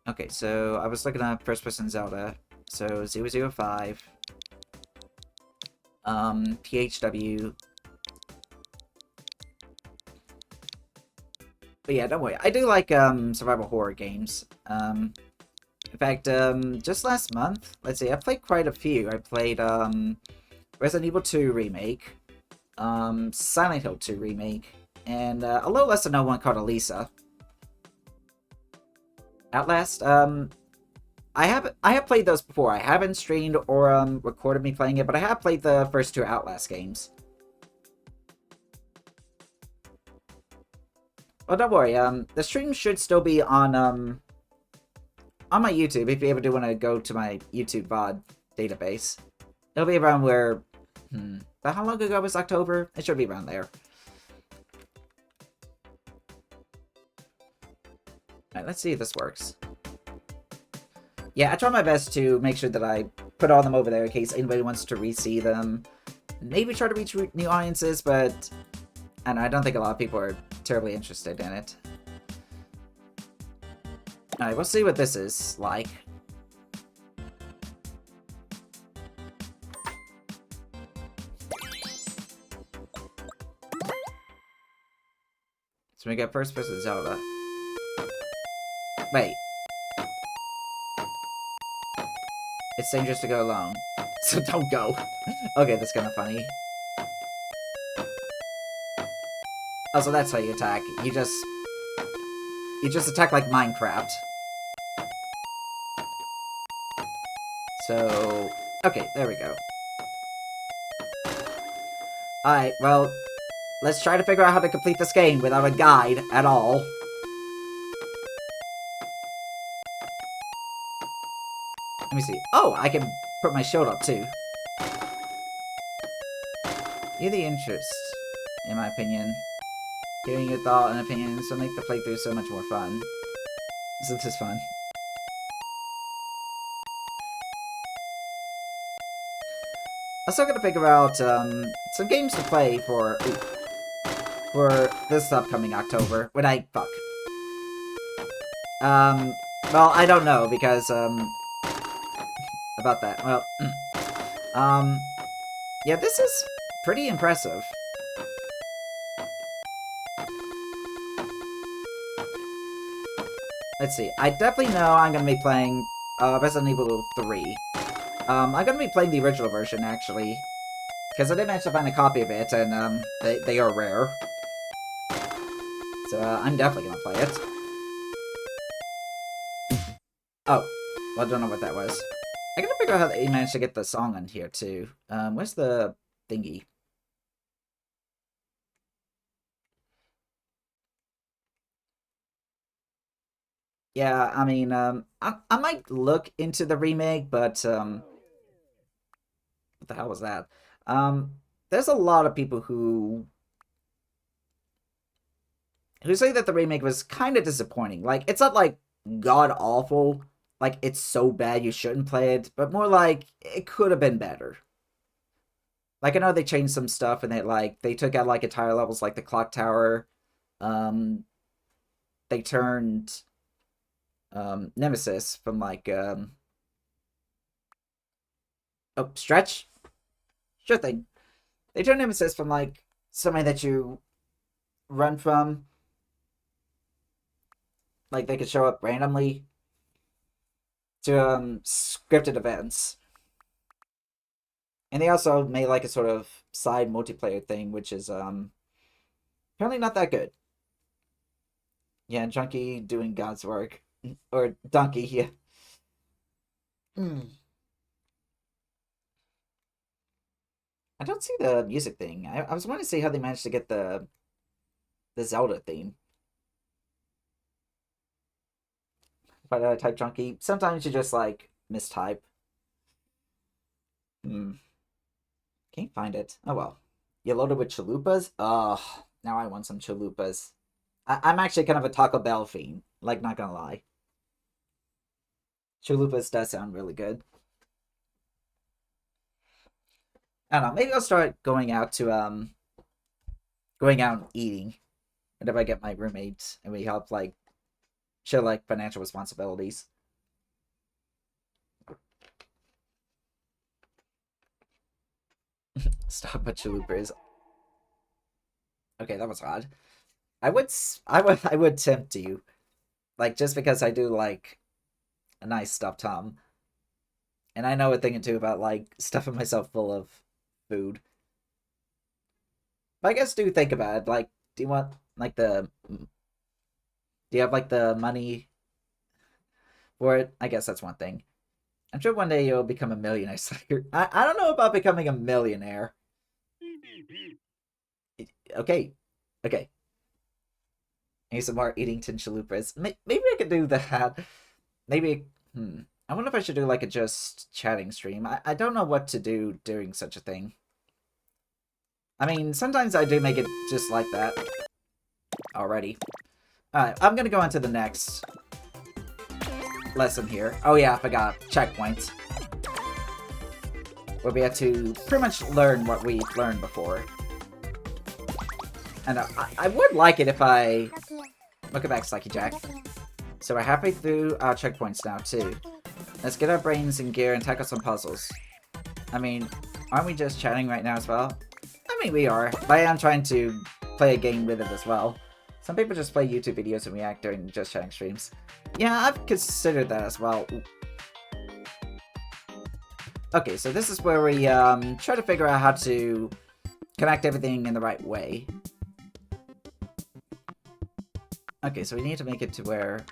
Okay, so I was looking at first person Zelda. So 005. PHW. But yeah, don't worry. I do like survival horror games. In fact, just last month, let's see, I played quite a few. I played Resident Evil 2 Remake, Silent Hill 2 Remake, and a little less known one called Elisa. Outlast, I have played those before. I haven't streamed or recorded me playing it, but I have played the first two Outlast games. Well, don't worry. The stream should still be on my YouTube. If you ever do want to go to my YouTube VOD database, it'll be around where. But how long ago was October? It should be around there. Alright, let's see if this works. Yeah, I try my best to make sure that I put all of them over there in case anybody wants to re-see them. Maybe try to reach new audiences, but I don't think a lot of people are terribly interested in it. Alright, we'll see what this is like. So we got first person Zelda. Wait. It's dangerous to go alone. so don't go. Okay, that's kind of funny. Oh, so that's how you attack. You just attack like Minecraft. So, okay, there we go. Alright, well, let's try to figure out how to complete this game without a guide at all. Let me see. Oh, I can put my shield up too. You're the interest, in my opinion. Hearing your thought and opinions will make the playthrough so much more fun. Isn't this fun? I'm still gonna figure out some games to play for this upcoming October. Fuck. Well, I don't know because about that. Well, yeah, this is pretty impressive. Let's see. I definitely know I'm gonna be playing Resident Evil 3. I'm gonna be playing the original version, actually. Because I did manage to find a copy of it, and they are rare. So I'm definitely gonna play it. Oh, well, I don't know what that was. I gotta figure out how they managed to get the song on here, too. Where's the thingy? Yeah, I mean, I might look into the remake, but, what the hell was that? There's a lot of people who say that the remake was kind of disappointing. Like, it's not, like, god-awful, like, it's so bad you shouldn't play it, but more like, it could have been better. Like, I know they changed some stuff, and they took out, like, entire levels, like the Clock Tower. They turned Nemesis from like oh, stretch? Sure thing. They turned Nemesis from like somebody that you run from. Like they could show up randomly to scripted events. And they also made like a sort of side multiplayer thing, which is apparently not that good. Yeah, Junkie doing God's work. Or Donkey, yeah. I don't see the music thing. I was wanting to see how they managed to get the Zelda theme. But type Junkie. Sometimes you just like mistype. Can't find it. Oh well. You loaded with chalupas? Ugh. Now I want some chalupas. I'm actually kind of a Taco Bell fiend. Like, not gonna lie. Chalupas does sound really good. I don't know, maybe I'll start going out and eating. And if I get my roommates and we help, like, share, like, financial responsibilities. Stop at chalupas. Okay, that was odd. I would tempt you. Like, just because I do, like, a nice stuffed hum. And I know a thing or two about, like, stuffing myself full of food. But I guess do think about it. Like, do you want, like, do you have, like, the money for it? I guess that's one thing. I'm sure one day you'll become a millionaire. I don't know about becoming a millionaire. Okay. Okay. ASMR eating tin chalupas. Maybe I could do that. Maybe, I wonder if I should do like a just chatting stream. I don't know what to do during such a thing. I mean, sometimes I do make it just like that. Alrighty. Alright, I'm gonna go on to the next lesson here. Oh yeah, I forgot. Checkpoints. Where we have to pretty much learn what we've learned before. And I would like it if I... Welcome back, Slacky Jack. So we're halfway through our checkpoints now, too. Let's get our brains in gear and tackle some puzzles. I mean, aren't we just chatting right now as well? I mean, we are. But I am trying to play a game with it as well. Some people just play YouTube videos and react during just chatting streams. Yeah, I've considered that as well. Okay, so this is where we try to figure out how to connect everything in the right way. Okay, so we need to make it to where...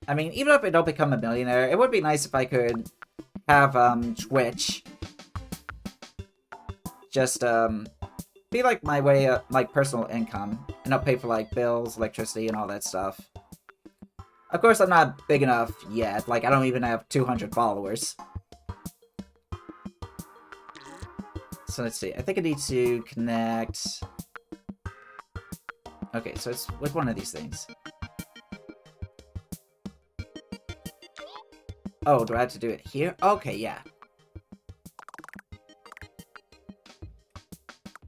I mean, even if I don't become a millionaire, it would be nice if I could have Twitch just be like my way of like personal income and not pay for like bills, electricity, and all that stuff. Of course, I'm not big enough yet. Like, I don't even have 200 followers. So let's see. I think I need to connect... Okay, so it's with one of these things. Oh, do I have to do it here? Okay, yeah.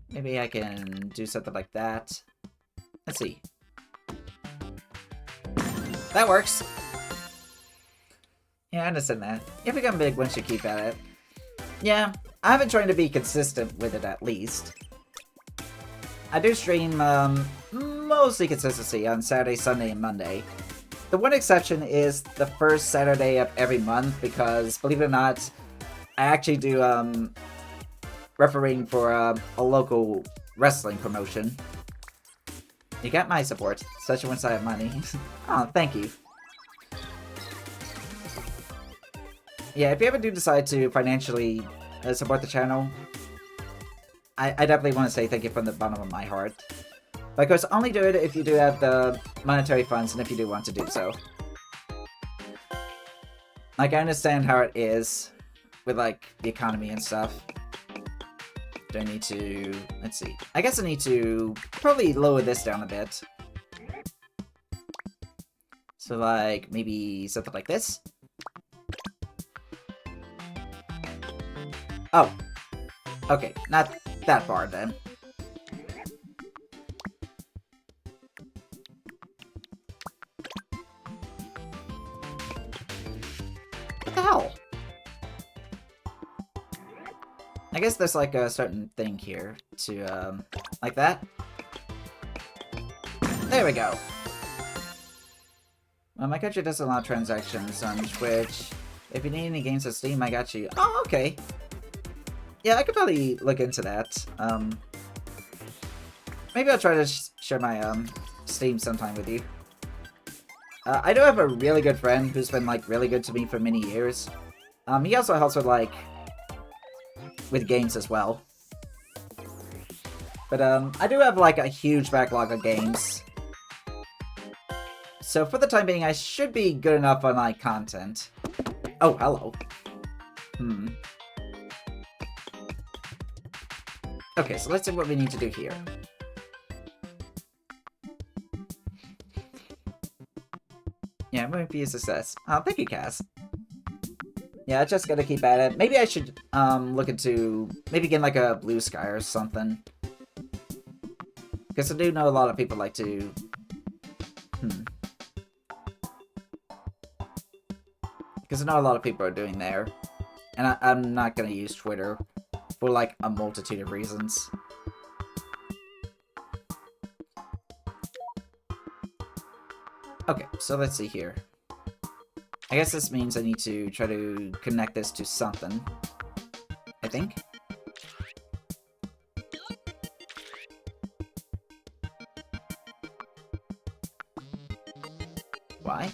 Maybe I can do something like that. Let's see. That works! Yeah, I understand that. You become big once you keep at it. Yeah, I've been trying to be consistent with it at least. I do stream, mostly consistency on Saturday, Sunday, and Monday. The one exception is the first Saturday of every month because, believe it or not, I actually do, refereeing for, a local wrestling promotion. You got my support, especially once I have money. Oh, thank you. Yeah, if you ever do decide to financially support the channel, I definitely want to say thank you from the bottom of my heart. But of course, only do it if you do have the monetary funds and if you do want to do so. Like, I understand how it is with, like, the economy and stuff. Do I need to... Let's see. I guess I need to probably lower this down a bit. So, like, maybe something like this? Oh. Okay, not that far then. What the hell? I guess there's like a certain thing here to, like that. There we go. Well, my country does allow transactions on Twitch. If you need any games on Steam, I got you. Oh, okay. Yeah, I could probably look into that. Maybe I'll try to share my, Steam sometime with you. I do have a really good friend who's been, like, really good to me for many years. He also helps with, like, with games as well. But, I do have, like, a huge backlog of games. So, for the time being, I should be good enough on, like, content. Oh, hello. Okay, so let's see what we need to do here. Yeah, I'm going to be a success. Oh, thank you, Cass. Yeah, I just gotta keep at it. Maybe I should, look into... Maybe get, like, a Blue Sky or something. Because I do know a lot of people like to... Because I know a lot of people are doing there. And I'm not gonna use Twitter for, like, a multitude of reasons. Okay, so let's see here. I guess this means I need to try to connect this to something. I think. Why?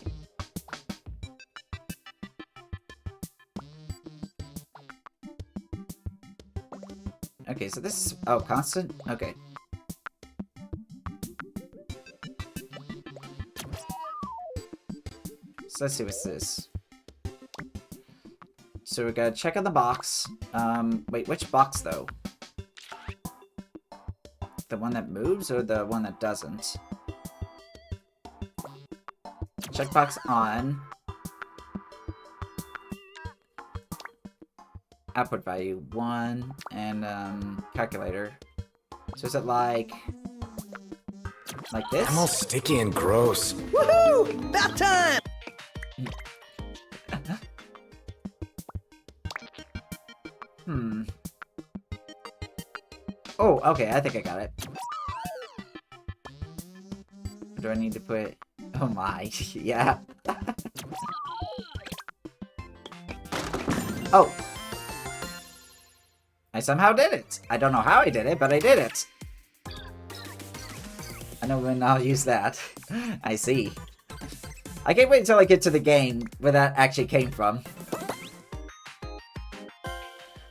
Okay, so this is... Oh, constant? Okay. So let's see what's this. So we gotta check on the box. Wait, which box though? The one that moves or the one that doesn't? Checkbox on. Output value 1 and calculator. So is it like this? I'm all sticky and gross. Woohoo! About time! Oh, okay, I think I got it. Do I need to put... Oh my, yeah. Oh! I somehow did it! I don't know how I did it, but I did it! I know when I'll use that. I see. I can't wait until I get to the game where that actually came from.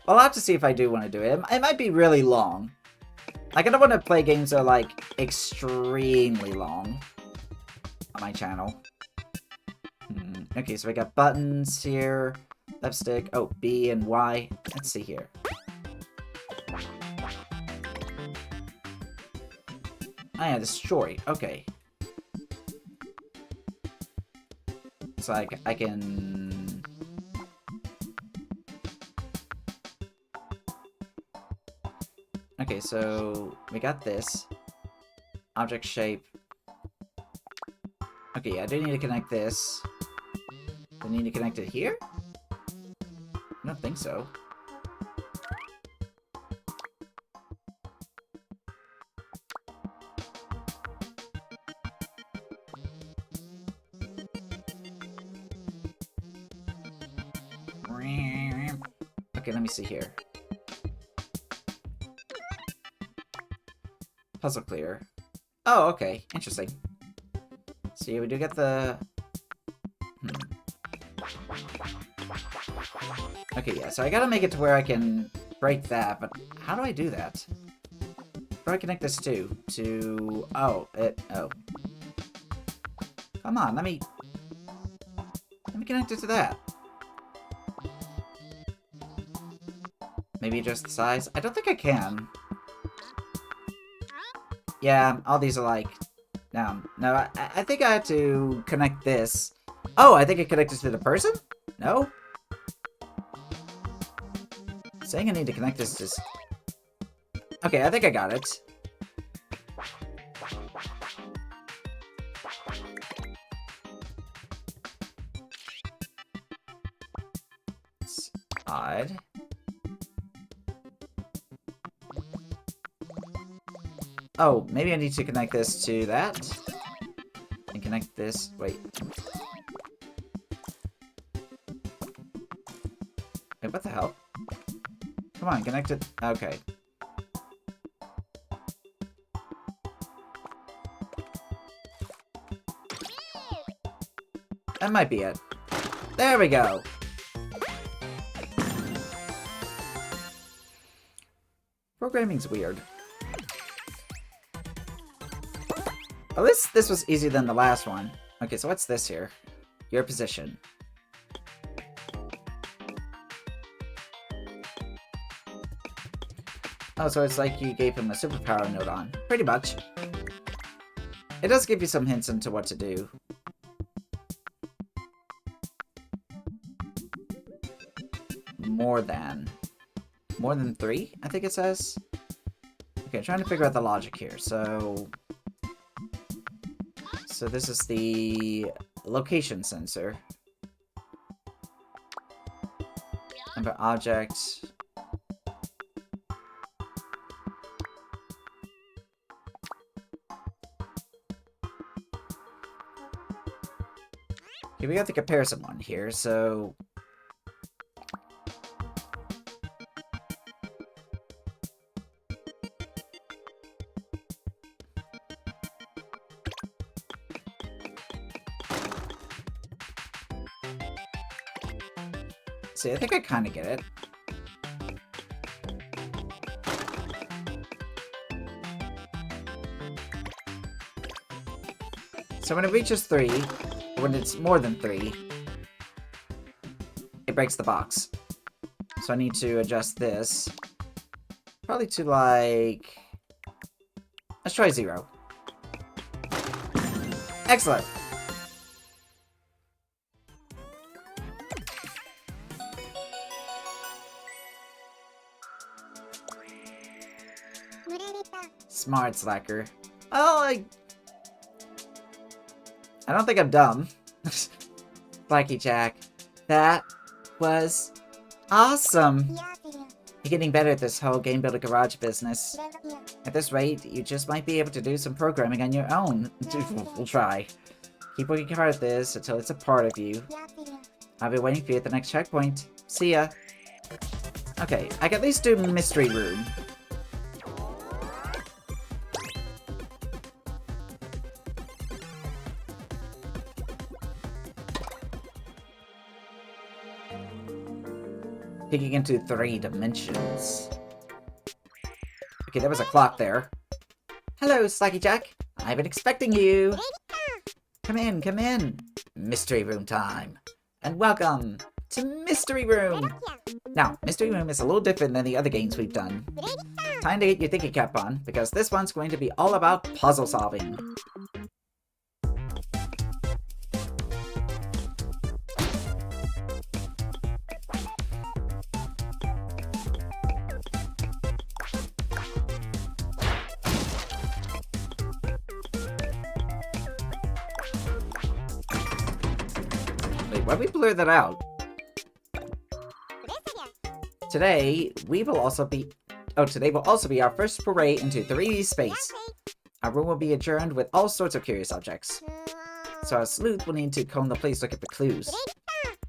Well, I'll have to see if I do want to do it. It might be really long. Like, I don't want to play games that are, like, extremely long on my channel. Okay, so we got buttons here. Left stick. Oh, B and Y. Let's see here. Oh yeah, destroy. Okay. So I can... Okay, so we got this. Object shape. Okay, I do need to connect this. Do I need to connect it here? I don't think so. Okay, let me see here. Puzzle clear. Oh, okay. Interesting. So yeah, we do get the... Okay, yeah, so I gotta make it to where I can break that, but how do I do that? Where do I connect this to... Oh, oh. Come on, let me connect it to that. Maybe adjust the size? I don't think I can. Yeah, all these are like... No, I think I had to connect this. Oh, I think I connected to the person? No? Saying I need to connect this is... Okay, I think I got it. It's odd. Oh, maybe I need to connect this to that. And connect this... Wait. Wait, what the hell? Come on, connect it. Okay. That might be it. There we go! Programming's weird. Well, this was easier than the last one. Okay, so what's this here? Your position. Oh, so it's like you gave him a superpower node on. Pretty much. It does give you some hints into what to do. More than 3, I think it says. Okay, I'm trying to figure out the logic here. So this is the location sensor. Number object. Okay, we got the comparison one here, so... See, I think I kind of get it. So when it reaches 3, when it's more than 3, it breaks the box. So I need to adjust this. Probably to like... Let's try 0. Excellent! Smart slacker. Oh, I don't think I'm dumb. Slacky Jack. That was awesome. You're getting better at this whole Game Builder Garage business. At this rate, you just might be able to do some programming on your own. We'll try. Keep working hard at this until it's a part of you. I'll be waiting for you at the next checkpoint. See ya. Okay, I can at least do Mystery Room. Peeking into 3 dimensions. Okay, there was a clock there. Hello, Slacky Jack. I've been expecting you. Come in, come in. Mystery Room time. And welcome to Mystery Room. Now, Mystery Room is a little different than the other games we've done. Time to get your thinking cap on, because this one's going to be all about puzzle solving. Wait, why did we blur that out? Today will also be our first foray into 3D space. Our room will be adjourned with all sorts of curious objects. So our sleuth will need to comb the place to look at the clues.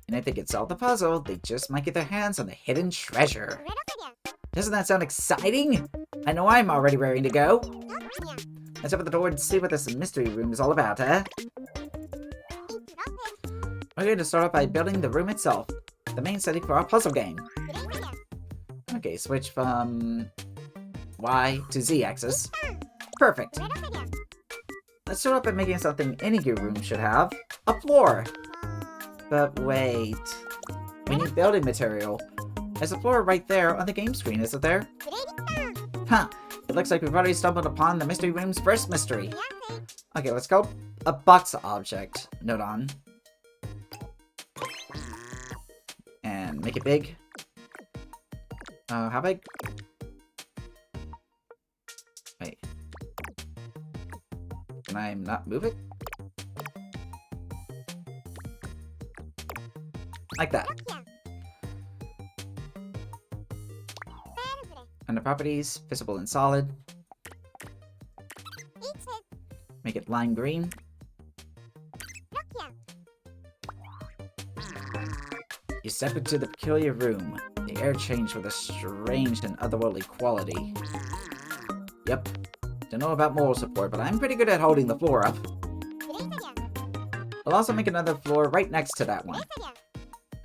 And if they can solve the puzzle, they just might get their hands on the hidden treasure. Doesn't that sound exciting? I know I'm already raring to go. Let's open the door and see what this mystery room is all about, huh? We're going to start off by building the room itself, the main setting for our puzzle game. Okay, switch from Y to Z axis. Perfect. Let's start off by making something any good room should have. A floor. But wait. We need building material. There's a floor right there on the game screen, isn't there? Huh. It looks like we've already stumbled upon the mystery room's first mystery. Okay, let's go. A box object. Note on. And make it big. How big? Wait. Can I not move it? Like that. Under properties, visible and solid. Make it lime green. You step into the peculiar room. The air changed with a strange and otherworldly quality. Yep. Don't know about moral support, but I'm pretty good at holding the floor up. I'll also make another floor right next to that one.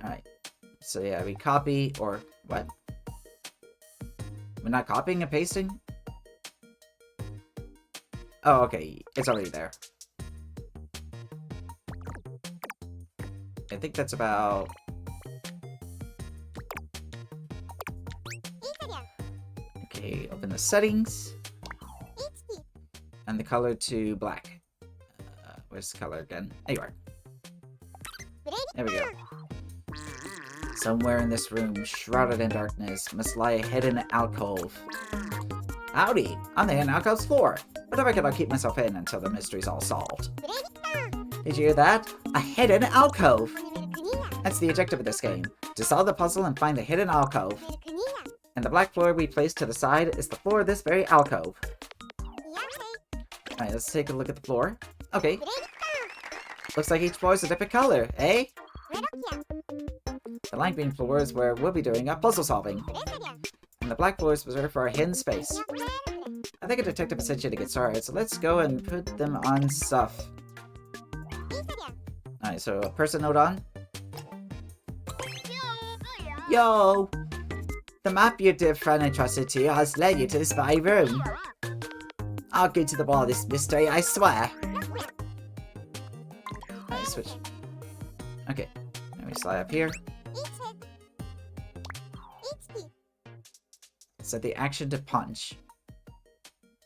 Alright. So yeah, we copy, or what? We're not copying and pasting? Oh, okay. It's already there. I think that's about... Okay, open the settings. And the color to black. Where's the color again? There you are. There we go. Somewhere in this room, shrouded in darkness, must lie a hidden alcove. Howdy! On the hidden alcove's floor. But if I cannot keep myself in until the mystery's all solved. Did you hear that? A hidden alcove! That's the objective of this game. To solve the puzzle and find the hidden alcove. And the black floor we placed to the side is the floor of this very alcove. Alright, let's take a look at the floor. Okay. Looks like each floor is a different color, eh? The lime green floor is where we'll be doing our puzzle solving. And the black floor is reserved for our hidden space. I think a detective sent you to get started, so let's go and put them on stuff. Alright, so a person note on. Yo! The map your dear friend entrusted to you has led you to this very room. I'll get to the bottom of this mystery, I swear. Alright, switch. Okay, let me slide up here. Set the action to punch.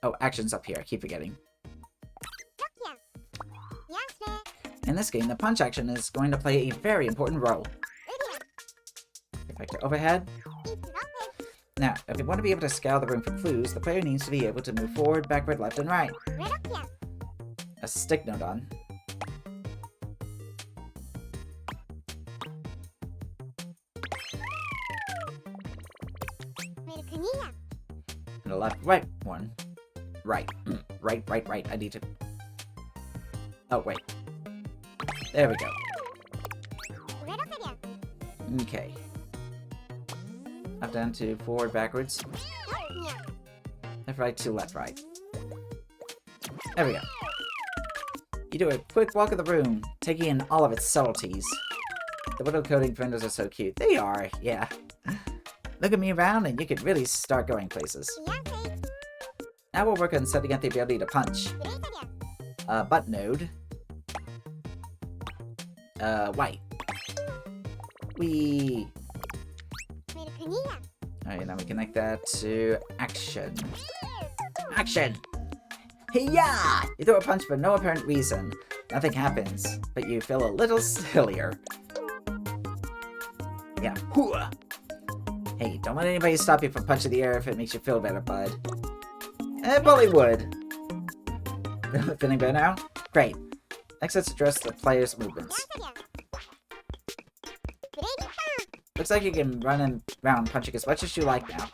Oh, action's up here, I keep forgetting. In this game, the punch action is going to play a very important role. Get back to overhead. Now, if you want to be able to scour the room for clues, the player needs to be able to move forward, backward, left, and right. A stick note on. And a left, right one. Right. Right. I need to... Oh, wait. There we go. Okay. Up, down to forward, backwards. Left, right to left, right. There we go. You do a quick walk of the room, taking in all of its subtleties. The window coating windows are so cute. They are, yeah. Look at me around and you could really start going places. Now we'll work on setting up the ability to punch. Butt node. White. Alright, now we connect that to action. Action! Hiya! You throw a punch for no apparent reason. Nothing happens, but you feel a little sillier. Yeah. Hooah! Hey, don't let anybody stop you from punching the air if it makes you feel better, bud. Probably would. Feeling better now? Great. Next, let's address the player's movements. Looks like you can run around punching as much as you like now.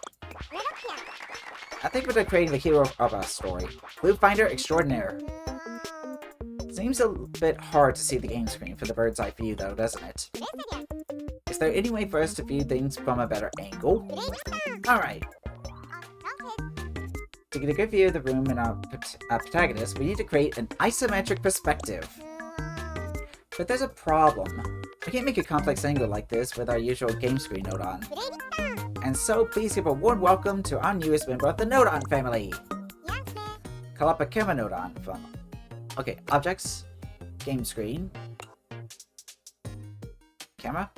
I think we're creating the hero of our story. Clue Finder Extraordinaire. Seems a bit hard to see the game screen for the bird's eye view though, doesn't it? Is there any way for us to view things from a better angle? Alright. To get a good view of the room and our protagonist, we need to create an isometric perspective. But there's a problem. We can't make a complex angle like this with our usual game screen node on. And so, please give a warm welcome to our newest member of the Nodon family! Call up a camera Nodon from... Okay, objects, game screen, camera.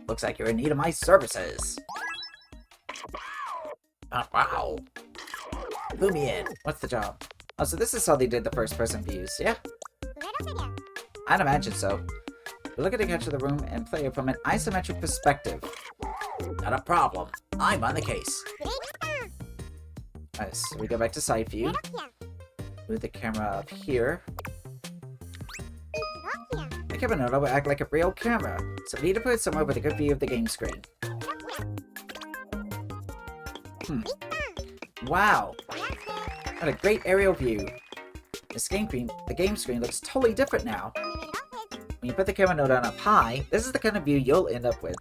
Looks like you're in need of my services. Oh, wow. Clue me in. What's the job? Oh, so this is how they did the first-person views, yeah? I'd imagine so. We're looking to capture the room and player from an isometric perspective. Not a problem. I'm on the case. Alright, so we go back to side view. Move the camera up here. The camera node will act like a real camera, so we need to put it somewhere with a good view of the game screen. Wow! What a great aerial view. The game screen looks totally different now. When you put the camera node on up high, this is the kind of view you'll end up with.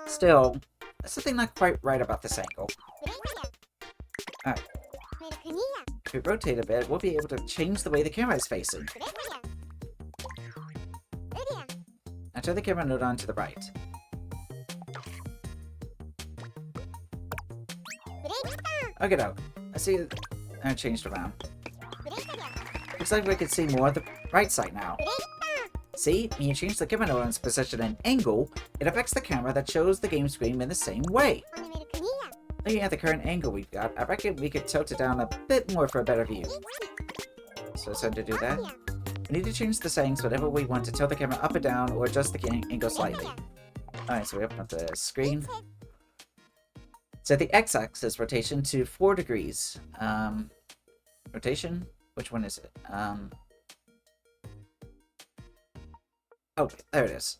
Still, there's something not quite right about this angle. Alright. If we rotate a bit, we'll be able to change the way the camera is facing. Now turn the camera node on to the right. Okay, no. I see it changed around. Looks like we can see more of the right side now. See, when you change the camera node's position and angle, it affects the camera that shows the game screen in the same way. Looking at the current angle we've got, I reckon we could tilt it down a bit more for a better view. So it's time to do that. We need to change the settings whenever we want to tilt the camera up or down or adjust the angle slightly. Alright, so we open up the screen. Set the x-axis rotation to 4 degrees. Rotation? Which one is it? Oh, there it is.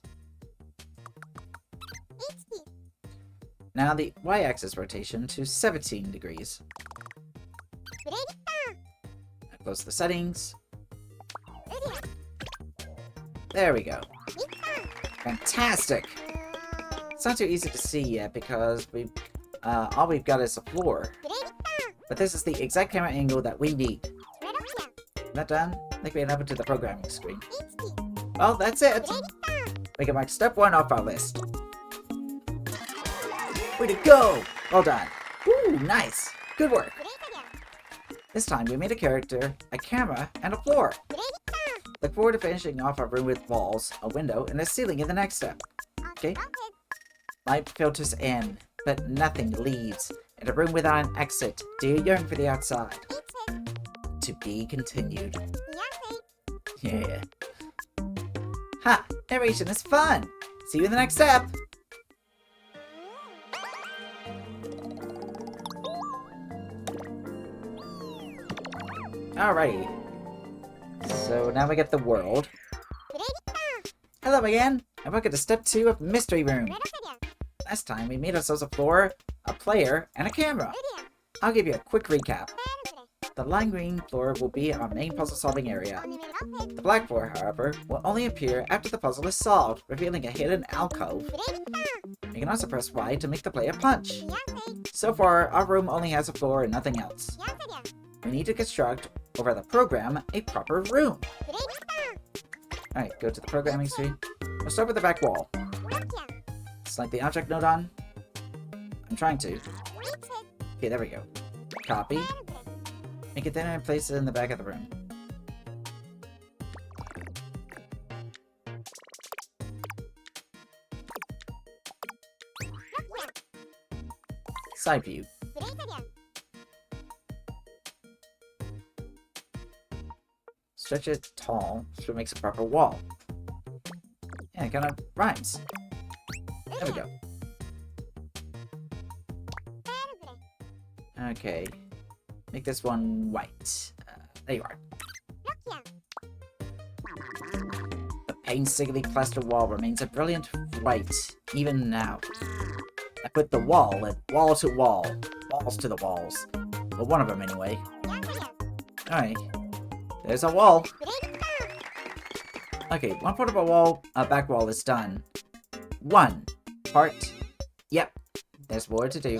Now the y-axis rotation to 17 degrees. Close the settings. There we go. Fantastic! It's not too easy to see yet because all we've got is the floor. But this is the exact camera angle that we need. Not done? I think we head up to the programming screen. Well, that's it! We can mark step 1 off our list. Way to go! Well done. Ooh, nice! Good work! This time we made a character, a camera, and a floor. Look forward to finishing off our room with walls, a window, and a ceiling in the next step. Okay? Light filters in, but nothing leaves. In a room without an exit, do you yearn for the outside? To be continued. Yeah. Ha! Narration is fun! See you in the next step! Alrighty. So now we get the world. Hello again, and welcome to step 2 of Mystery Room. Last time we made ourselves a floor, a player, and a camera. I'll give you a quick recap. The lime green floor will be our main puzzle-solving area. The black floor, however, will only appear after the puzzle is solved, revealing a hidden alcove. You can also press Y to make the player punch. So far, our room only has a floor and nothing else. We need to construct, over the program, a proper room. Alright, go to the programming screen. We'll start with the back wall. Select the object node on. I'm trying to. Okay, there we go. Copy. Make it there and place it in the back of the room. Side view. Stretch it tall so it makes a proper wall. Yeah, it kind of rhymes. There we go. Okay. Make this one white. There you are. The painstakingly plastered wall remains a brilliant white, even now. I put the wall at wall to wall. Walls to the walls. Well, one of them anyway. Alright. There's a wall. Okay, one part of a wall, back wall is done. One part. Yep. There's more to do.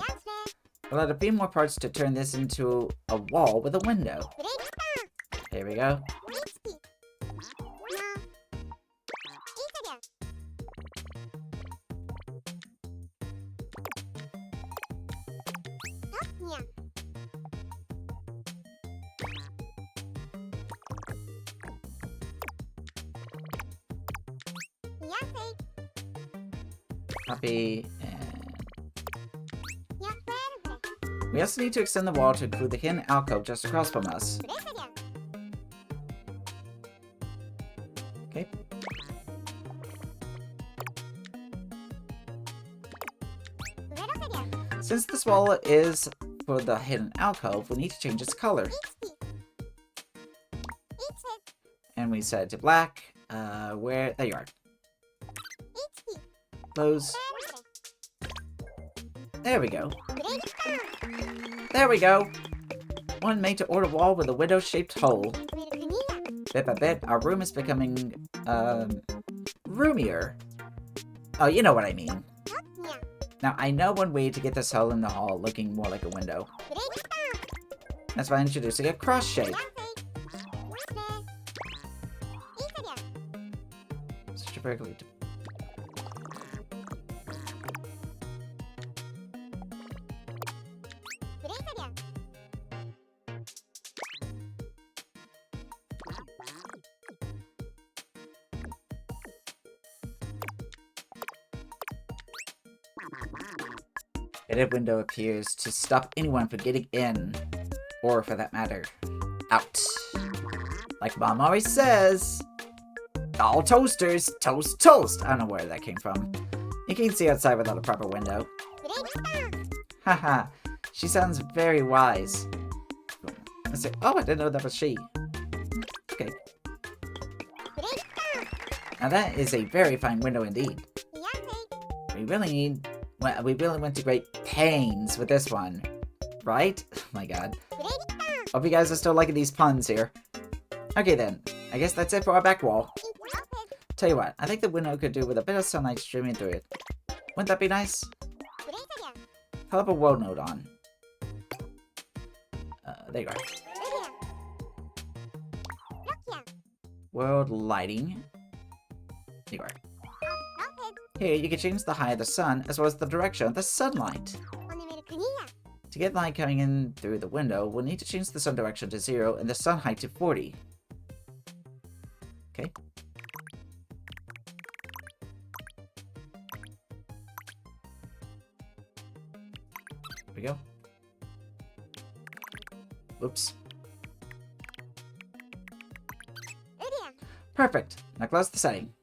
We'll add a few more parts to turn this into a wall with a window. Here we go. Copy, and we also need to extend the wall to include the hidden alcove just across from us. Okay. Since this wall is for the hidden alcove, we need to change its color. And we set it to black. There you are. Close. There we go. There we go! One made to order wall with a window-shaped hole. Bit by bit, our room is becoming, roomier. Oh, you know what I mean. Now, I know one way to get this hole in the hall looking more like a window. That's by introducing a cross shape. Such a very A window appears to stop anyone from getting in, or for that matter, out. Like Mom always says, all toasters, toast, toast. I don't know where that came from. You can see outside without a proper window. Haha, she sounds very wise. Let's see. Oh, I didn't know that was she. Okay. Now that is a very fine window indeed. We really went to great pains with this one. Right? Oh my god. Hope you guys are still liking these puns here. Okay then, I guess that's it for our back wall. Tell you what, I think the window could do with a bit of sunlight streaming through it. Wouldn't that be nice? I'll have a world node on. There you go. World lighting. There you are. Here, you can change the height of the sun, as well as the direction of the sunlight. To get light coming in through the window, we'll need to change the sun direction to 0 and the sun height to 40. Okay. There we go. Whoops. Perfect. Now close the setting.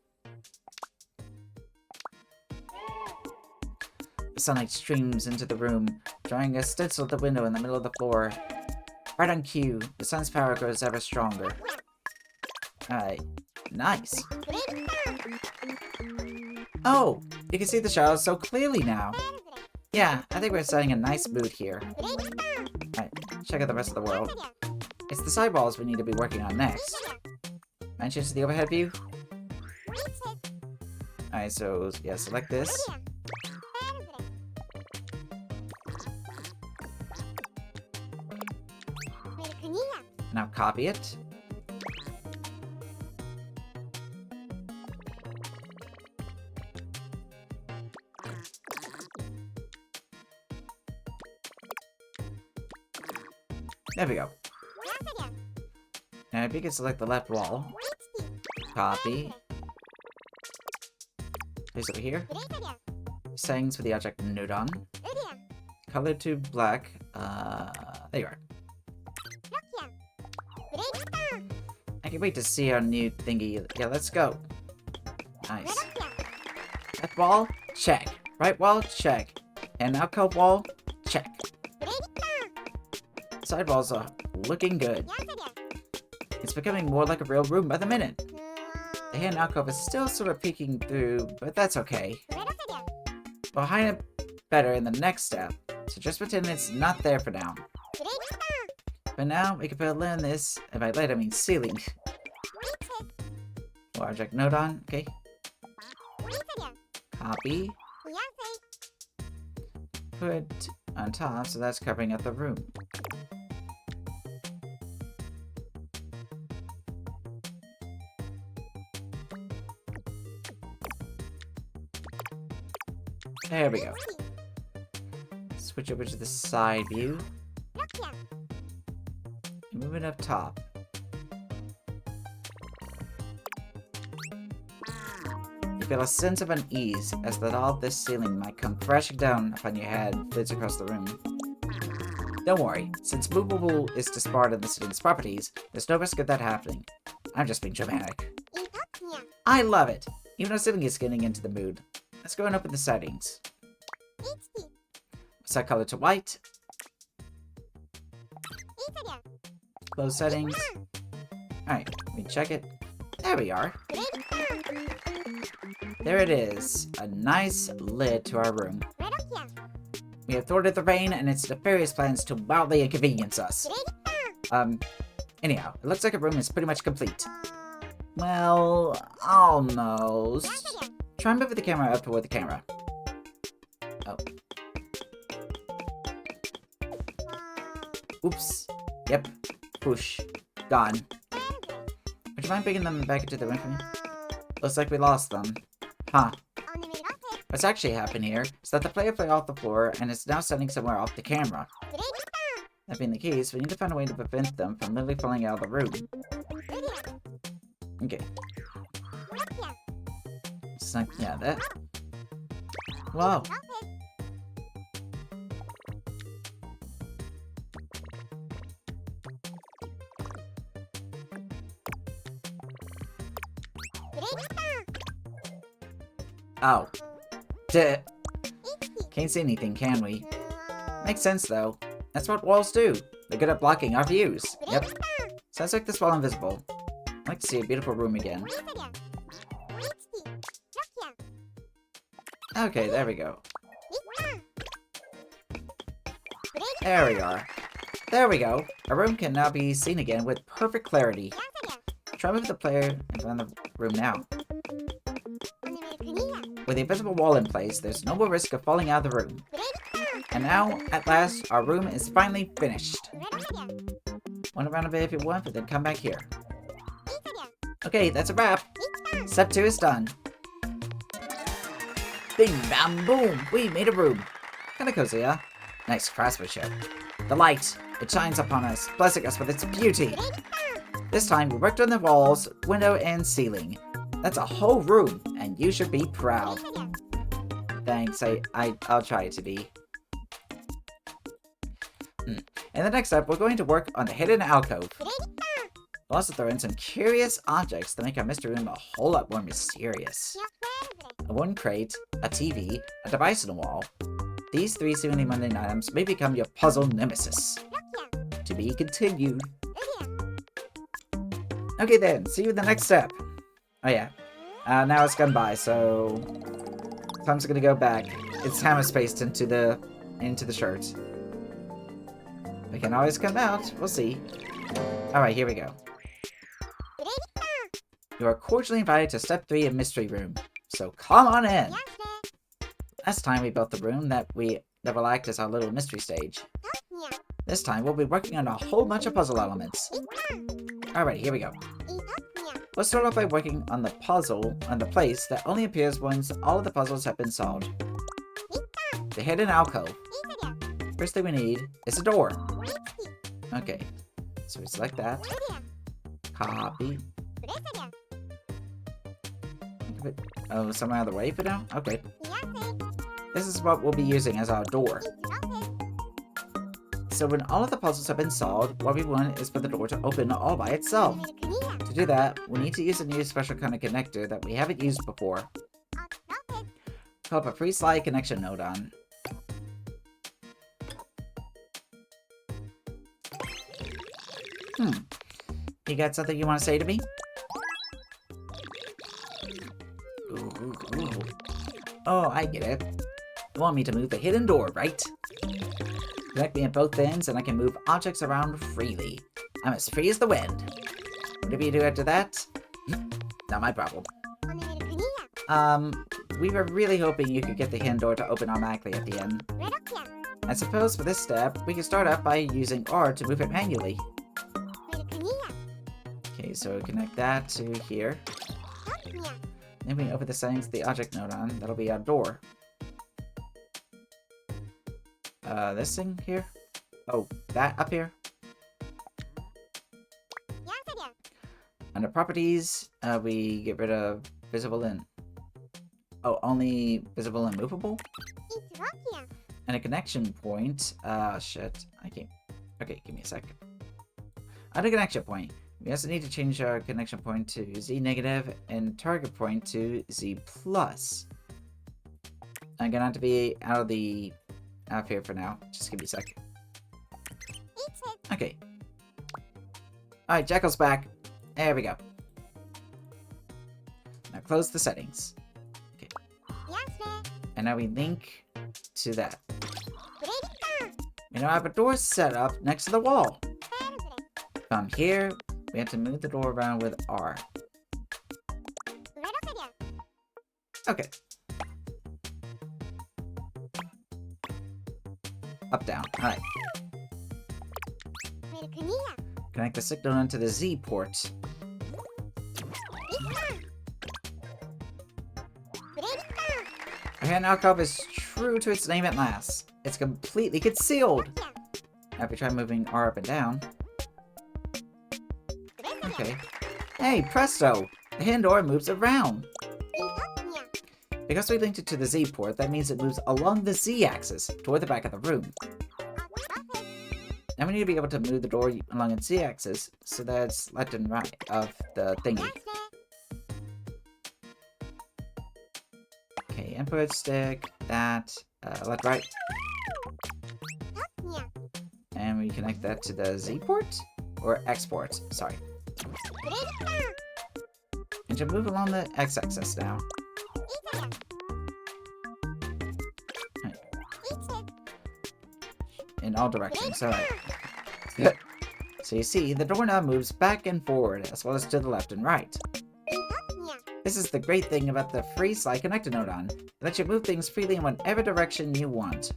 The sunlight streams into the room, drawing a stencil at the window in the middle of the floor. Right on cue, the sun's power grows ever stronger. Alright, nice. Oh, you can see the shadows so clearly now. Yeah, I think we're setting a nice mood here. Alright, check out the rest of the world. It's the sidewalls we need to be working on next. Mind change to the overhead view? Alright, so yeah, select this. Now copy it. There we go. Now if you can select the left wall, copy, place over here, settings for the object node on, color to black, there you are. I can't wait to see our new thingy. Yeah, let's go. Nice. Left wall, check. Right wall, check. And alcove wall, check. Side walls are looking good. It's becoming more like a real room by the minute. The hand alcove is still sort of peeking through, but that's okay. We'll hide it better in the next step, so just pretend it's not there for now. But now, we can put a lid on this, and by lid I mean ceiling. Object node on, okay. Copy. Put on top, so that's covering up the room. There we go. Switch over to the side view. And move it up top. You feel a sense of unease as that all this ceiling might come crashing down upon your head flids across the room. Don't worry, since movable is disbarred in the ceiling's properties, there's no risk of that happening. I'm just being dramatic. I love it! Even our ceiling is getting into the mood. Let's go and open the settings. Set color to white. Close settings. Alright, let me check it. There we are. There it is. A nice lid to our room. We have thwarted the rain and its nefarious plans to wildly inconvenience us. Anyhow, it looks like a room is pretty much complete. Well, almost. Try and move the camera up toward the camera. Oh. Oops. Yep. Push. Gone. Would you mind bringing them back into the room for me? Looks like we lost them. Huh. What's actually happened here is that the player fell off the floor and is now standing somewhere off the camera. That being the case, we need to find a way to prevent them from literally falling out of the room. Okay. Yeah, that. Whoa. Oh. Duh. Can't see anything, can we? Makes sense, though. That's what walls do. They're good at blocking our views. Yep. Sounds like this wall invisible. I'd like to see a beautiful room again. Okay, there we go. There we are. There we go. Our room can now be seen again with perfect clarity. Try move the player in front of the room now. With the invisible wall in place, there's no more risk of falling out of the room. And now, at last, our room is finally finished. One round of it if you want, but then come back here. Okay, that's a wrap. Step 2 is done. Bing, bam, boom! We made a room. Kinda cozy, huh? Nice craftsmanship. The light, it shines upon us, blessing us with its beauty. This time, we worked on the walls, window, and ceiling. That's a whole room, and you should be proud. Thanks, I'll try to be. In the next step, we're going to work on the hidden alcove. We'll also throw in some curious objects to make our mystery room a whole lot more mysterious. A wooden crate, a TV, a device on the wall. These 3 seemingly mundane items may become your puzzle nemesis. To be continued. Okay then, see you in the next step. Oh yeah. Now it's gone by, so time's gonna go back. It's time is spaced into the shirt. We can always come out. We'll see. Alright, here we go. You are cordially invited to Step 3 of Mystery Room, so come on in! Last time we built the room that will act as our little mystery stage. This time we'll be working on a whole bunch of puzzle elements. Alright, here we go. Let's start off by working on the place that only appears once all of the puzzles have been solved. The hidden alcove. First thing we need is a door. Okay, so we select that. Copy. Oh, somewhere out of the way for now? Okay. This is what we'll be using as our door. So when all of the puzzles have been solved, what we want is for the door to open all by itself. To do that, we need to use a new special kind of connector that we haven't used before. Called a free slide connection node on. You got something you want to say to me? Ooh. Oh, I get it. You want me to move the hidden door, right? Connect me at both ends and I can move objects around freely. I'm as free as the wind. Whatever you do after that, not my problem. We were really hoping you could get the hidden door to open automatically at the end. I suppose for this step, we can start out by using R to move it manually. Okay, so connect that to here. Then we open the settings of the object node on. That'll be our door. This thing here? Oh, that up here? Under properties, we get rid of visible and... Oh, only visible and movable? And a connection point. Shit. I can't... Okay, give me a sec. Under connection point, we also need to change our connection point to Z negative and target point to Z plus. I'm gonna have to be out of here for now. Just give me a sec. Okay. Alright, Jekyll's back. There we go. Now close the settings. Okay. And now we link to that. We now have a door set up next to the wall. From here, we have to move the door around with R. Okay. Up, down. Alright. Connect the signal into the Z port. Our hidden alcove is true to its name at last. It's completely concealed. Now if we try moving R up and down. Okay. Hey, presto! The hidden door moves around. Because we linked it to the Z port, that means it moves along the Z axis toward the back of the room. Now we need to be able to move the door along its Z axis so that it's left and right of the thingy. Okay, input stick, that, left, right. And we connect that to the Z port? Or X port, sorry. And to move along the X axis now. In all directions, alright. So you see, the door now moves back and forward, as well as to the left and right. This is the great thing about the free slide connector node on. It lets you move things freely in whatever direction you want.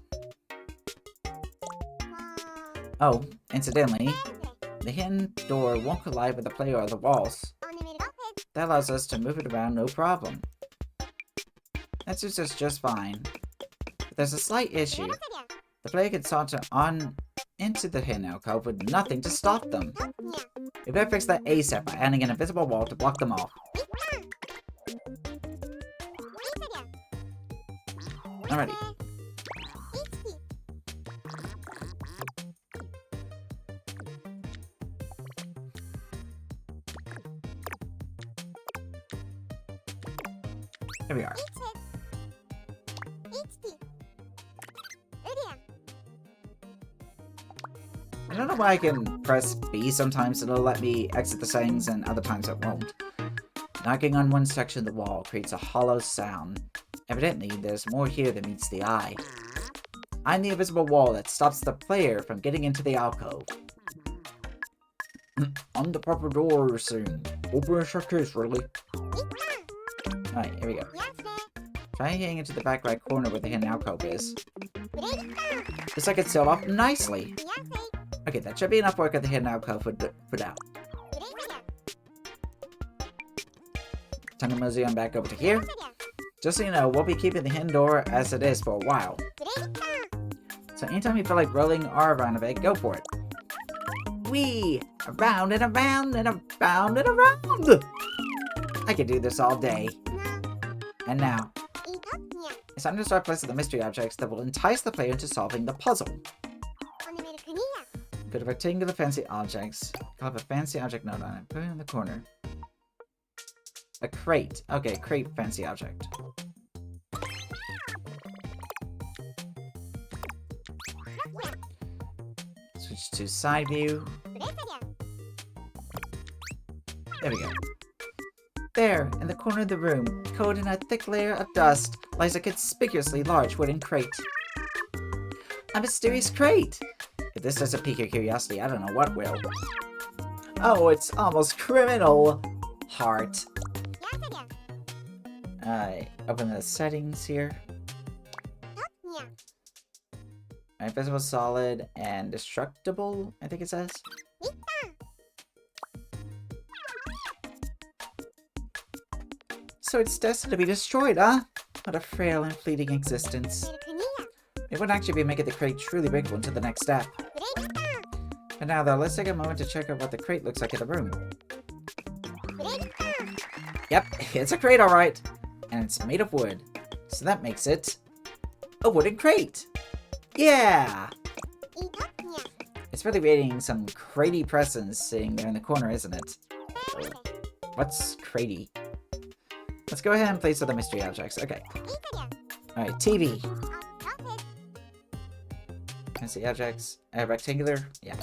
Oh, incidentally, the hidden door won't collide with the player or the walls. That allows us to move it around no problem. That suits us just fine. But there's a slight issue. The player can saunter on into the hidden alcove with nothing to stop them. We better fix that ASAP by adding an invisible wall to block them off. Alrighty. Here we are. I don't know why I can press B sometimes and it'll let me exit the settings and other times it won't. Knocking on one section of the wall creates a hollow sound. Evidently, there's more here than meets the eye. I'm the invisible wall that stops the player from getting into the alcove. On the proper door soon. Open a showcase, really. Alright, here we go. Try getting into the back right corner where the hidden alcove is. Looks like it's sealed off nicely. Okay, that should be enough work at the hidden alcove for now. Time to mosey on back over to here. Just so you know, we'll be keeping the hidden door as it is for a while. So anytime you feel like rolling or around a bit, go for it. Whee! Around and around and around and around! I could do this all day. And now, it's time to start placing the mystery objects that will entice the player into solving the puzzle. Go to rectangular fancy objects. I'll have a fancy object node on it. Put it in the corner. A crate. Okay, crate fancy object. Switch to side view. There we go. There, in the corner of the room, coated in a thick layer of dust, lies a conspicuously large wooden crate. A mysterious crate! If this doesn't pique your curiosity, I don't know what will. Oh, it's almost criminal! Heart. Open the settings here. Alright, visible, solid, and destructible, I think it says. So it's destined to be destroyed, huh? What a frail and fleeting existence. It would actually be making the crate truly big one to the next step. But now though, let's take a moment to check out what the crate looks like in the room. Yep, it's a crate alright. And it's made of wood. So that makes it a wooden crate. Yeah! It's really radiating some cratey presence sitting there in the corner, isn't it? What's cratey? Let's go ahead and place other mystery objects. Okay. Alright, TV. Fancy objects. Rectangular? Yeah.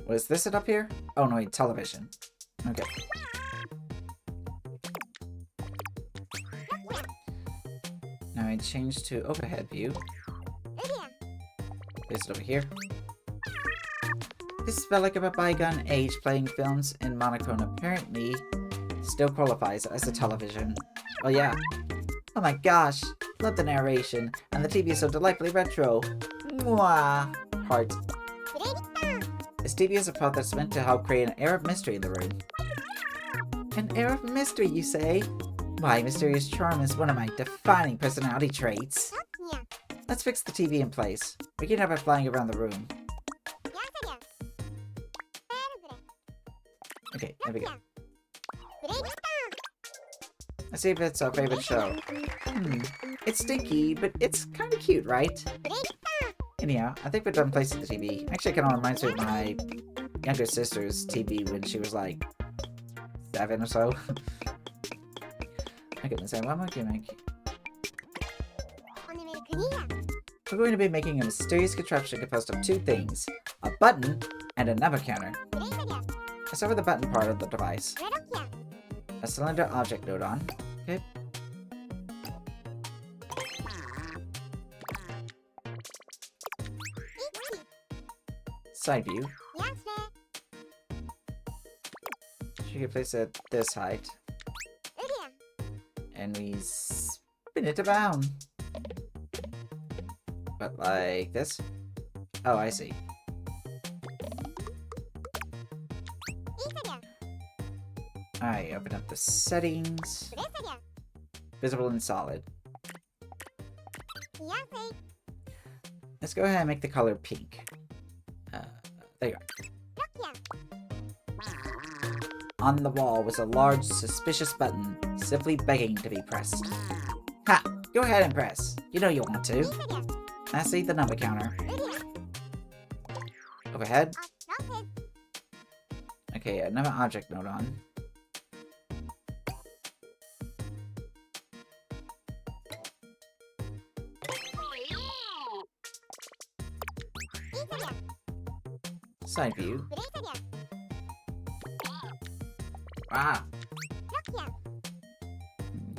Was this it up here? Oh no, wait, television. Okay. Now I change to overhead view. Place it over here. This felt like a bygone age playing films in monochrome apparently still qualifies as a television. Well, yeah. Oh my gosh, love the narration, and the TV is so delightfully retro. Mwah! Heart. This TV is a product that's meant to help create an air of mystery in the room. An air of mystery, you say? Why, mysterious charm is one of my defining personality traits. Let's fix the TV in place. We can have it flying around the room. Okay, there we go. Let's see if it's our favorite show. It's stinky, but it's kind of cute, right? Anyhow, I think we're done placing the TV. Actually, it kind of reminds me of my younger sister's TV when she was like 7 or so. Okay, let's say what am I going to make? We're going to be making a mysterious contraption composed of 2 things. A button and a number counter. Let's start with the button part of the device. A cylinder object node on. Okay. Side view. You can place it this height. And we spin it around. But like this? Oh, I see. Alright, open up the settings. Visible and solid. Let's go ahead and make the color pink. There you go. On the wall was a large, suspicious button, simply begging to be pressed. Ha! Go ahead and press. You know you want to. I see the number counter. Overhead. Okay, another object node on. Side view. Wow.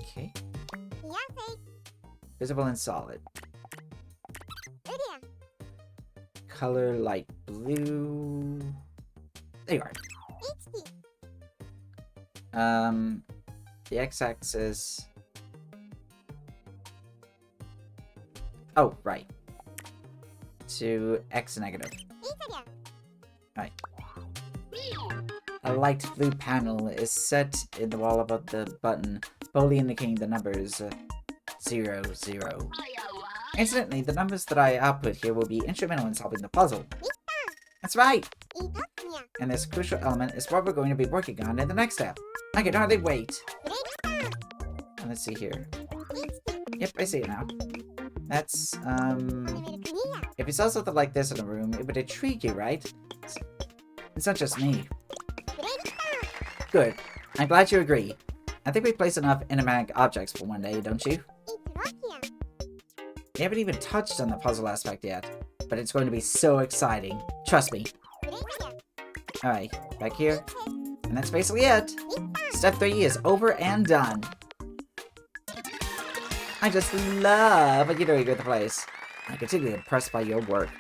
Okay. Visible and solid. Color light blue. There you are. The x-axis. Oh, right. To x negative. Right. A light blue panel is set in the wall above the button, boldly indicating the numbers 0, 0. Incidentally, the numbers that I output here will be instrumental in solving the puzzle. That's right! And this crucial element is what we're going to be working on in the next step. I can hardly wait. Let's see here. Yep, I see it now. That's, if you saw something like this in a room, it would intrigue you, right? It's not just me. Good. I'm glad you agree. I think we place enough enigmatic objects for one day, don't you? We haven't even touched on the puzzle aspect yet, but it's going to be so exciting. Trust me. Alright, back here. And that's basically it. Step 3 is over and done. I just love what you're doing with the place. I'm continually impressed by your work.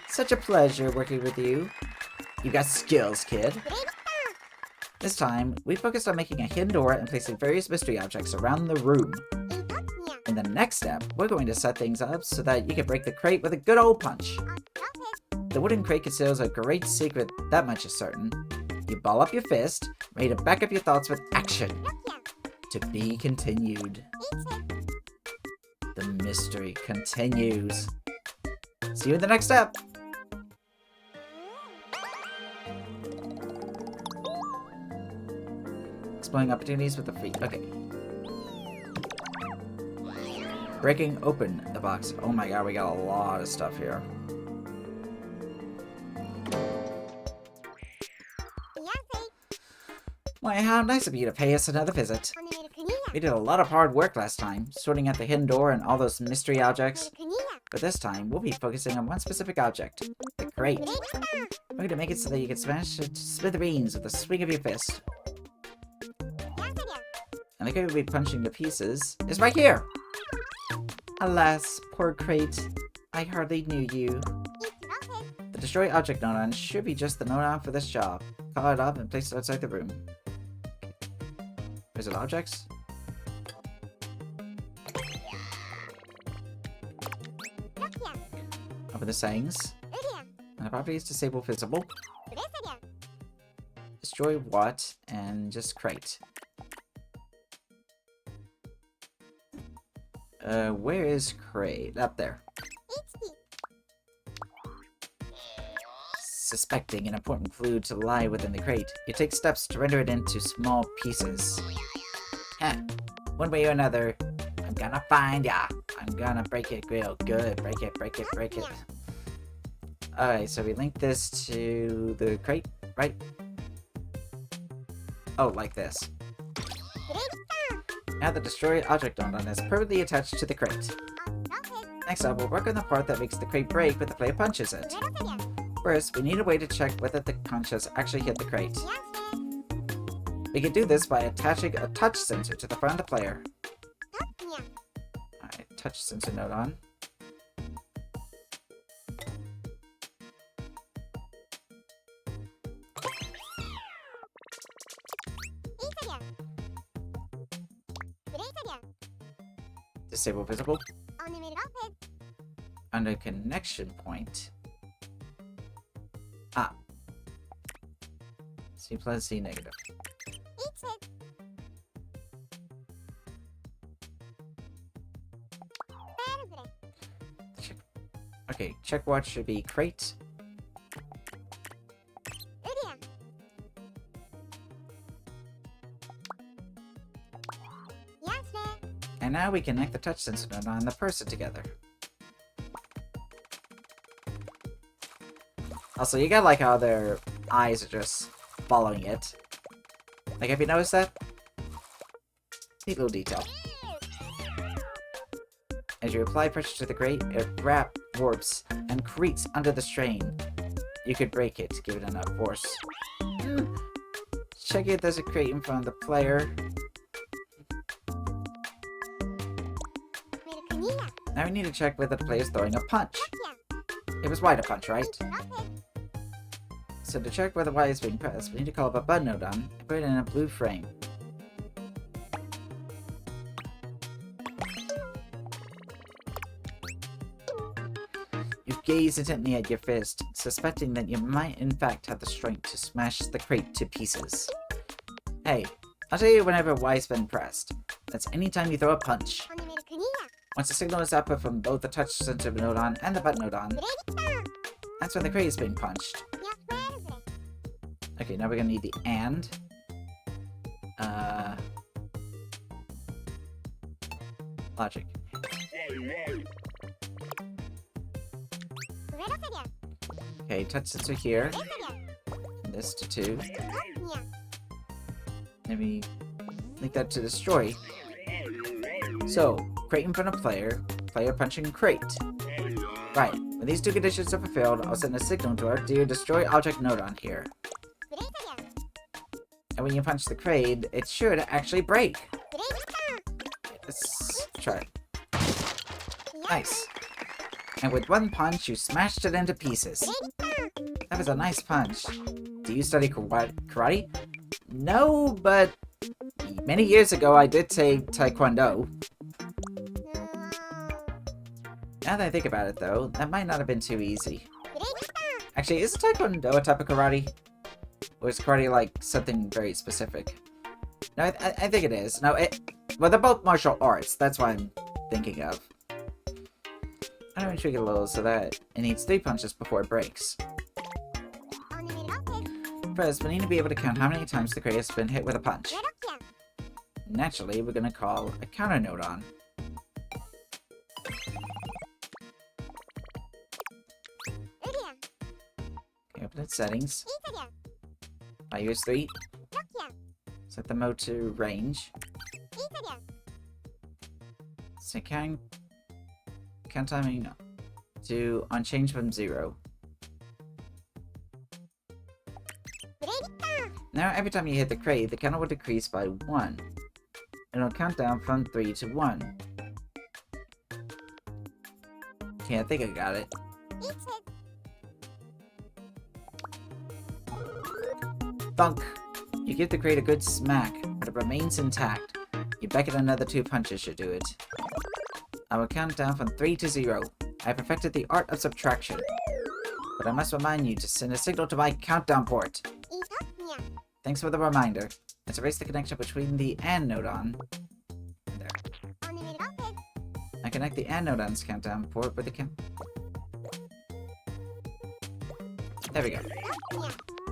Such a pleasure working with you. You got skills, kid. This time, we focused on making a hidden door and placing various mystery objects around the room. In the next step, we're going to set things up so that you can break the crate with a good old punch. The wooden crate conceals a great secret, that much is certain. You ball up your fist, ready to back up your thoughts with action. To be continued. The mystery continues. See you in the next step! Exploring opportunities with the free. Okay. Breaking open the box. Oh my god, we got a lot of stuff here. Why, how nice of you to pay us another visit. We did a lot of hard work last time, sorting out the hidden door and all those mystery objects. But this time, we'll be focusing on one specific object. The crate. We're going to make it so that you can smash it to smithereens with a swing of your fist. And the crate we'll be punching to pieces is right here! Alas, poor crate. I hardly knew you. The destroy object nodon should be just the nodon for this job. Call it up and place it outside the room. Is it objects? Open the settings. And the property is disable visible. Destroy what? And just crate. Where is crate? Up there. Suspecting an important clue to lie within the crate, you take steps to render it into small pieces. One way or another, I'm gonna find ya. I'm gonna break it real good. Break it, break it, break it. Alright, so we link this to the crate, right? Oh, like this. Now the destroy object nodon is permanently attached to the crate. Next up, we'll work on the part that makes the crate break when the player punches it. First, we need a way to check whether the punches actually hit the crate. We can do this by attaching a touch sensor to the front of the player. Alright, touch sensor nodon. Disable visible. Under connection point. Ah. C plus C negative. Okay, check what should be crate. And now we connect the touch sensor nodon and the person together. Also, you got like how their eyes are just following it. Like, have you noticed that? Neat little detail. As you apply pressure to the crate, it warps and creaks under the strain. You could break it, give it enough force. Check it, there's a crate in front of the player. Now we need to check whether the player is throwing a punch. It was Y to punch, right? So to check whether Y is being pressed, we need to call up a button node on and put it in a blue frame. You gaze intently at your fist, suspecting that you might in fact have the strength to smash the crate to pieces. Hey, I'll tell you whenever Y has been pressed. That's anytime you throw a punch. Once the signal is output from both the touch sensitive node on and the button node on, that's when the crate is being punched. Okay, now we're gonna need the AND. Logic. Okay, touch sensor here. This to 2. Maybe link that to destroy. So, crate in front of player, player punching crate. Right, when these two conditions are fulfilled, I'll send a signal to our dear destroy object node on here. And when you punch the crate, it should actually break. Let's try it. Nice. And with one punch, you smashed it into pieces. That was a nice punch. Do you study karate? No, but many years ago I did take taekwondo. Now that I think about it though, that might not have been too easy. Actually, is taekwondo a type of karate? Or is karate like something very specific? No, I think it is. No, well, they're both martial arts. That's what I'm thinking of. I'm gonna tweak it a little so that it needs 3 punches before it breaks. First, we need to be able to count how many times the crate has been hit with a punch. Naturally, we're gonna call a counter node on. Okay, open its settings. I use 3. Set the mode to range. Set count timing to on change from 0. Now every time you hit the crate, the counter will decrease by 1. And it'll count down from 3 to 1. Okay, I think I got it. Thunk! You give the crate a good smack, but it remains intact. You beckon another 2 punches should do it. I will count down from 3 to 0. I have perfected the art of subtraction. But I must remind you to send a signal to my countdown port. Thanks for the reminder. Let's erase the connection between the AND node on. There. I connect the AND node on's countdown port with the There we go.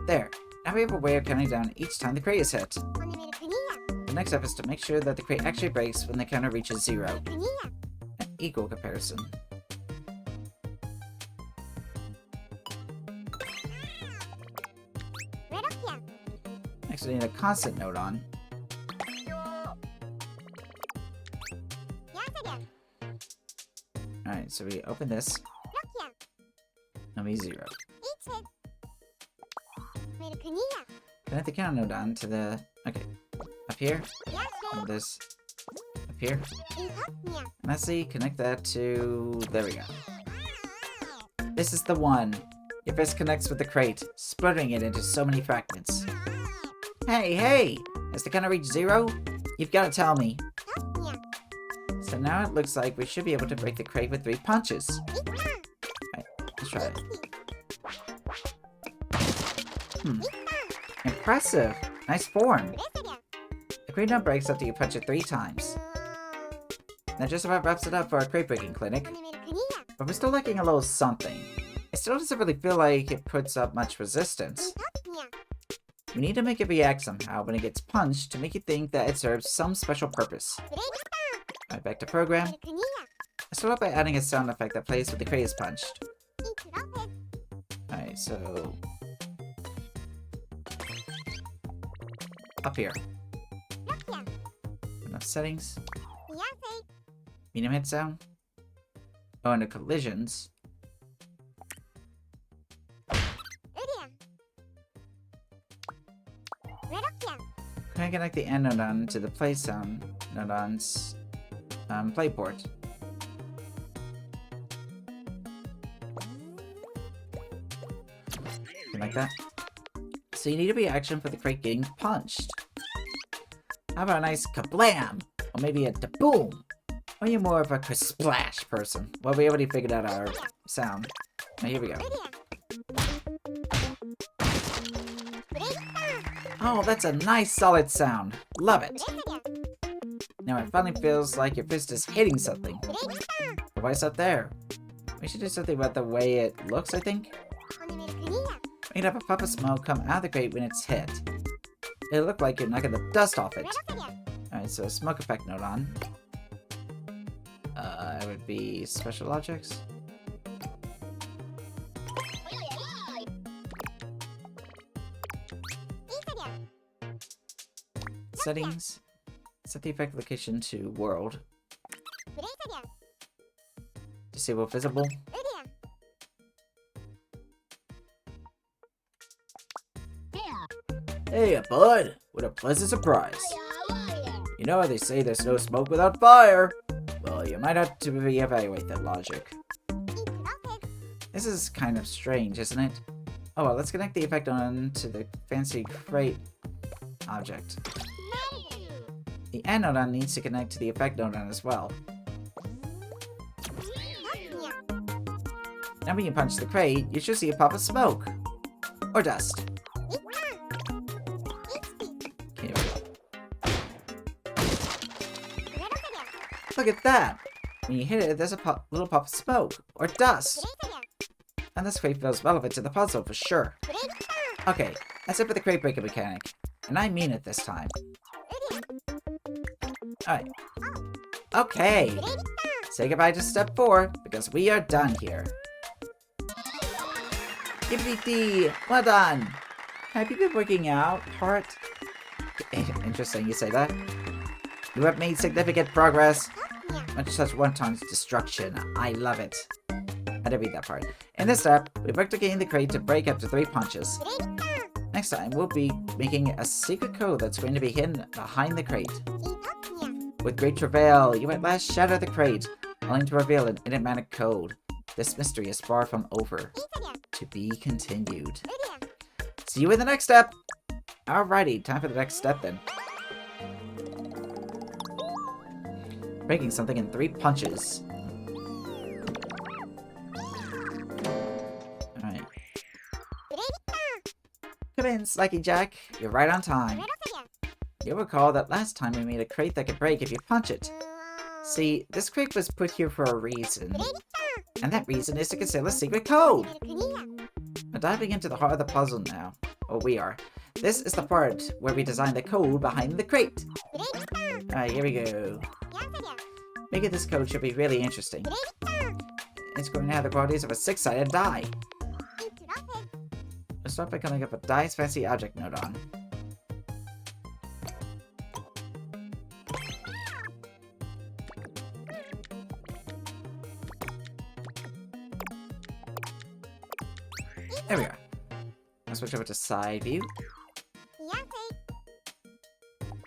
There. Now we have a way of counting down each time the crate is hit. The next step is to make sure that the crate actually breaks when the counter reaches 0. An equal comparison. Next we need a constant node on. Alright, so we open this. And we 0. Connect the counter node on to the... Okay. Up here. And this. Up here. And lastly, connect that to... There we go. This is the one. Your fist connects with the crate, splintering it into so many fragments. Hey, hey! Has the counter reached 0? You've got to tell me. So now it looks like we should be able to break the crate with 3 punches. Alright, let's try it. Impressive! Nice form! The crate now breaks after you punch it 3 times. That just about wraps it up for our crate breaking clinic. But we're still lacking a little something. It still doesn't really feel like it puts up much resistance. We need to make it react somehow when it gets punched to make it think that it serves some special purpose. Alright, back to program. I start off by adding a sound effect that plays when the crate is punched. Alright, so... Up here. Enough settings. Medium hit sound. Oh, and the collisions. Can I connect the AND node on to the play sound node on's play port? You like that? So you need a reaction for the crate getting punched. How about a nice kablam? Or maybe a da-boom? Or you're more of a splash person? Well, we already figured out our sound. Now here we go. Oh, that's a nice solid sound. Love it. Now it finally feels like your fist is hitting something. But why is that there? We should do something about the way it looks, I think. We can have a puff of smoke come out of the crate when it's hit. It'll look like you're knocking the dust off it. Alright, so smoke effect node on. It would be special objects. Settings. Set the effect location to world. Disable visible. Hey, bud! What a pleasant surprise. You know how they say there's no smoke without fire? Well, you might have to reevaluate that logic. This is kind of strange, isn't it? Oh well, let's connect the effect on to the fancy crate object. The end node on needs to connect to the effect node on as well. Now when you punch the crate, you should see a pop of smoke. Or dust. Okay, look at that! When you hit it, there's a little pop of smoke. Or dust. And this crate feels relevant to the puzzle for sure. Okay, that's it for the crate breaker mechanic. And I mean it this time. Alright. Okay. Say goodbye to step 4, because we are done here. Yippee-dee! Well done! Have you been working out, Heart? Interesting you say that. You have made significant progress. Much such one-time destruction. I love it. I didn't read that part. In this step, we worked to gain the crate to break up to 3 punches. Next time, we'll be making a secret code that's going to be hidden behind the crate. With great travail, you at last shatter the crate, only to reveal an enigmatic code. This mystery is far from over. To be continued. See you in the next step! Alrighty, time for the next step then. Breaking something in 3 punches. Alright. Come in, Slacky Jack. You're right on time. You'll recall that last time we made a crate that could break if you punch it. See, this crate was put here for a reason. And that reason is to conceal a secret code! We're diving into the heart of the puzzle now. Oh, we are. This is the part where we design the code behind the crate. Alright, here we go. Making this code should be really interesting. It's going to have the qualities of a 6-sided die. Let's start by coming up with Die's fancy object node on. There we are. Let's switch over to side view.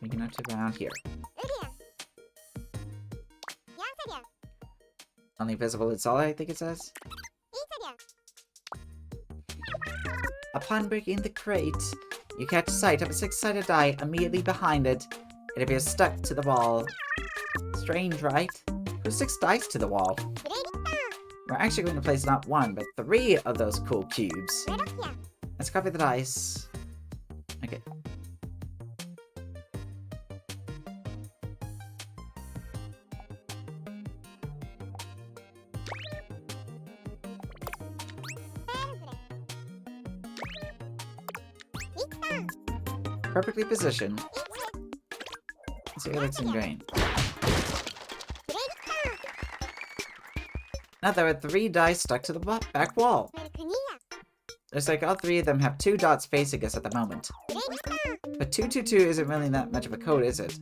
We can up to around here. Only visible is all, I think it says. Upon breaking the crate, you catch sight of a 6-sided die immediately behind it. It appears stuck to the wall. Strange, right? Who sticks dice to the wall? We're actually going to place not 1, but 3 of those cool cubes. Let's copy the dice. Okay. Perfectly positioned. Let's see if it looks ingrained. Now there are 3 dice stuck to the back wall. Looks like all 3 of them have 2 dots facing us at the moment. But 222 isn't really that much of a code, is it?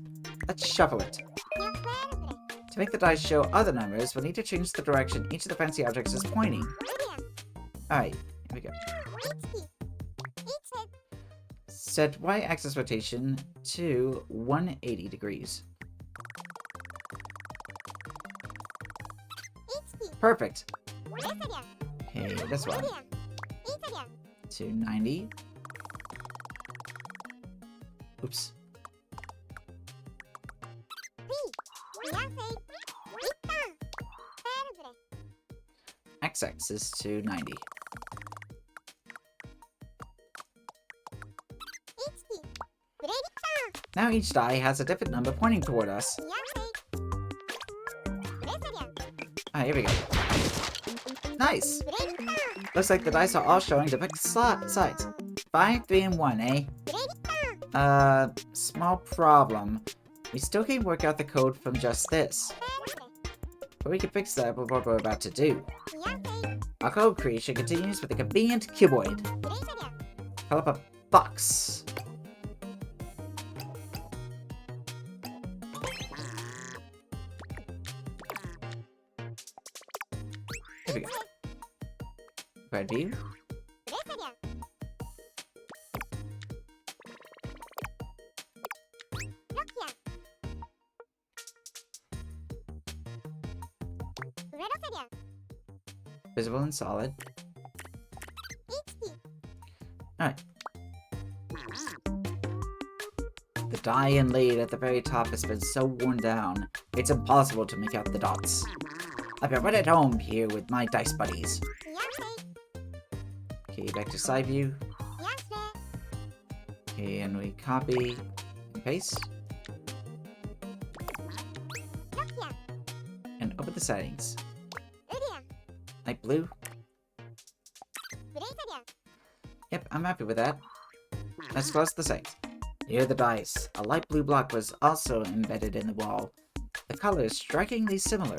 Let's shuffle it. To make the dice show other numbers, we'll need to change the direction each of the fancy objects is pointing. Alright, here we go. Set y-axis rotation to 180 degrees. Perfect. Okay, this one. to 90. Oops. XX is to 90. Now each die has a different number pointing toward us. Ah, here we go. Nice! Looks like the dice are all showing different sides. 5, 3, and 1, eh? Small problem. We still can't work out the code from just this. But we can fix that with what we're about to do. Our code creation continues with a convenient cuboid. Fill up a box. There we go. Red view. Visible and solid. Alright. The die inlaid at the very top has been so worn down, it's impossible to make out the dots. I've been right at home here with my dice buddies. Okay, back to side view. Okay, and we copy and paste. And open the settings. Light blue. Yep, I'm happy with that. Let's close the settings. Near the dice, a light blue block was also embedded in the wall. The color is strikingly similar.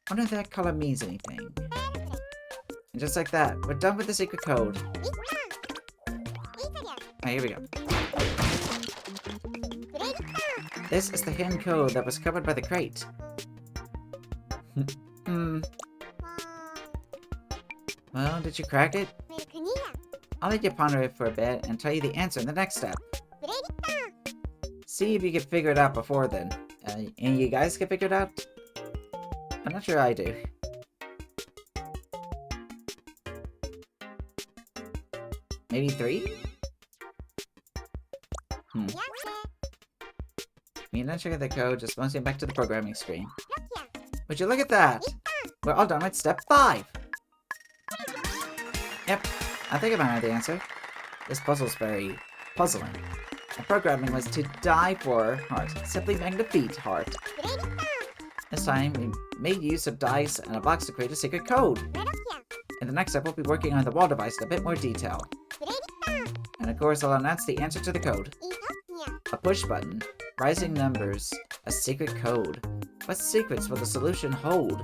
Wonder if that color means anything. And just like that, we're done with the secret code. Ah, here we go. This is the hidden code that was covered by the crate. Well, did you crack it? I'll let you ponder it for a bit and tell you the answer in the next step. See if you can figure it out before then. And you guys can figure it out? I'm not sure I do. Maybe 3? Me and then check out the code, just bouncing back to the programming screen. Would you look at that? We're all done with step 5. Yep, I think I might know the answer. This puzzle's very puzzling. The programming was to die for heart, simply begging to defeat heart. This time, we made use of dice and a box to create a secret code. In the next step, we'll be working on the wall device in a bit more detail. And of course, I'll announce the answer to the code. A push button, rising numbers, a secret code. What secrets will the solution hold?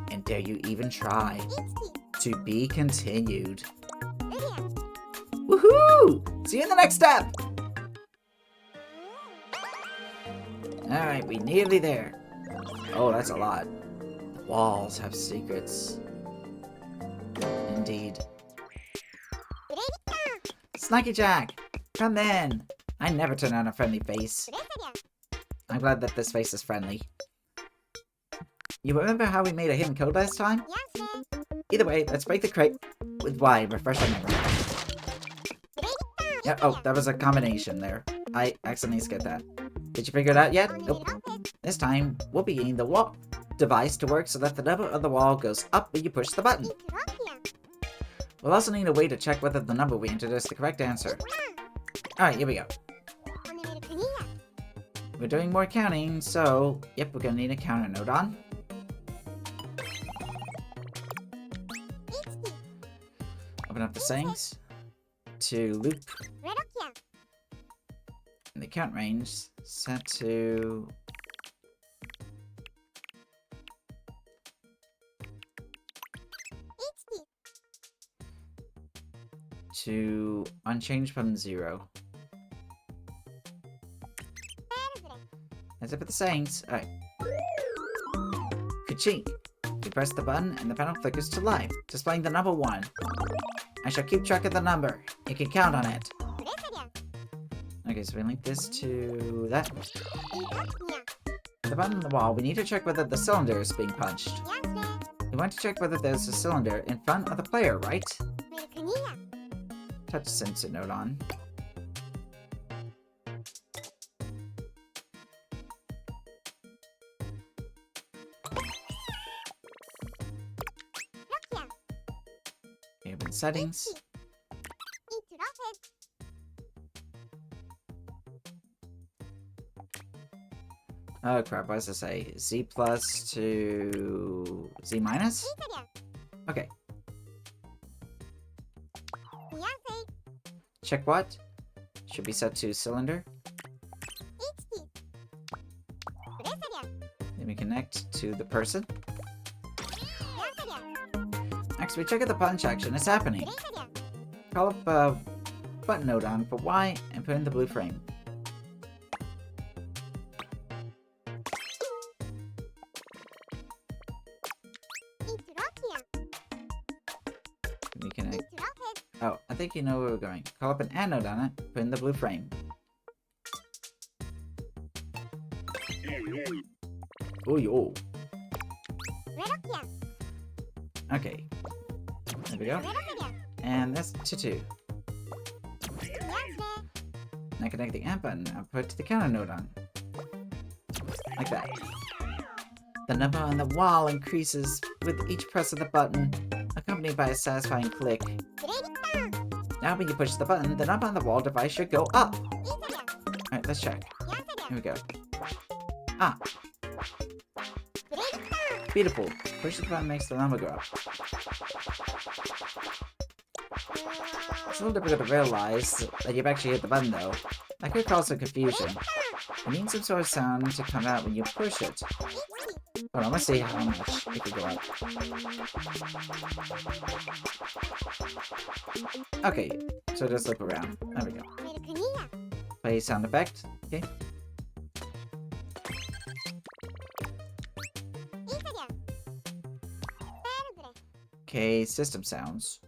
And dare you even try? To be continued. Woohoo! See you in the next step! Alright, we're nearly there. Oh, that's a lot. The walls have secrets. Indeed. Snacky Jack! Come in! I never turn on a friendly face. I'm glad that this face is friendly. You remember how we made a hidden code last time? Either way, let's break the crate with Y, refresh our memory. Yeah, oh, that was a combination there. I accidentally skipped that. Did you figure it out yet? Nope. This time, we'll be getting the wall device to work so that the number of the wall goes up when you push the button. We'll also need a way to check whether the number we entered is the correct answer. Alright, here we go. We're doing more counting, so yep, we're gonna need a counter node on. Open up the settings to loop. And the count range set to unchanged from 0. That's it for the settings. Alright. Ka-chink! You press the button and the panel flickers to life, displaying the number 1. I shall keep track of the number. You can count on it. Okay, so we link this to that. The button on the wall, we need to check whether the cylinder is being punched. We want to check whether there's a cylinder in front of the player, right? touch sensor node on. Open settings. Oh crap, what does it say? Z plus to Z minus? Okay. Check what? Should be set to cylinder. Let me connect to the person. Next, we check if the punch action is happening. Call up a button node on for Y and put in the blue frame. Let me connect. Oh, I think you know where we're going. Call up an anode on it, put in the blue frame. Oh, yo. Okay. There we go. And that's to 2. Now connect the AMP button and put the counter node on. Like that. The number on the wall increases with each press of the button, accompanied by a satisfying click. Now when you push the button, the number on the wall device should go up. Alright, let's check. Here we go. Ah. Beautiful. Push the button makes the number go up. It's a little difficult to realize that you've actually hit the button though. That could cause some confusion. It needs some sort of sound to come out when you push it. Hold on, let's see how much it could go up. Okay, so just look around. There we go. Play sound effect. Okay. Okay, system sounds.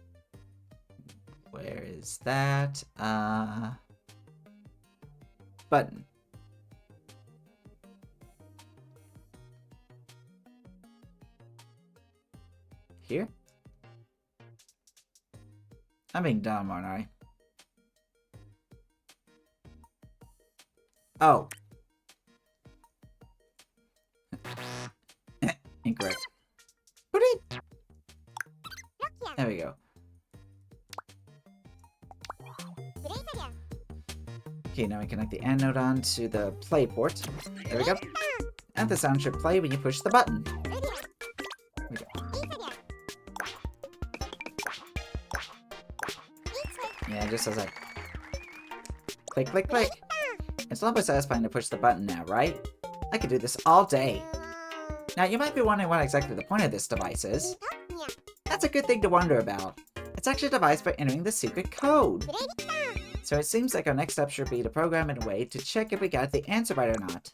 Where is that? Button. Here? I'm being dumb, aren't I? Oh. Incorrect. Put it. There we go. Okay, now we connect the AND node on to the play port. There we go. And the sound should play when you push the button. There we go. Yeah, just as I click, click, click. It's a lot more satisfying to push the button now, right? I could do this all day. Now, you might be wondering what exactly the point of this device is. That's a good thing to wonder about. It's actually a device for entering the secret code. So it seems like our next step should be to program in a way to check if we got the answer right or not.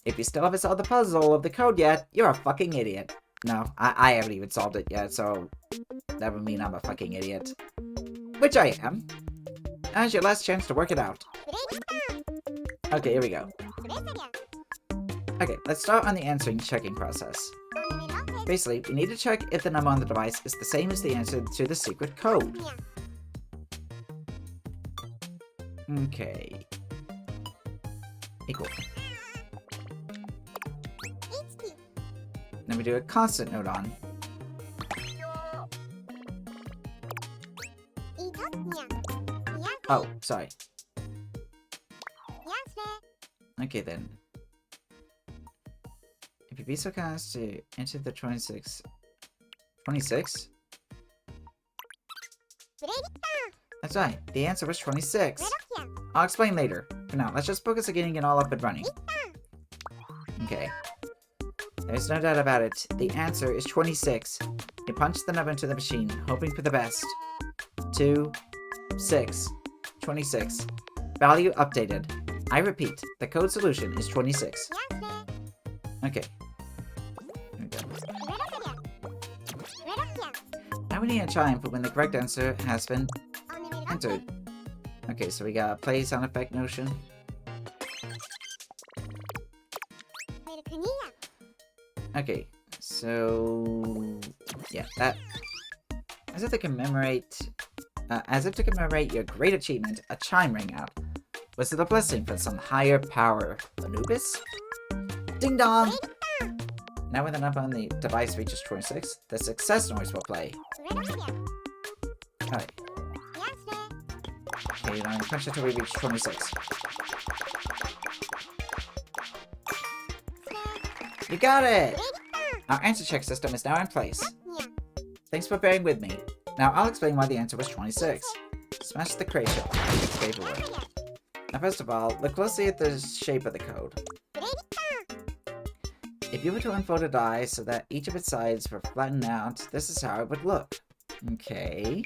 If you still haven't solved the puzzle of the code yet, you're a fucking idiot. No, I haven't even solved it yet, so that would mean I'm a fucking idiot. Which I am. Now's your last chance to work it out. Okay, here we go. Okay, let's start on the answering checking process. Basically, we need to check if the number on the device is the same as the answer to the secret code. Okay. Equal. Then we do a constant node on. Oh, sorry. Okay then. If you be so kind as to enter the 26. 26? That's right, the answer was 26. I'll explain later. For now, let's just focus on getting it all up and running. Okay. There's no doubt about it. The answer is 26. You punch the number into the machine, hoping for the best. 2, 6, 26. Value updated. I repeat, the code solution is 26. Okay. Here we go. Now we need a chime for when the correct answer has been entered. Okay, so we got play sound effect notion. Okay, so yeah, that As if to commemorate your great achievement, a chime rang out. Was it a blessing from some higher power? Anubis? Ding dong! Now when the number on the device reaches 26, the success noise will play. Alright. Okay, now punch until we reach 26. You got it! Our answer check system is now in place. Thanks for bearing with me. Now I'll explain why the answer was 26. Smash the crate shell. Gave away. Now first of all, look closely at the shape of the code. If you were to unfold a die so that each of its sides were flattened out, this is how it would look. Okay.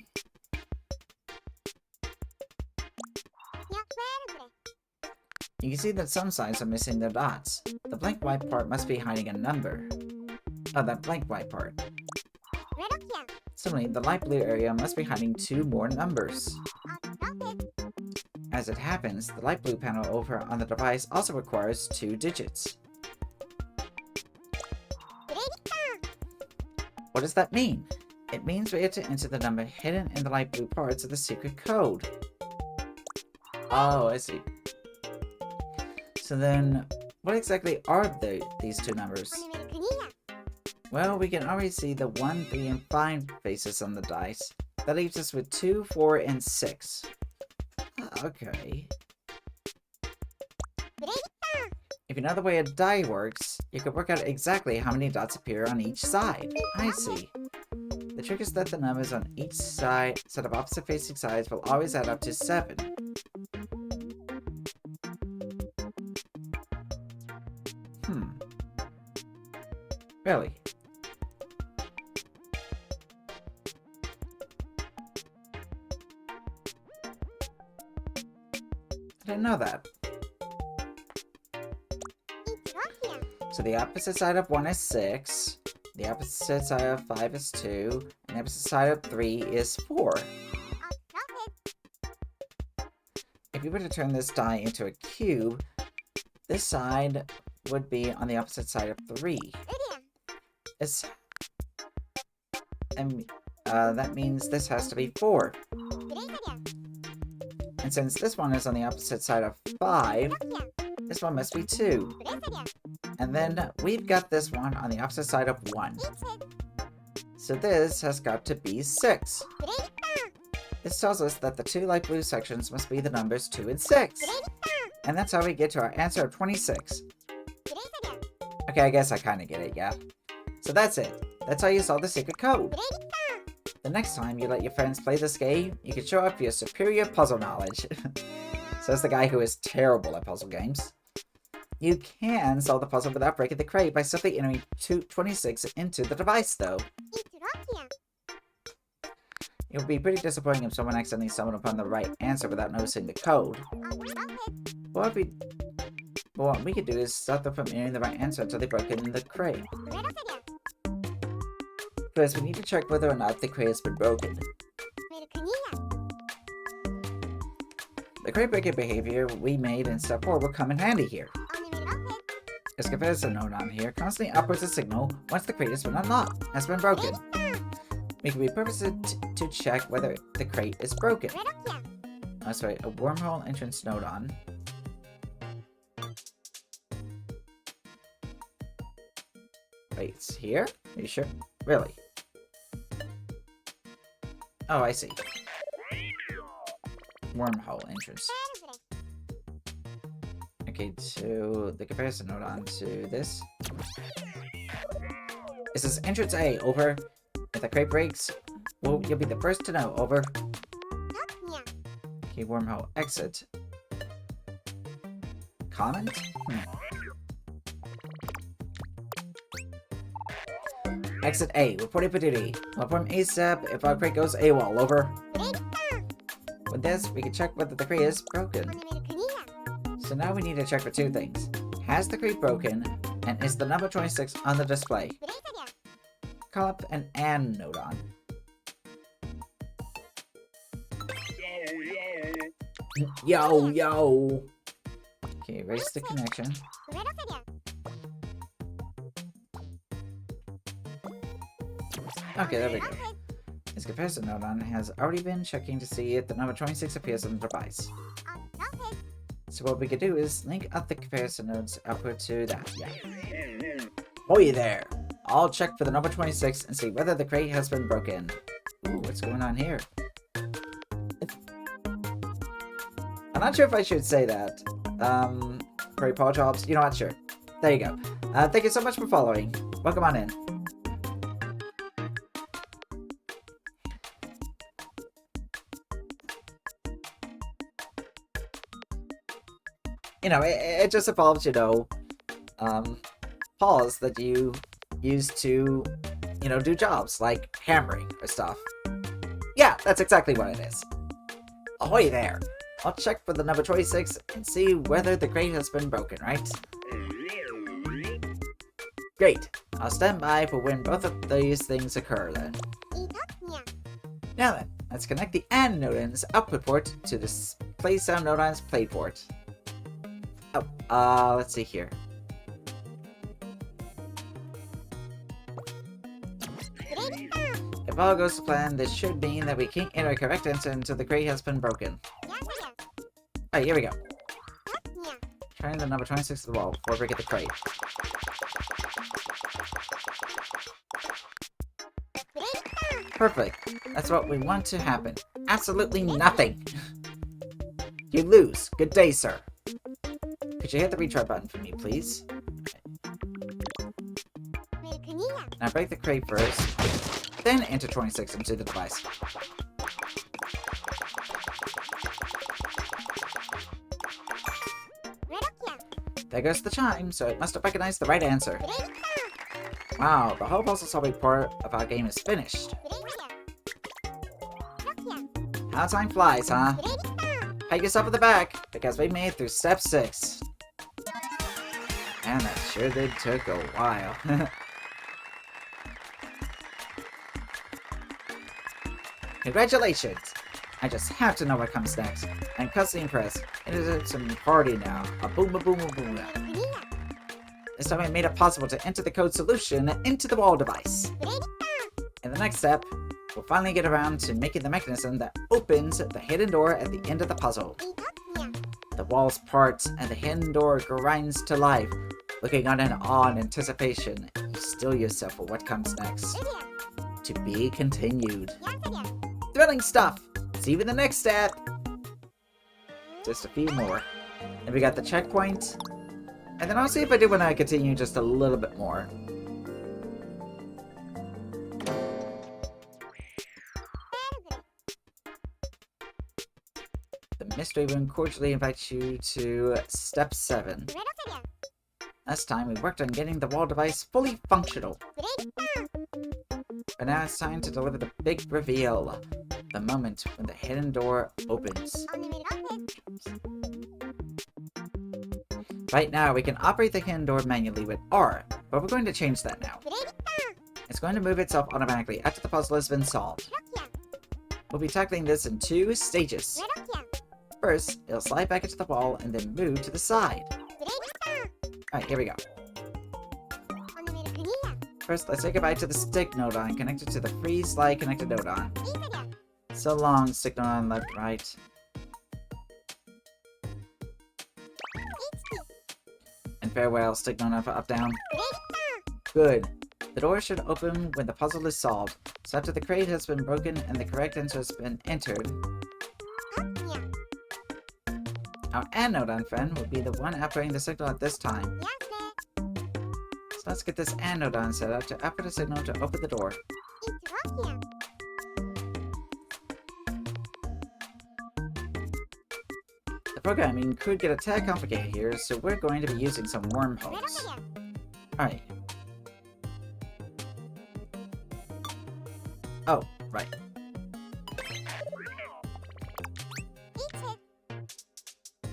You can see that some sides are missing their dots. The blank white part must be hiding a number. Oh, that blank white part. Similarly, the light blue area must be hiding 2 more numbers. As it happens, the light blue panel over on the device also requires 2 digits. What does that mean? It means we have to enter the number hidden in the light blue parts of the secret code. Oh, I see. So then, what exactly are these 2 numbers? Well, we can already see the 1, 3, and 5 faces on the dice. That leaves us with 2, 4, and 6. Okay. If you know the way a die works, you can work out exactly how many dots appear on each side. I see. The trick is that the numbers on each set of opposite facing sides will always add up to 7. Really? I didn't know that. So the opposite side of 1 is 6, the opposite side of 5 is 2, and the opposite side of 3 is 4. If you were to turn this die into a cube, this side would be on the opposite side of 3. That means this has to be 4. And since this one is on the opposite side of 5, this one must be 2. And then we've got this one on the opposite side of 1. So this has got to be 6. This tells us that the 2 light blue sections must be the numbers 2 and 6. And that's how we get to our answer of 26. Okay, I guess I kind of get it, yeah. So that's it. That's how you solve the secret code. The next time you let your friends play this game, you can show off your superior puzzle knowledge. Says the guy who is terrible at puzzle games. You can solve the puzzle without breaking the crate by simply entering 26 into the device, though. It would be pretty disappointing if someone accidentally stumbled upon the right answer without noticing the code. What we could do is stop them from entering the right answer until they broke into the crate. First, we need to check whether or not the crate has been broken. The crate breaking behavior we made in step 4 will come in handy here. As comparison note on here, constantly upwards a signal once the crate has been unlocked, has been broken. We can repurpose it to check whether the crate is broken. Oh, sorry, a wormhole entrance node on. Wait, it's here? Are you sure? Really? Oh, I see. Wormhole entrance. Okay, to the comparison node on to this. It says entrance A, over. If the crate breaks, well, you'll be the first to know, over. Okay, wormhole exit. Comment? Exit A, reporting for duty. Platform ASAP if our crate goes AWOL, over. With this, we can check whether the crate is broken. So now we need to check for 2 things. Has the crate broken, and is the number 26 on the display? Call up an AND node on. Yo, yo! Okay, erase the connection. Okay, there we go. His comparison nodon has already been checking to see if the number 26 appears on the device. So what we could do is link up the comparison node's output to that. Yeah. Oi there! I'll check for the number 26 and see whether the crate has been broken. Ooh, what's going on here? I'm not sure if I should say that. Crate paw jobs. You know what? Sure. There you go. Thank you so much for following. Welcome on in. You know, it just involves, you know, paws that you use to, you know, do jobs, like hammering or stuff. Yeah, that's exactly what it is. Ahoy there! I'll check for the number 26 and see whether the crate has been broken, right? Great! I'll stand by for when both of these things occur then. Now then, let's connect the AND nodon's output port to the Play Sound nodon's play port. Oh, let's see here. If all goes to plan, this should mean that we can't enter a correct answer until the crate has been broken. Alright, here we go. Turn the number 26 to the wall before breaking the crate. Perfect. That's what we want to happen. Absolutely nothing. You lose. Good day, sir. Could you hit the retry button for me, please? Now break the crate first, then enter 26 into the device. There goes the chime, so it must have recognized the right answer. Wow, the whole puzzle-solving part of our game is finished. How time flies, huh? Pat yourself on the back, because we made it through step 6. And that sure did took a while. Congratulations! I just have to know what comes next. I'm constantly impressed. It is some party now. A boom a boom a boom. This time I made it possible to enter the code solution into the wall device. In the next step, we'll finally get around to making the mechanism that opens the hidden door at the end of the puzzle. The walls part and the hidden door grinds to life. Looking on in awe and anticipation, you still yourself for what comes next. To be continued. Thrilling stuff! See you in the next step! Just a few more. And we got the checkpoint. And then I'll see if I do want to continue just a little bit more. The Mystery Room cordially invites you to Step 7. Last time we worked on getting the wall device fully functional. But now it's time to deliver the big reveal. The moment when the hidden door opens. Right now, we can operate the hidden door manually with R, but we're going to change that now. It's going to move itself automatically after the puzzle has been solved. We'll be tackling this in 2 stages. First, it'll slide back into the wall and then move to the side. Alright, here we go. First, let's say goodbye to the stick nodon connected to the freeze slide connected nodon. So long, stick nodon left, right. And farewell, stick nodon for up, down. Good. The door should open when the puzzle is solved. So after the crate has been broken and the correct answer has been entered, our AND nodon friend will be the one operating the signal at this time. So let's get this AND nodon set up to operate the signal to open the door. The programming could get a tad complicated here, so we're going to be using some wormholes. Alright. Oh, right.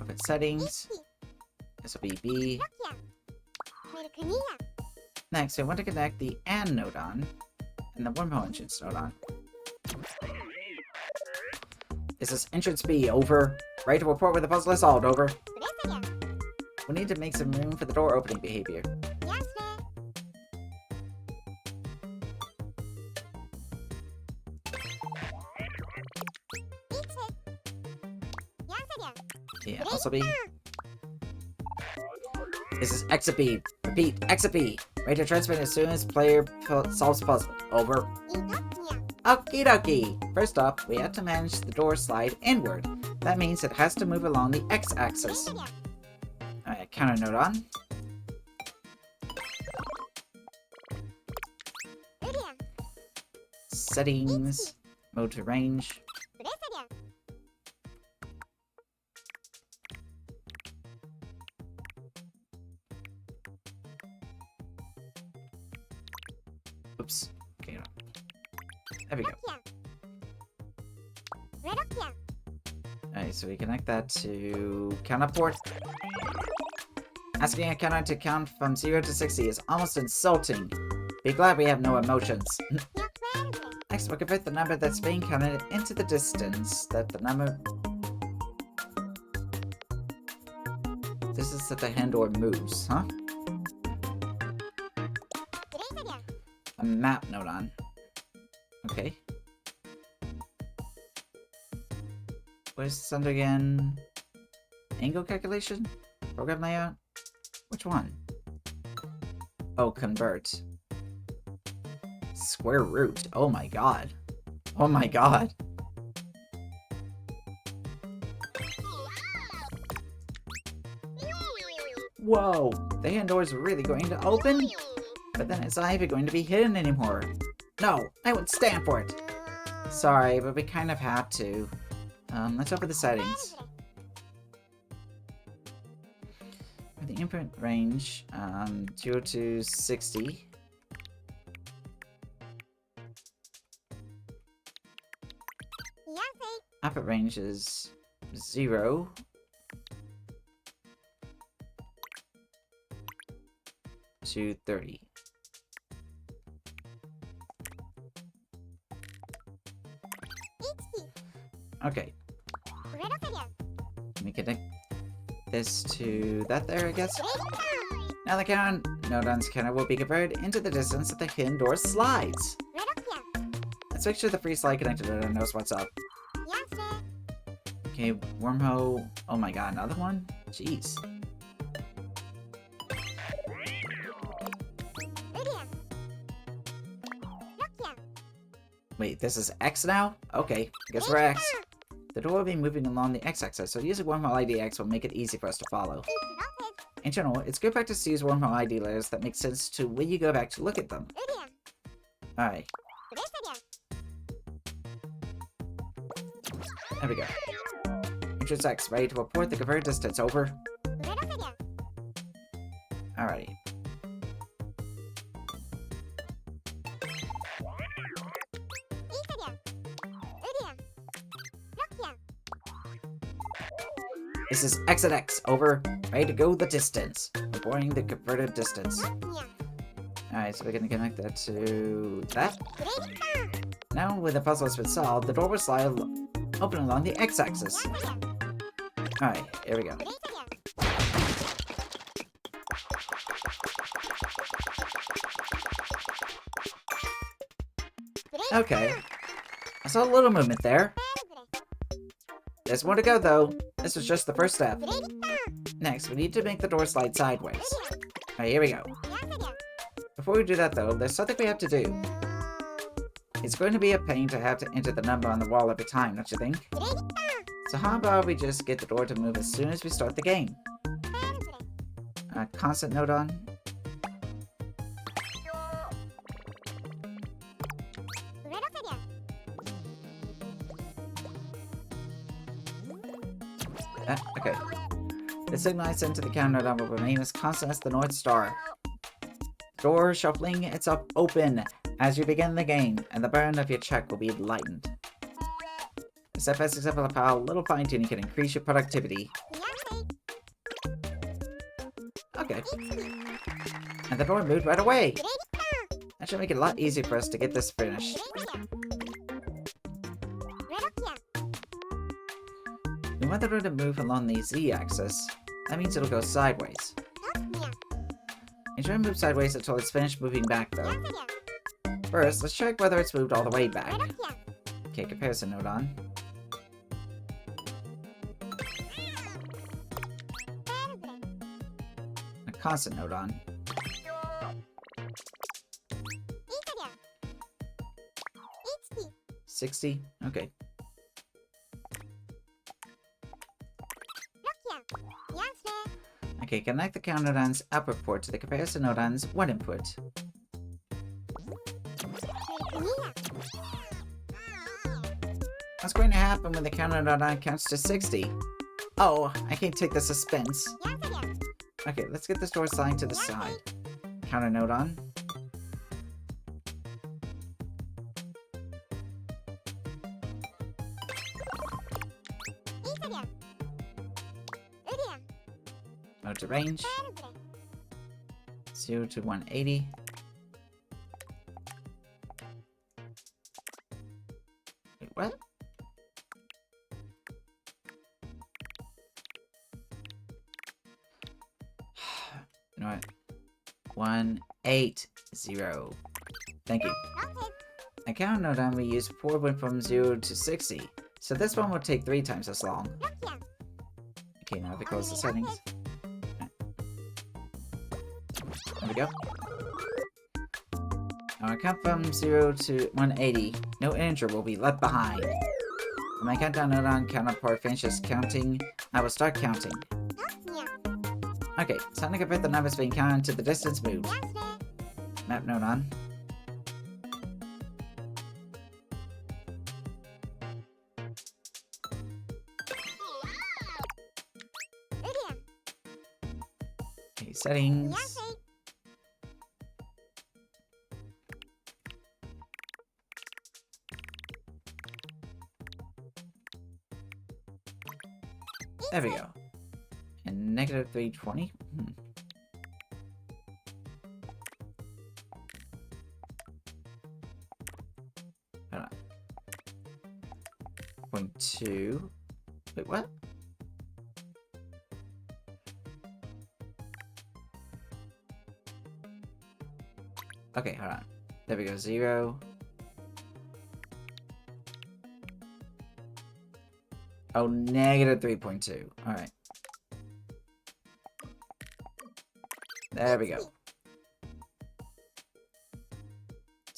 Open settings. This will be B. Next, I want to connect the AND nodon and the wormhole entrance nodon. Is this entrance B over? Right to report where the puzzle is solved, over. We need to make some room for the door opening behavior. Yeah, also B. This is Exit B. Repeat, Exit B. Ready to transmit as soon as player solves puzzle. Over. Okie dokie. First up, we have to manage the door slide inward. That means it has to move along the x-axis. Alright, counter note on. Settings. Mode to range. Oops. Okay, no. There we go. Alright, so we connect that to counter port. Asking a counter to count from 0 to 60 is almost insulting. Be glad we have no emotions. Next, we'll convert the number that's being counted into the distance that the number... This is that the hand door moves, huh? A map note on. Okay. Where's this under again? Angle calculation? Program layout? Which one? Oh, convert. Square root. Oh my god. Oh my god. Whoa! The hand door is really going to open? But then it's not even going to be hidden anymore. No, I would stand for it. Sorry, but we kind of have to. Let's open the settings. For the input range, 0 to 60. Output range is 0. To 30. Okay. Let me connect this to that there, I guess. Now the count Nodon's counter will be converted into the distance that the hidden door slides. Let's make sure the free slide connected Nodon knows what's up. Okay, wormhole. Oh my god, another one? Jeez. Wait, this is X now? Okay, I guess we're X. The door will be moving along the X-axis, so using Wormhole ID X will make it easy for us to follow. In general, it's good practice to use Wormhole ID letters that make sense to when you go back to look at them. Alright. There we go. Entrance X, ready to report the converted distance, over. Alrighty. This is Exit X, over. Ready to go the distance. Reporting the converted distance. Alright, so we're gonna connect that to that. Now, when the puzzle has been solved, the door will slide open along the X-axis. Alright, here we go. Okay. I saw a little movement there. There's more to go, though. This was just the first step. Next, we need to make the door slide sideways. Alright, here we go. Before we do that, though, there's something we have to do. It's going to be a pain to have to enter the number on the wall every time, don't you think? So how about we just get the door to move as soon as we start the game? Constant note on. Okay. The signal I send to the counter node will remain as constant as the North Star. Door shuffling itself open as you begin the game, and the burn of your check will be lightened. A step-by-step example of how a little fine-tuning can increase your productivity. Okay. And the door moved right away! That should make it a lot easier for us to get this finished. We want the door to move along the Z-axis. That means it'll go sideways. And try to move sideways until it's finished moving back, though. First, let's check whether it's moved all the way back. Okay, comparison note on. constant note on. 60? Okay. Okay, connect the count nodon's output port to the comparison nodon's one input. What's going to happen when the counter nodon counts to 60? Oh, I can't take the suspense. Okay, let's get this door sliding to the side. Counter nodon. Mode to range. 0 to 180. Wait, what? You know what? 180. Thank you. A count nodon we use 4 went from 0 to 60. So this one will take 3 times as long. Okay, now we close the settings. There we go. Now I count from 0 to 180. No integer will be left behind. When my countdown nodon counterpart finishes counting, I will start counting. Okay, it's time to convert the numbers being counted to the distance moved. Map nodon. Okay, settings. There we go. And negative 320. Hold on. 0.2. Wait, what? Okay, hold on. There we go. 0. Oh, negative 3.2. Alright. There we go.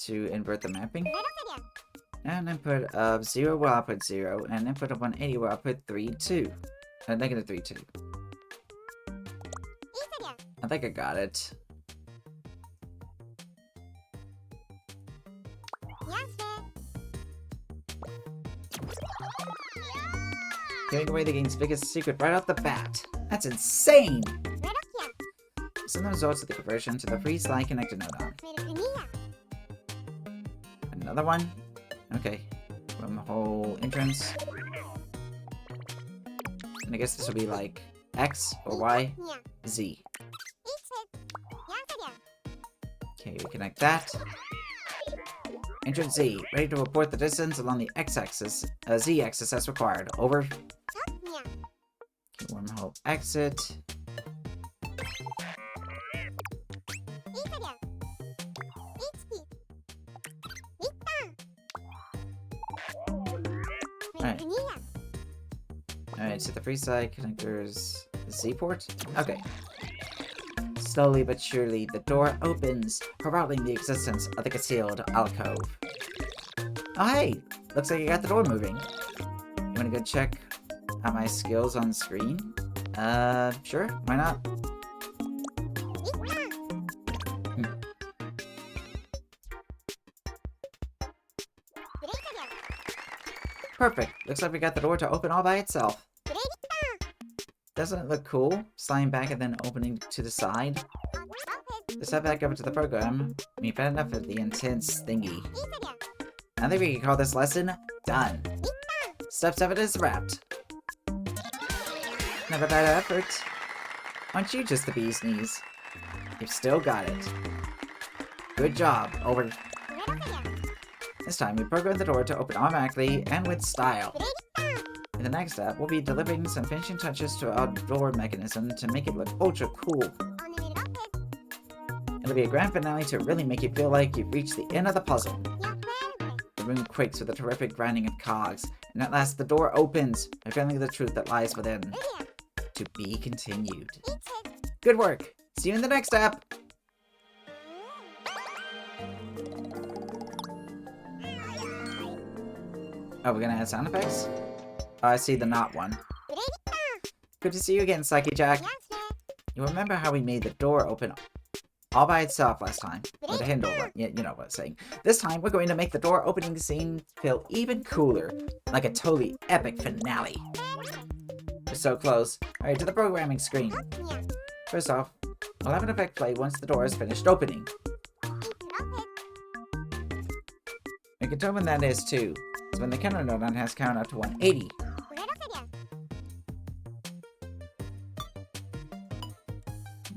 To invert the mapping. And input of 0 will output 0, and input of 180 will output 3.2. Negative 3.2. I think I got it. Giving away the game's biggest secret right off the bat. That's insane! Send the results of the conversion to the freeze-like connected nodon. Another one? Okay. From the whole entrance. And I guess this will be like X or Y, Z. Okay, we connect that. Entrance Z, ready to report the distance along the X-axis, Z-axis as required. Over. Okay, wormhole exit. Alright. Alright, so the free side connectors Z port? Okay. Slowly but surely, the door opens, heralding the existence of the concealed alcove. Oh hey! Looks like I got the door moving. You wanna go check out my skills on screen? Sure, why not? Perfect! Looks like we got the door to open all by itself. Doesn't it look cool? Sliding back and then opening to the side? Let's head back over to the program. We've had enough of the intense thingy. I think we can call this lesson done. Step 7 is wrapped. Never bad effort. Aren't you just the bee's knees? You've still got it. Good job. Over. This time, we program the door to open automatically and with style. In the next step, we'll be delivering some finishing touches to our door mechanism to make it look ultra cool. It'll be a grand finale to really make you feel like you've reached the end of the puzzle. The room quakes with a terrific grinding of cogs, and at last the door opens, revealing the truth that lies within. To be continued. Good work! See you in the next app! Oh, we're gonna add sound effects? Oh, I see the not one. Good to see you again, Psyche Jack. You remember how we made the door open all by itself last time? With a hand over. Yeah, you know what I'm saying. This time, we're going to make the door opening scene feel even cooler. Like a totally epic finale. We're so close. Alright, to the programming screen. First off, we'll have an effect play once the door is finished opening. We can tell when that is too. It's when the counter nodon has count up to 180.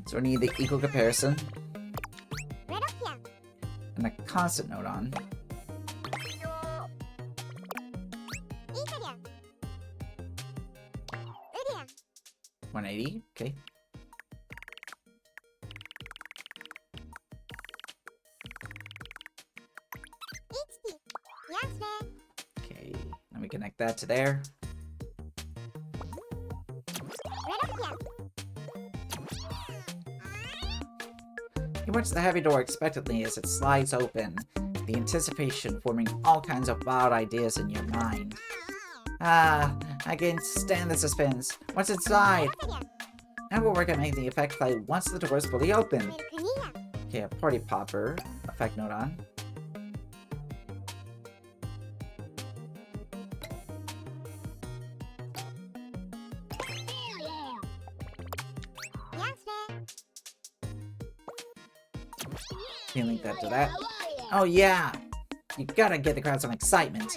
So we need the equal comparison. And a constant nodon. 180, okay. Okay, let me connect that to there. You watch the heavy door expectantly as it slides open, the anticipation forming all kinds of wild ideas in your mind. Ah, I can't stand the suspense. What's inside? Now we'll work on making the effect play once the door is fully open. Okay, a party popper. Effect nodon. Can you link that to that? Oh yeah! You gotta get the crowd some excitement.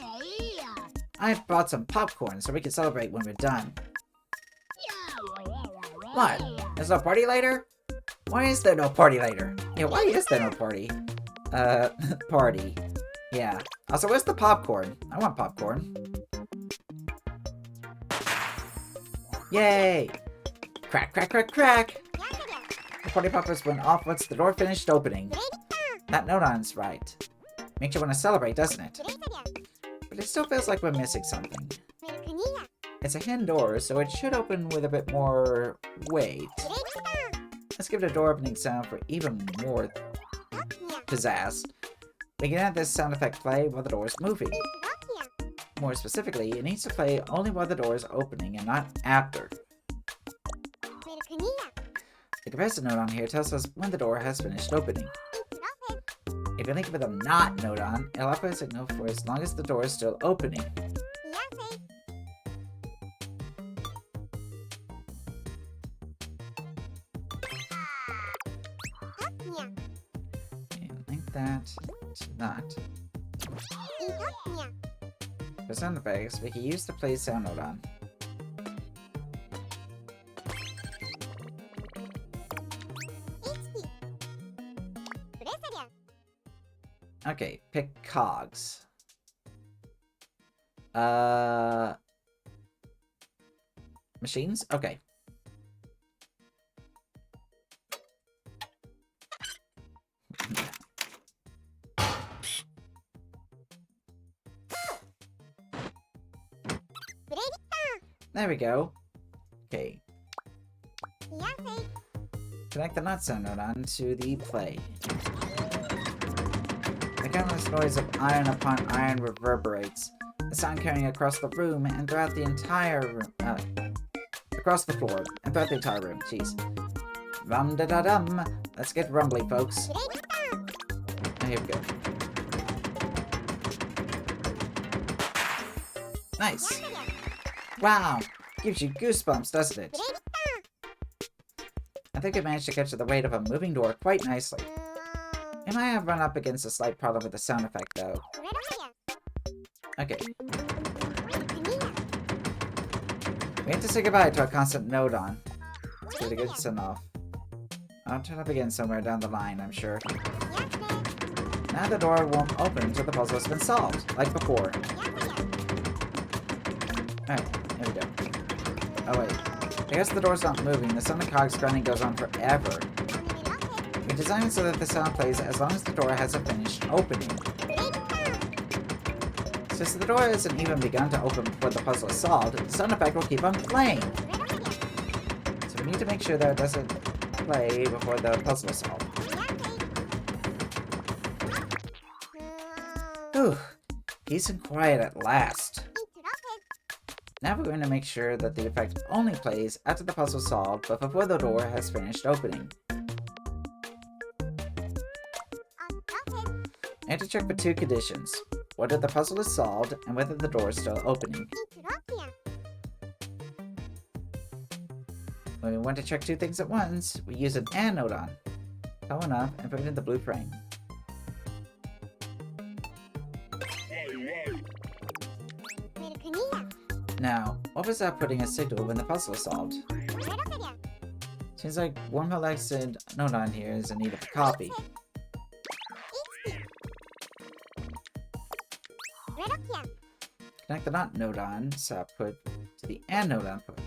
I brought some popcorn so we can celebrate when we're done. What? There's no party later? Why is there no party later? Yeah, why is there no party? Party. Yeah. Also, where's the popcorn? I want popcorn. Yay! Crack, crack, crack, crack! The party poppers went off once the door finished opening. That nodon's right. Makes you want to celebrate, doesn't it? But it still feels like we're missing something. It's a hidden door, so it should open with a bit more weight. Let's give it a door opening sound for even more pizzazz. We can add this sound effect play while the door is moving. More specifically, it needs to play only while the door is opening and not after. The comparison nodon here tells us when the door has finished opening. If you link it with a not nodon, it'll output a signal for as long as the door is still opening. And link that to that. For sound effects, we can use the play sound nodon. Okay, pick cogs. Machines? Okay. There we go. Okay. Connect the not sound nodon to the play. The countless noise of iron upon iron reverberates, the sound carrying across the room and throughout the entire room, across the floor and throughout the entire room. Jeez. Rum-da-da-dum. Let's get rumbly, folks. Here we go. Nice. Wow. Gives you goosebumps, doesn't it? I think I managed to capture the weight of a moving door quite nicely. I might have run up against a slight problem with the sound effect, though. Okay. We have to say goodbye to our constant nodon. Give it a good send off. I'll turn up again somewhere down the line, I'm sure. Now the door won't open until the puzzle has been solved, like before. Alright, here we go. Oh wait. I guess the door's not moving, the sound of cogs grinding goes on forever. We designed it so that the sound plays as long as the door hasn't finished opening. Since the door hasn't even begun to open before the puzzle is solved, the sound effect will keep on playing. So we need to make sure that it doesn't play before the puzzle is solved. Whew. Peace and quiet at last. Now we're going to make sure that the effect only plays after the puzzle is solved, but before the door has finished opening. I have to check for two conditions. Whether the puzzle is solved, and whether the door is still opening. When we want to check two things at once, we use an AND node on. Power up and put it in the blue frame. Now, what was that putting a signal when the puzzle is solved? Seems like Wormhole Exit node on here is in need of a copy. Connect the NOT node on, so output to the AND node output.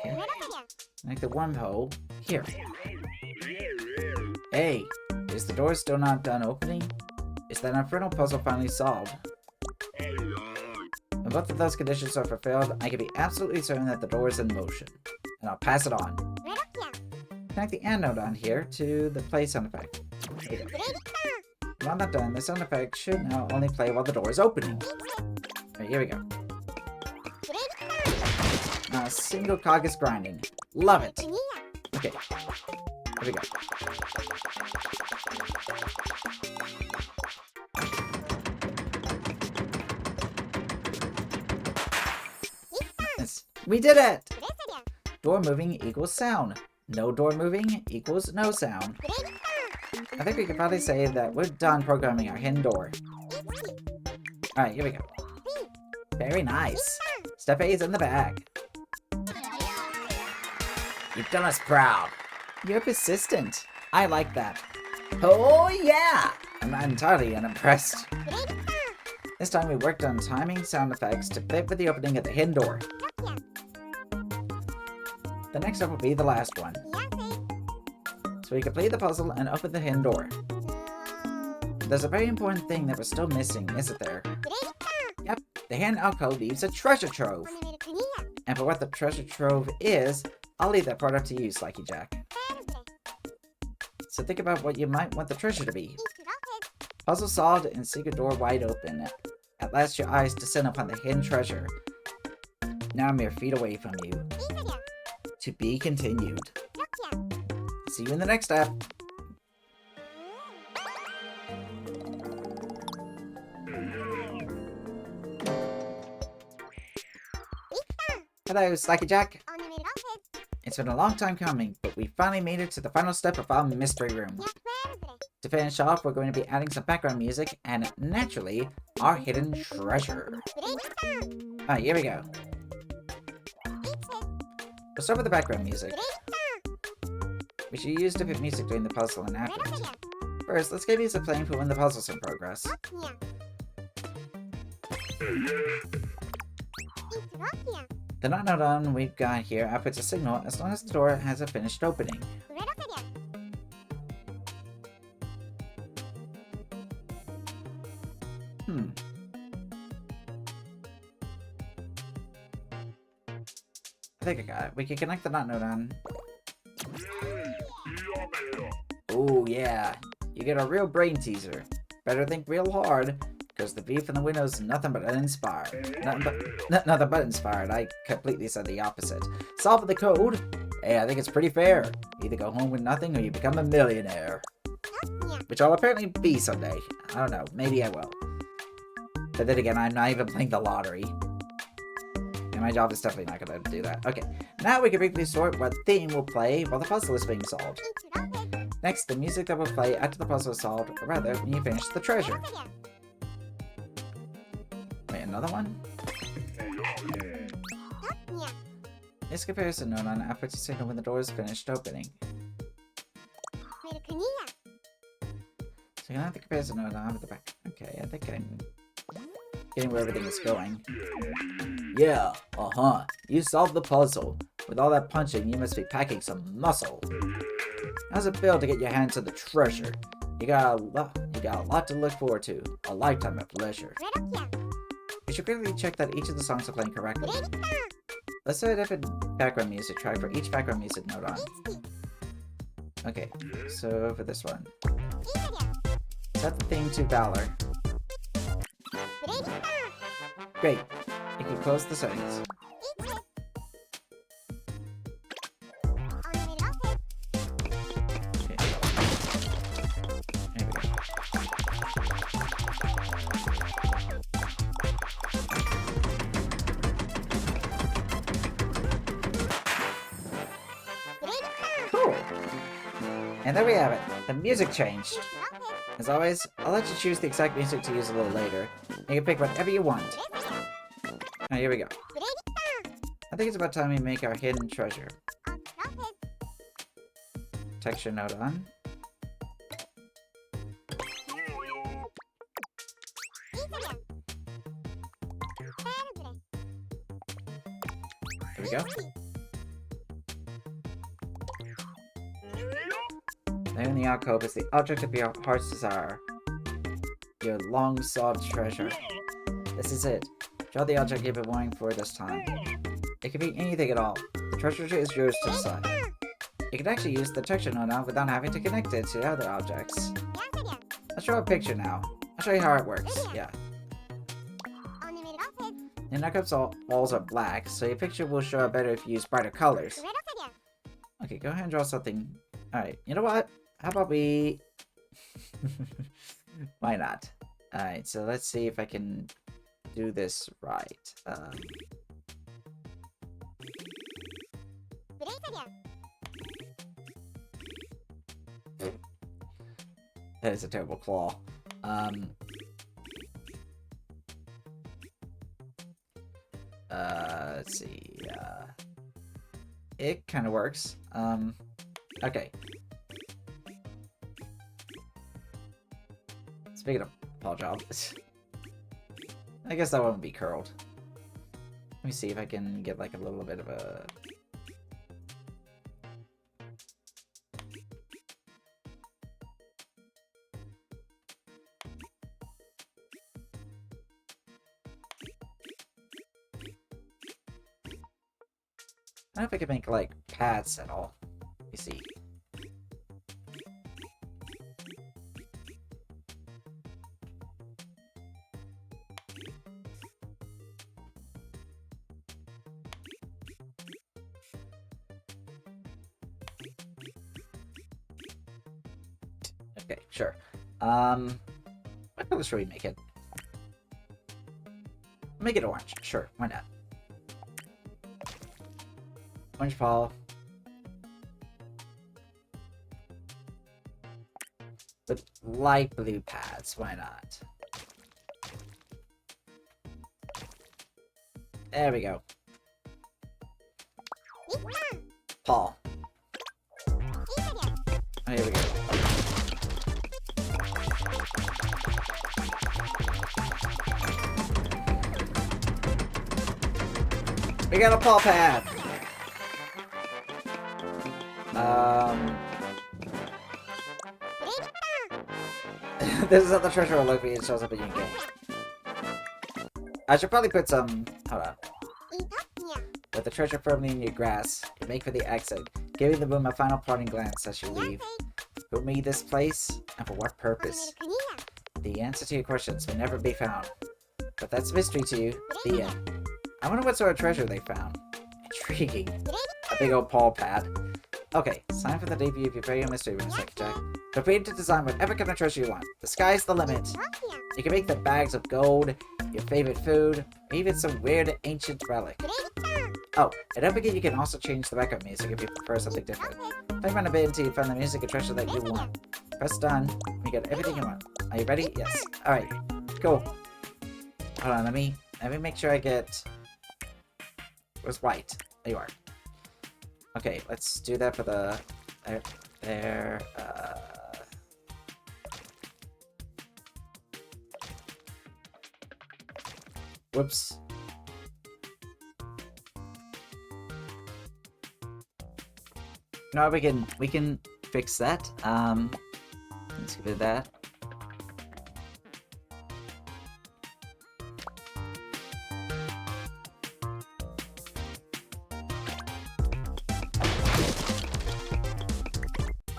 Here. Connect the wormhole here. Hey, is the door still not done opening? Is that infernal puzzle finally solved? When both of those conditions are fulfilled, I can be absolutely certain that the door is in motion. And I'll pass it on. Connect the AND node on here to the play sound effect. Here. When that's done, the sound effect should now only play while the door is opening. Alright, here we go. Now, single cog is grinding. Love it. Okay. Here we go. Yes, we did it! Door moving equals sound. No door moving equals no sound. I think we can finally say that we're done programming our hidden door. Alright, here we go. Very nice. Step A is in the bag. You've done us proud. You're persistent. I like that. Oh yeah! I'm not entirely unimpressed. This time we worked on timing sound effects to fit with the opening of the hidden door. The next step will be the last one. So we complete the puzzle and open the hidden door. There's a very important thing that we're still missing, isn't there? Yep, the hidden alcove leaves a treasure trove. And for what the treasure trove is, I'll leave that part up to you, Slacky Jack. So think about what you might want the treasure to be. Puzzle solved and secret door wide open. At last your eyes descend upon the hidden treasure. Now I'm mere feet away from you. To be continued. See you in the next step. Hello, Slacky Jack. It's been a long time coming, but we finally made it to the final step of our mystery room. To finish off, we're going to be adding some background music and, naturally, our hidden treasure. Alright, here we go. We'll start with the background music, which you use to put music during the puzzle and after it. First, let's get music playing for when the puzzle's in progress. The NOT node on we've got here outputs a signal as long as the door has a finished opening. I think I got it. We can connect the NOT node on. Oh yeah, you get a real brain teaser. Better think real hard, because the beef in the window is nothing but uninspired. Nothing but inspired. I completely said the opposite. Solve the code. Hey, I think it's pretty fair. Either go home with nothing or you become a millionaire. Which I'll apparently be someday. I don't know. Maybe I will. But then again, I'm not even playing the lottery. And my job is definitely not going to do that. Okay, now we can briefly sort what theme will play while the puzzle is being solved. Next, the music that will play after the puzzle is solved, or rather, when you finish the treasure. Wait, another one? This comparison node on outputs a signal when the door is finished opening. So you can have the comparison node on with the back. Okay, I think I'm getting where everything is going. Yeah, you solved the puzzle. With all that punching, you must be packing some muscle. How's it feel to get your hands on the treasure? You got a lot to look forward to. A lifetime of pleasure. You should quickly check that each of the songs are playing correctly. Let's set a different background music track for each background music node on. Okay, so for this one, set the theme to Valor. Great. You can close the settings. Okay. There we go. Cool. And there we have it. The music changed. As always, I'll let you choose the exact music to use a little later. You can pick whatever you want. Oh, here we go. I think it's about time we make our hidden treasure. Texture node on. There we go. There in the alcove is the object of your heart's desire. Your long-sought treasure. This is it. Draw the object you've been wanting for this time. It can be anything at all. The treasure is yours to decide. You can actually use the texture node now without having to connect it to other objects. Let's draw a picture now. I'll show you how it works. Yeah. Your Knuckles walls are black, so your picture will show up better if you use brighter colors. Okay, go ahead and draw something. Alright, you know what? How about we... Why not? Alright, so let's see if I can do this right. That is a terrible claw. Let's see. It kind of works. Okay. Speaking of paw job, I guess that won't be curled. Let me see if I can get like a little bit of a... I don't know if I can make like paths at all. Let me see. Okay, sure. What color should we make it? Make it orange. Sure, why not? Orange paw. With light blue pads, why not? There we go. Paw. Oh, here we go. We got a paw pad! This is how the treasure will look when it shows up in your game. I should probably put some... Hold on. With the treasure firmly in your grasp, you make for the exit, giving the room a final parting glance as you leave. Who made this place, and for what purpose? The answer to your questions may never be found. But that's mystery to you. The end. I wonder what sort of treasure they found. Intriguing. A big old paw pad. Okay, it's time for the debut of your very own mystery room, Lucky Jack. Feel free to design whatever kind of treasure you want. The sky's the limit. You can make the bags of gold, your favorite food, or even some weird ancient relic. Oh, and don't forget you can also change the background music if you prefer something different. Play around a bit until you find the music and treasure that you want. Press done, and you get everything you want. Are you ready? Yes. Alright, cool. Hold on, let me make sure I get... Where's white? There you are. Okay, let's do that for the... There, Whoops. No, we can fix that. Let's give it that.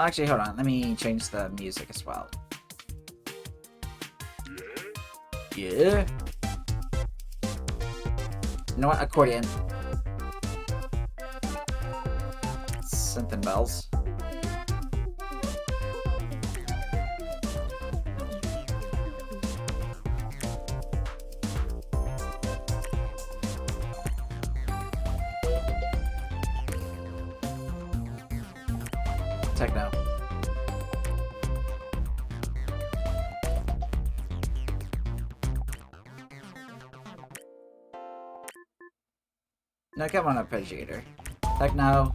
Actually, hold on. Let me change the music as well. Yeah? You know what? Accordion. Synth and bells. Techno. No, come on, Arpeggiator. Techno.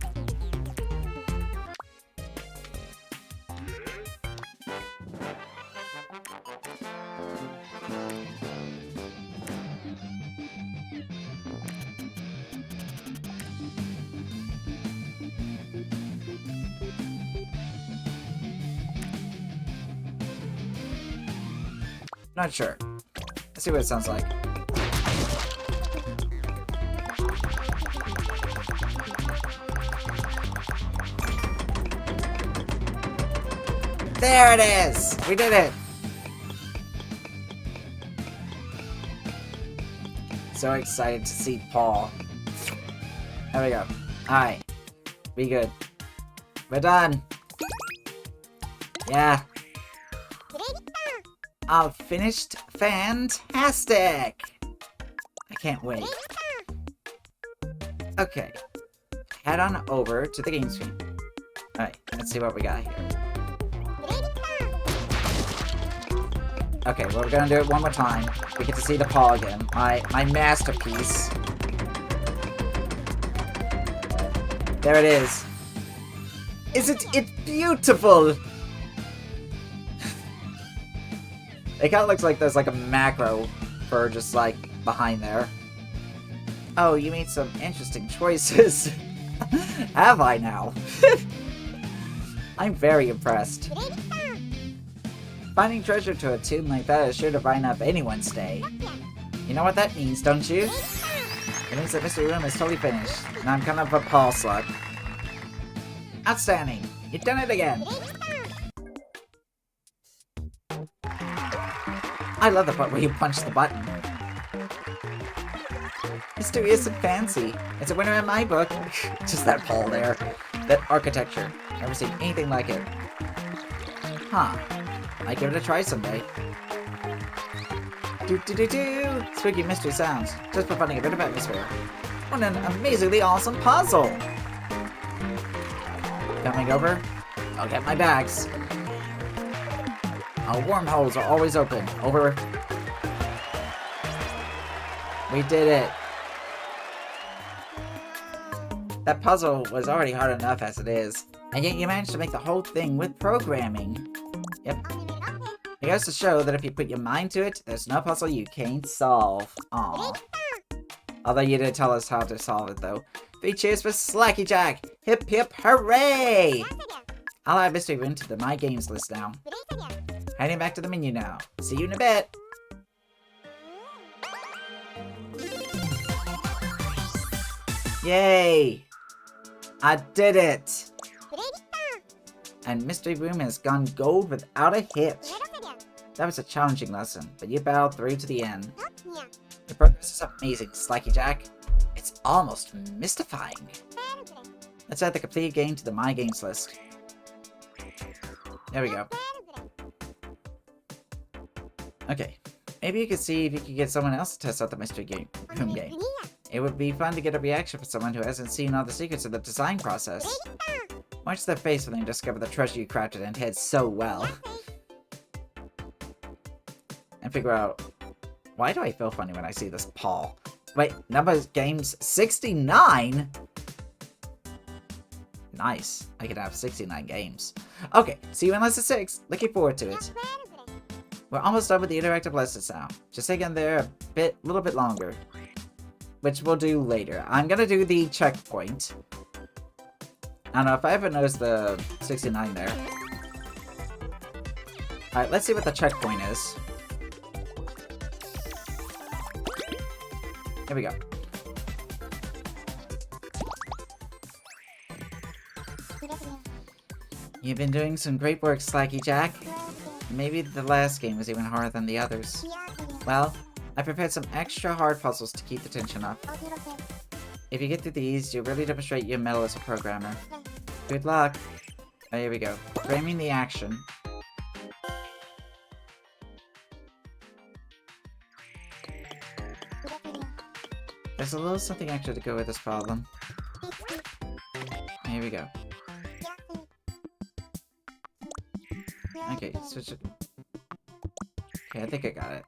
Not sure. Let's see what it sounds like. There it is! We did it! So excited to see Paul. There we go. Alright. Be good. We're done. Yeah. All finished. Fantastic! I can't wait. Okay. Head on over to the game screen. Alright, let's see what we got here. Okay, well, we're gonna do it one more time. We get to see the paw again. My masterpiece. There it is. Isn't it beautiful? It kind of looks like there's like a macro for just like behind there. Oh, you made some interesting choices. Have I now? I'm very impressed. Finding treasure to a tune like that is sure to brighten up anyone's day. You know what that means, don't you? It means that Mystery Room is totally finished, and I'm kind of a Paul slug. Outstanding! You've done it again! I love the part where you punch the button. Mysterious and fancy. It's a winner in my book. Just that Paul there. That architecture. Never seen anything like it. Huh. Might give it a try someday. Do-do-do-do! Spooky mystery sounds. Just providing a bit of atmosphere. What an amazingly awesome puzzle! Coming over? I'll get my bags. Our wormholes are always open. Over. We did it. That puzzle was already hard enough as it is. And yet you managed to make the whole thing with programming. Yep. It goes to show that if you put your mind to it, there's no puzzle you can't solve. Aww. Although you did tell us how to solve it, though. 3 cheers for Slacky Jack! Hip hip hooray! I'll add Mystery Room to the My Games list now. Heading back to the menu now. See you in a bit! Yay! I did it! And Mystery Room has gone gold without a hitch. That was a challenging lesson, but you battled through to the end. Your progress is amazing, Slacky Jack. It's almost mystifying. Let's add the completed game to the My Games list. There we go. Okay, maybe you could see if you could get someone else to test out the Mystery Room game. It would be fun to get a reaction from someone who hasn't seen all the secrets of the design process. Watch their face when they discover the treasure you crafted and hid so well. And figure out, why do I feel funny when I see this Paul? Wait, number of games 69? Nice. I could have 69 games. Okay, see you in lesson 6. Looking forward to it. We're almost done with the interactive lessons now. Just hang in there a little bit longer. Which we'll do later. I'm gonna do the checkpoint. I don't know if I ever noticed the 69 there. Alright, let's see what the checkpoint is. Here we go. You've been doing some great work, Slacky Jack. Maybe the last game was even harder than the others. Well, I prepared some extra hard puzzles to keep the tension up. If you get through these, you'll really demonstrate your mettle as a programmer. Good luck. Oh, here we go. Framing the action. There's a little something extra to go with this problem. Here we go. Okay, switch it. Okay, I think I got it.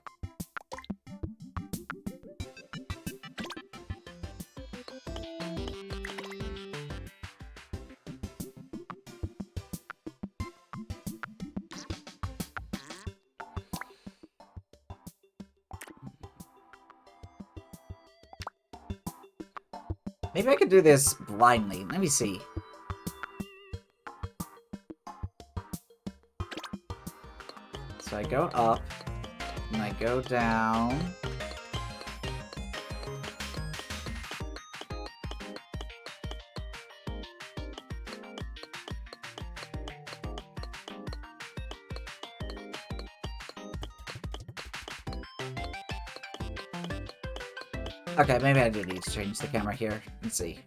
Maybe I could do this blindly. Let me see. So I go up, and I go down. Okay, maybe I do need to change the camera here. Let's see.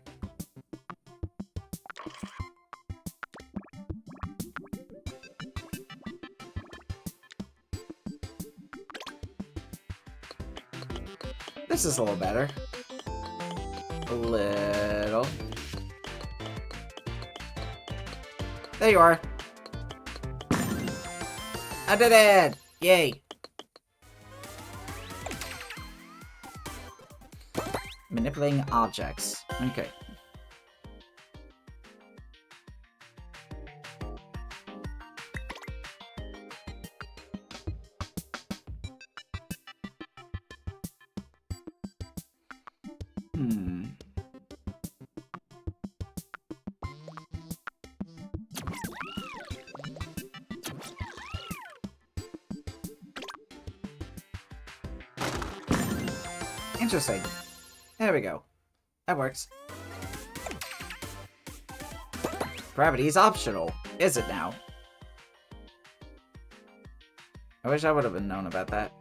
This is a little better. A little. There you are. I did it! Yay! Manipulating objects. Okay. Interesting. There we go. That works. Gravity is optional, is it now? I wish I would have known about that.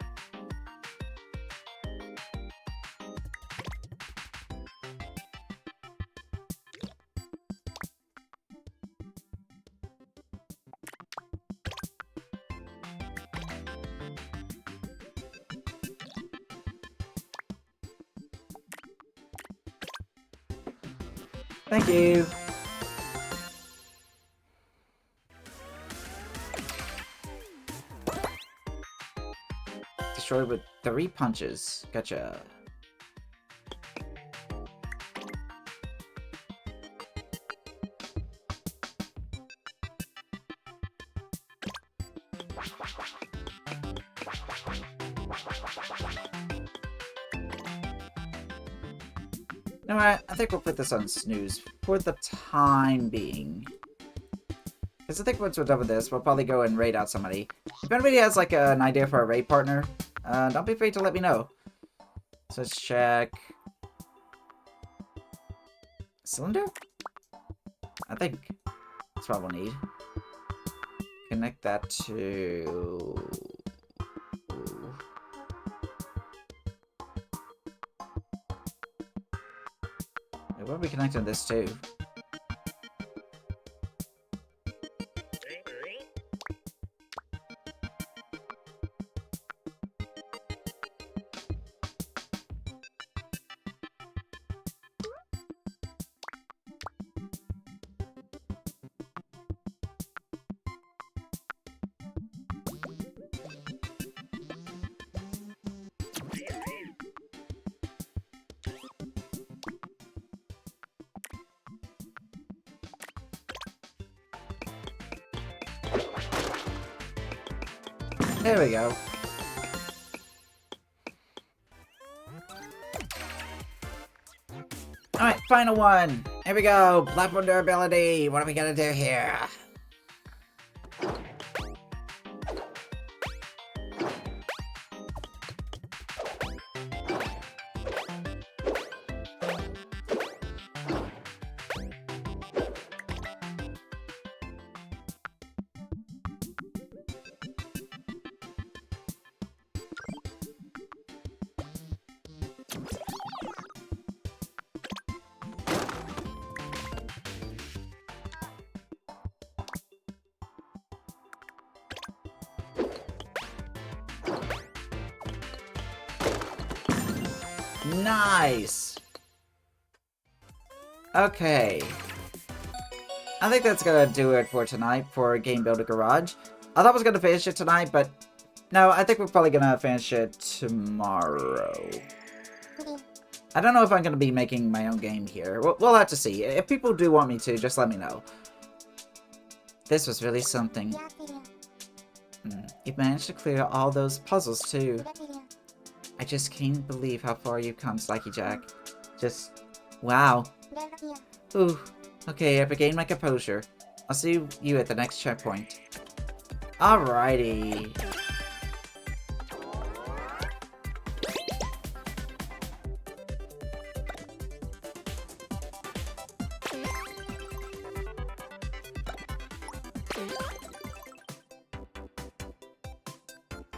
Thank you. Destroyed with 3 punches. Gotcha. You know what? I think we'll put this on snooze for the time being. Because I think once we're done with this, we'll probably go and raid out somebody. If anybody has like an idea for a raid partner, don't be afraid to let me know. So let's check. Cylinder? I think that's what we'll need. Connect that to... What are we connecting this to? There we go. Alright, final one. Here we go. Platform durability. What are we gonna do here? Nice! Okay. I think that's gonna do it for tonight for Game Builder Garage. I thought I was gonna finish it tonight, but no, I think we're probably gonna finish it tomorrow. I don't know if I'm gonna be making my own game here. We'll have to see. If people do want me to, just let me know. This was really something. You've managed to clear all those puzzles too. I just can't believe how far you've come, Slacky Jack. Just, wow. Ooh, okay, I've regained my composure. I'll see you at the next checkpoint. Alrighty.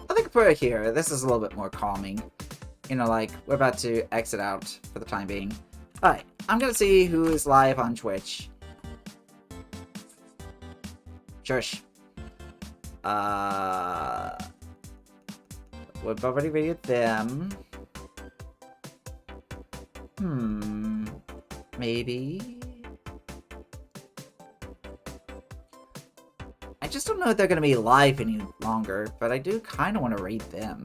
I think put it here. This is a little bit more calming. You know, like, we're about to exit out for the time being. Alright, I'm gonna see who is live on Twitch. Shush. We've already rated them. Maybe. I just don't know if they're gonna be live any longer, but I do kind of want to rate them.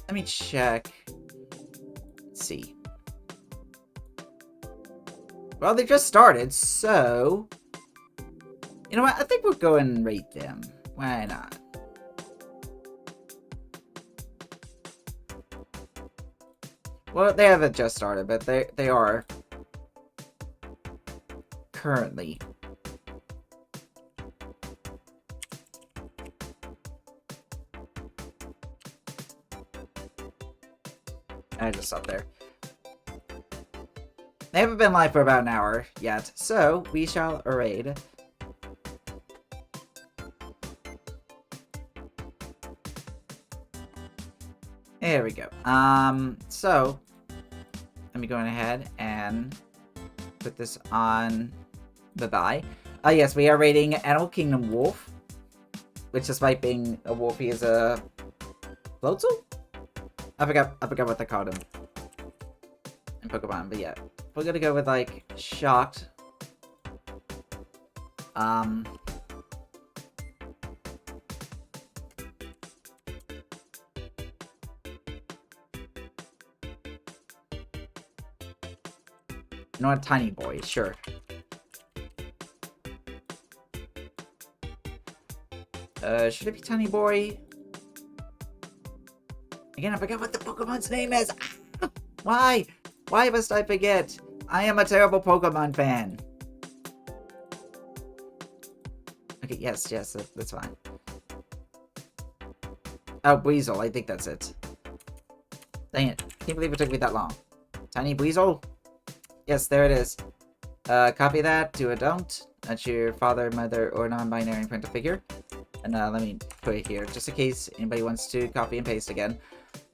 Let me check. Let's see. Well, they just started, so... You know what? I think we'll go and rate them. Why not? Well, they haven't just started, but they are currently. I just stopped there. They haven't been live for about an hour yet, so we shall raid. There we go. So let me go ahead and put this on the die. Yes, we are rating Animal Kingdom Wolf, which despite being a wolf, he is a Floatzel? I forgot what they called him in Pokemon, but yeah. We're gonna go with like Shocked. You know what? Tiny Boy, sure. Should it be Tiny Boy? Again, I forgot what the Pokemon's name is! Why? Why must I forget? I am a terrible Pokemon fan. Okay, yes, that's fine. Oh, Weasel, I think that's it. Dang it. Can't believe it took me that long. Tiny Weasel? Yes, there it is. Copy that, do a don't. That's your father, mother, or non-binary printer figure. And let me put it here, just in case anybody wants to copy and paste again.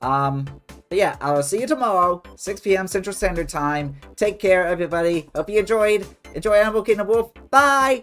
But yeah, I'll see you tomorrow, 6 p.m. Central Standard Time. Take care, everybody. Hope you enjoyed. Enjoy Animal Kingdom Wolf. Bye!